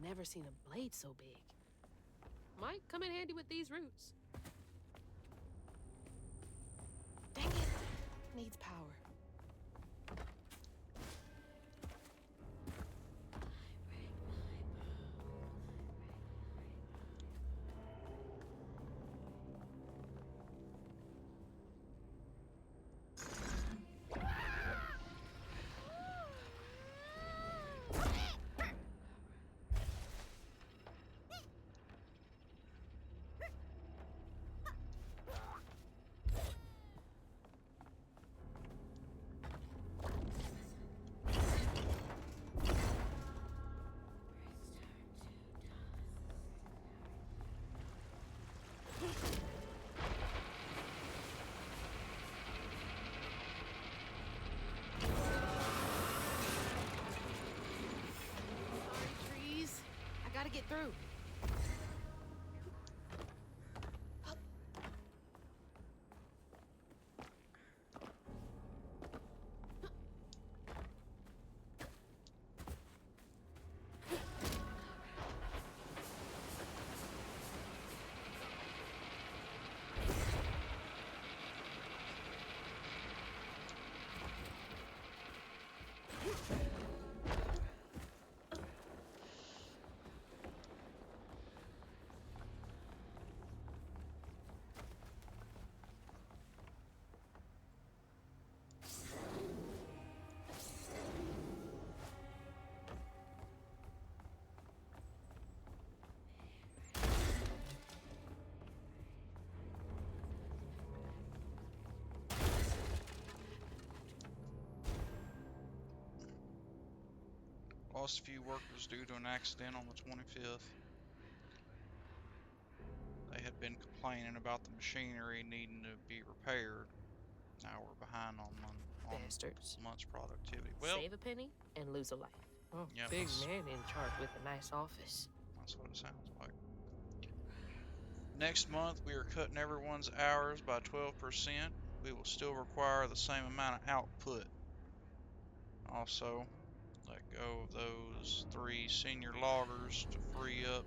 Never seen a blade so big. Might come in handy with these roots. Dang it! Needs power. Gotta get through. Lost a few workers due to an accident on the 25th. They had been complaining about the machinery needing to be repaired. Now we're behind on Bastards. month's productivity. Well, Save a penny and lose a life. Oh, yeah, big man in charge with a nice office. that's what it sounds like. Next month, we are cutting everyone's hours by 12%. We will still require the same amount of output. Also, let go of those 3 senior loggers to free up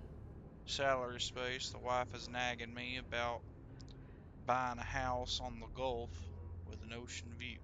salary space. The wife is nagging me about buying a house on the Gulf with an ocean view.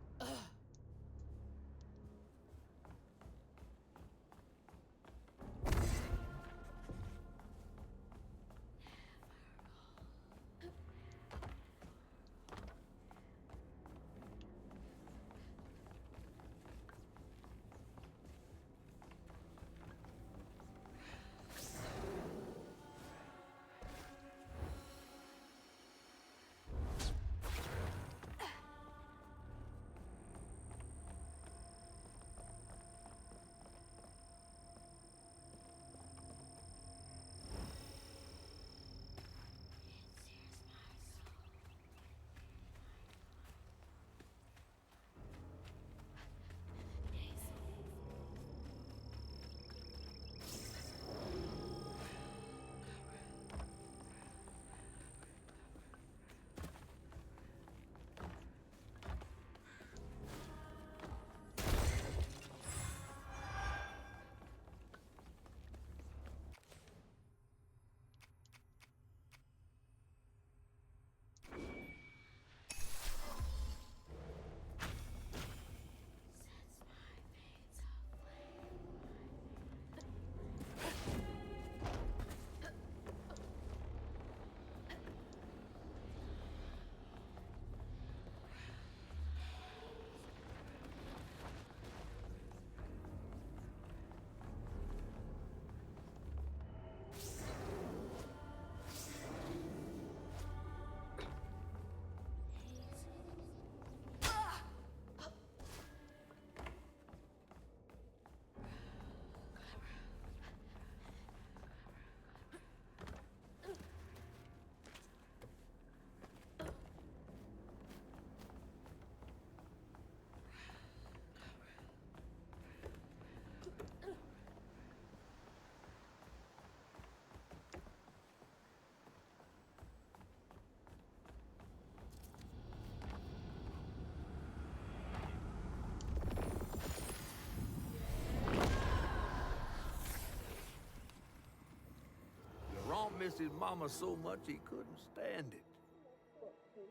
missed his mama so much he couldn't stand it.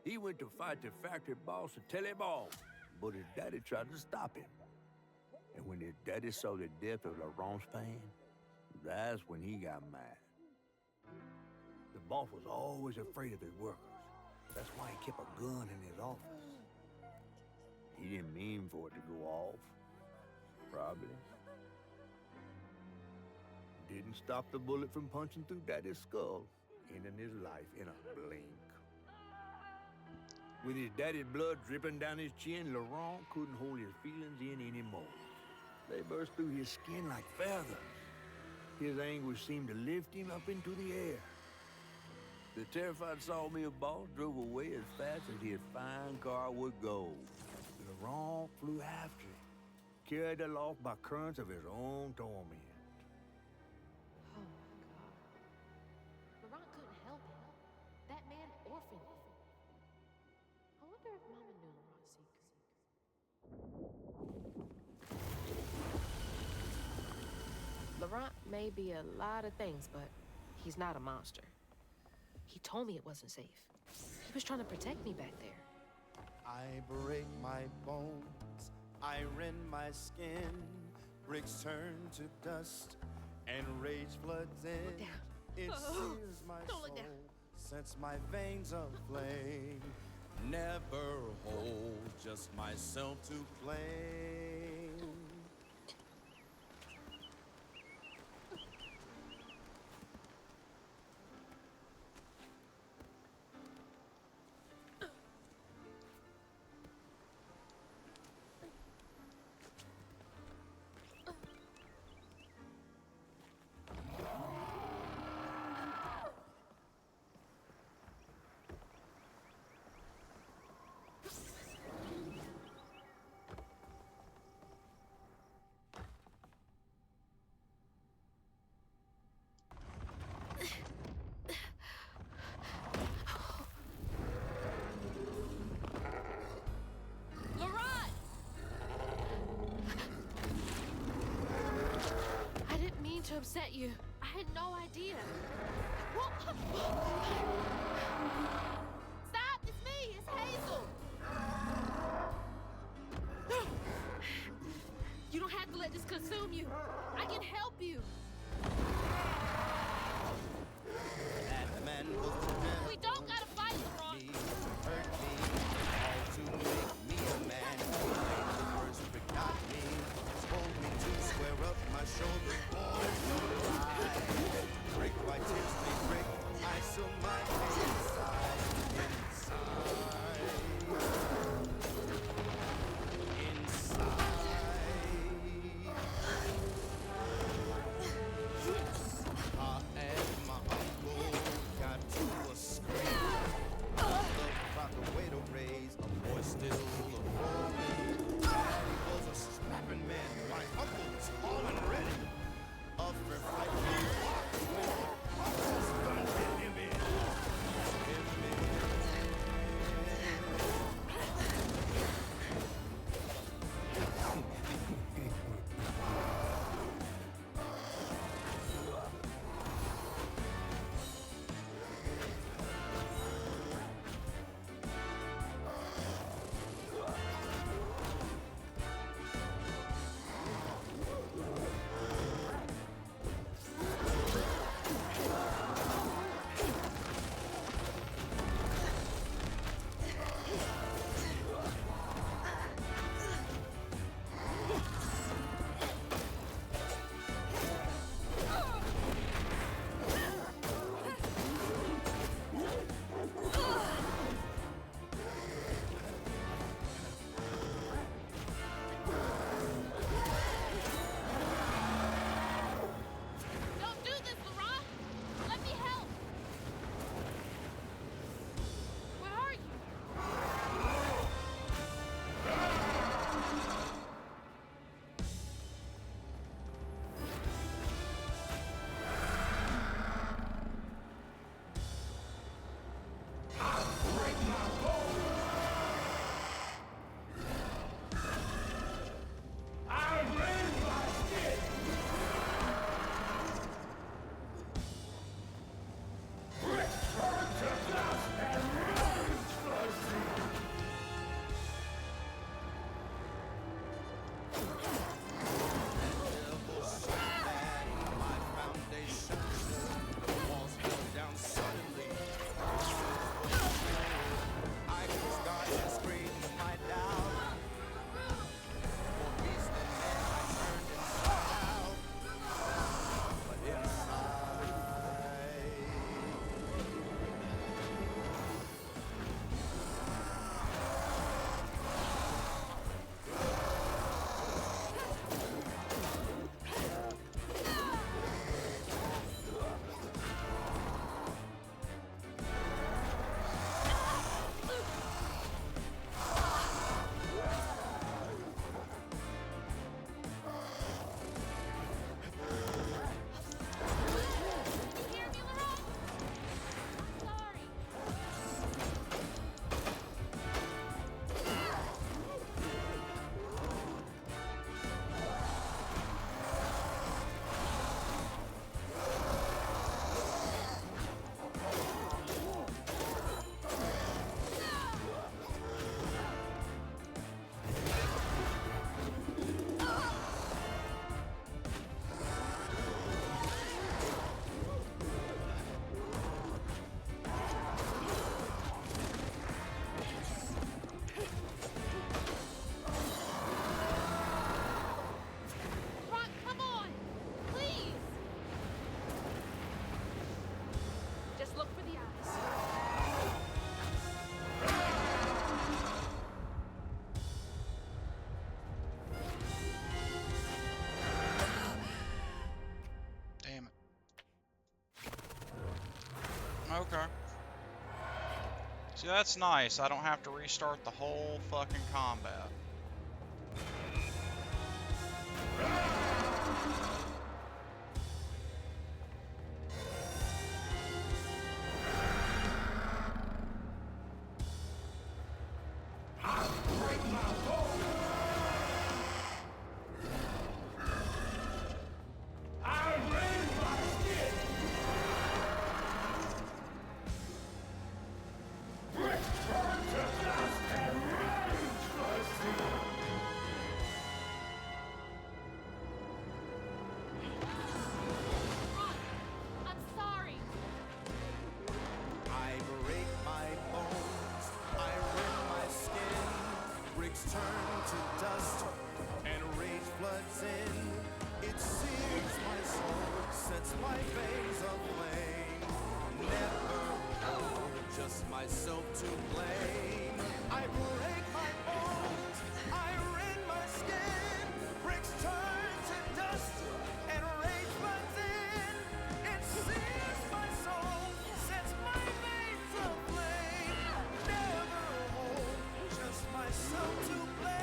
He went to fight the factory boss to tell him off, but his daddy tried to stop him. And when his daddy saw the death of Laurent's fan, that's when he got mad. The boss was always afraid of his workers. That's why he kept a gun in his office. He didn't mean for it to go off, probably. Didn't stop the bullet from punching through Daddy's skull, ending his life in a blink. With his daddy's blood dripping down his chin, Laurent couldn't hold his feelings in anymore. They burst through his skin like feathers. His anguish seemed to lift him up into the air. The terrified sawmill boss drove away as fast as his fine car would go. Laurent flew after him, carried aloft by currents of his own torment. Oh my God. Laurent couldn't help it. That man orphaned him. I wonder if Mama knew Laurent's secret. Laurent may be a lot of things, but he's not a monster. He told me it wasn't safe. He was trying to protect me back there. I break my bones, I rend my skin, bricks turn to dust, and rage floods in. Look down. It sears my Don't soul, look down. sets my veins aflame. Never hold just myself to blame. To upset you. I had no idea. Stop! It's me! It's Hazel! You don't have to let this consume you. I can help you. That man was the We don't gotta fight, Laurent. me, hurt me, all to make me a man. The words forgot me, told me to square up my shoulders. Brick by tips, they brick. I still my inside. Okay. See, that's nice. I don't have to restart the whole fucking combat. I'm sorry. I break my bones, I rend my skin. Bricks turn to dust, and rage floods in. It sears my soul, sets my veins aflame. Never hold just myself to blame. I break my bones, I rend my skin. Bricks turn to dust, and rage floods in. It sears my soul, sets my veins aflame. Never hold just myself to blame.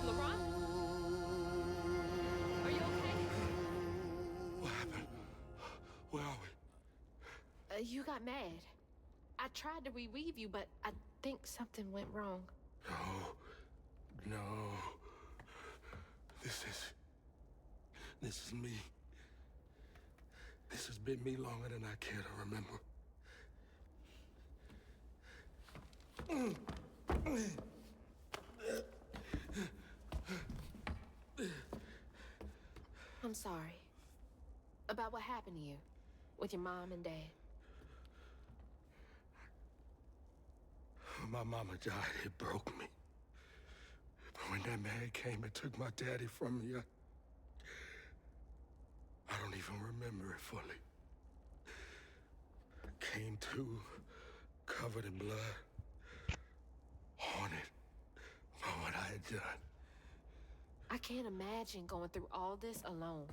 LeBron? Are you okay? What happened? Where are we? You got mad. I tried to reweave you, but I think something went wrong. No. This is me. This has been me longer than I care to remember. I'm sorry. About what happened to you with your mom and dad. My mama died. It broke me. But when that man came and took my daddy from me, I don't even remember it fully. Came to, covered in blood, haunted by what I had done. I can't imagine going through all this alone.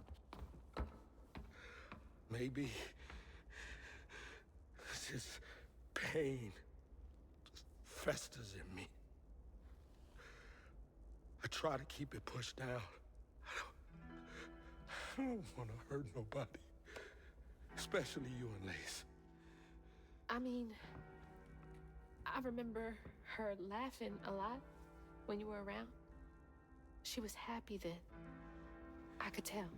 Maybe it's just pain just festers in me. I try to keep it pushed down. I don't want to hurt nobody, especially you and Lace. I mean, I remember her laughing a lot when you were around. She was happy then. I could tell.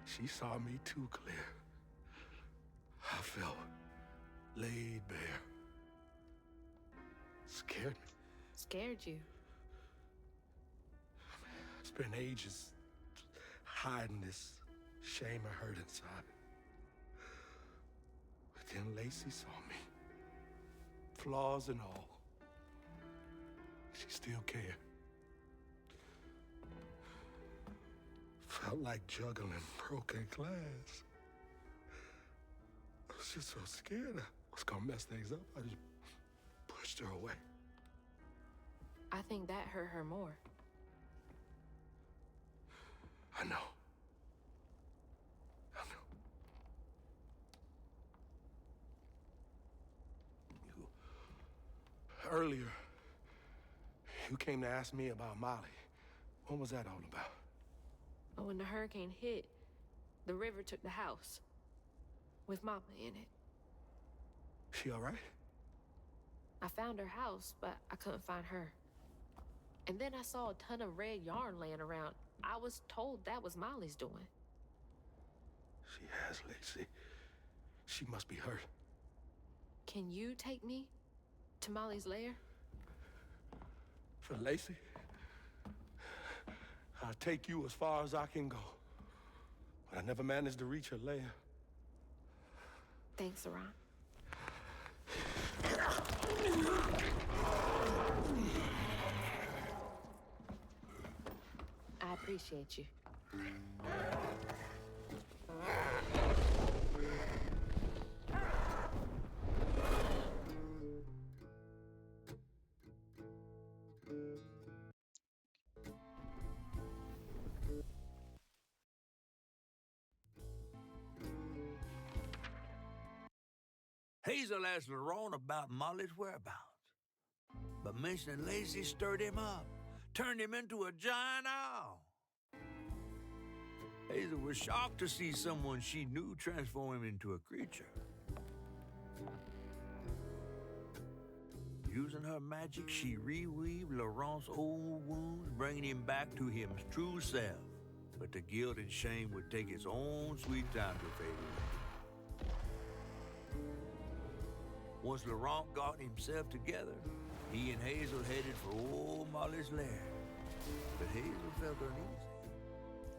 She saw me too clear. I felt laid bare. Scared me. Scared you? I spent ages hiding this shame I hurt inside. But then Lacey saw me. Flaws and all. She still cared. Felt like juggling broken glass. I was just so scared I was gonna mess things up. I just pushed her away. I think that hurt her more. I know. I know. Earlier, you came to ask me about Molly. What was that all about? But when the hurricane hit, the river took the house. With Mama in it. She all right? I found her house, but I couldn't find her. And then I saw a ton of red yarn laying around. I was told that was Molly's doing. She has, Lacey. She must be hurt. Can you take me to Molly's lair? For Lacey? I'll take you as far as I can go. But I never managed to reach her lair. Thanks, Saran. I appreciate you. Hazel asked Laurent about Molly's whereabouts. But mentioning Lacey stirred him up, turned him into a giant owl. Hazel was shocked to see someone she knew transform him into a creature. Using her magic, she reweaved Laurent's old wounds, bringing him back to his true self. But the guilt and shame would take its own sweet time to fade away. Once Laurent got himself together, he and Hazel headed for old Molly's lair. But Hazel felt uneasy.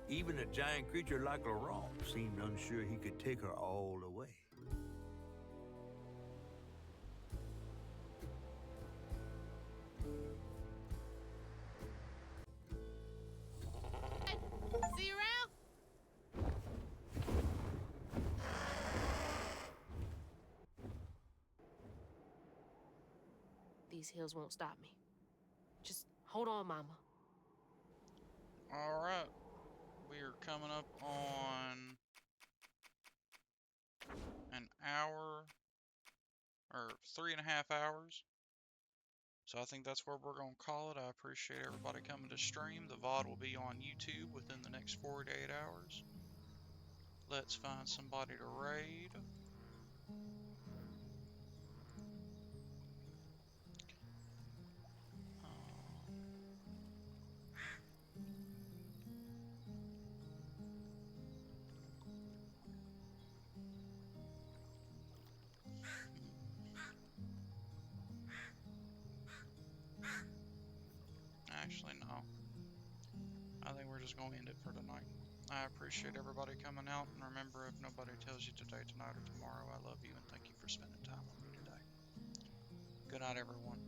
Even a giant creature like Laurent seemed unsure he could take her all the way. See you around? These hills won't stop me. Just hold on, Mama. All right, we are coming up on an hour or 3.5 hours. So I think that's where we're gonna call it. I appreciate everybody coming to stream. The VOD will be on YouTube within the next 48 hours. Let's find somebody to raid. Actually, no. I think we're just going to end it for tonight. I appreciate everybody coming out, and remember, if nobody tells you today, tonight, or tomorrow, I love you, and thank you for spending time with me today. Good night, everyone.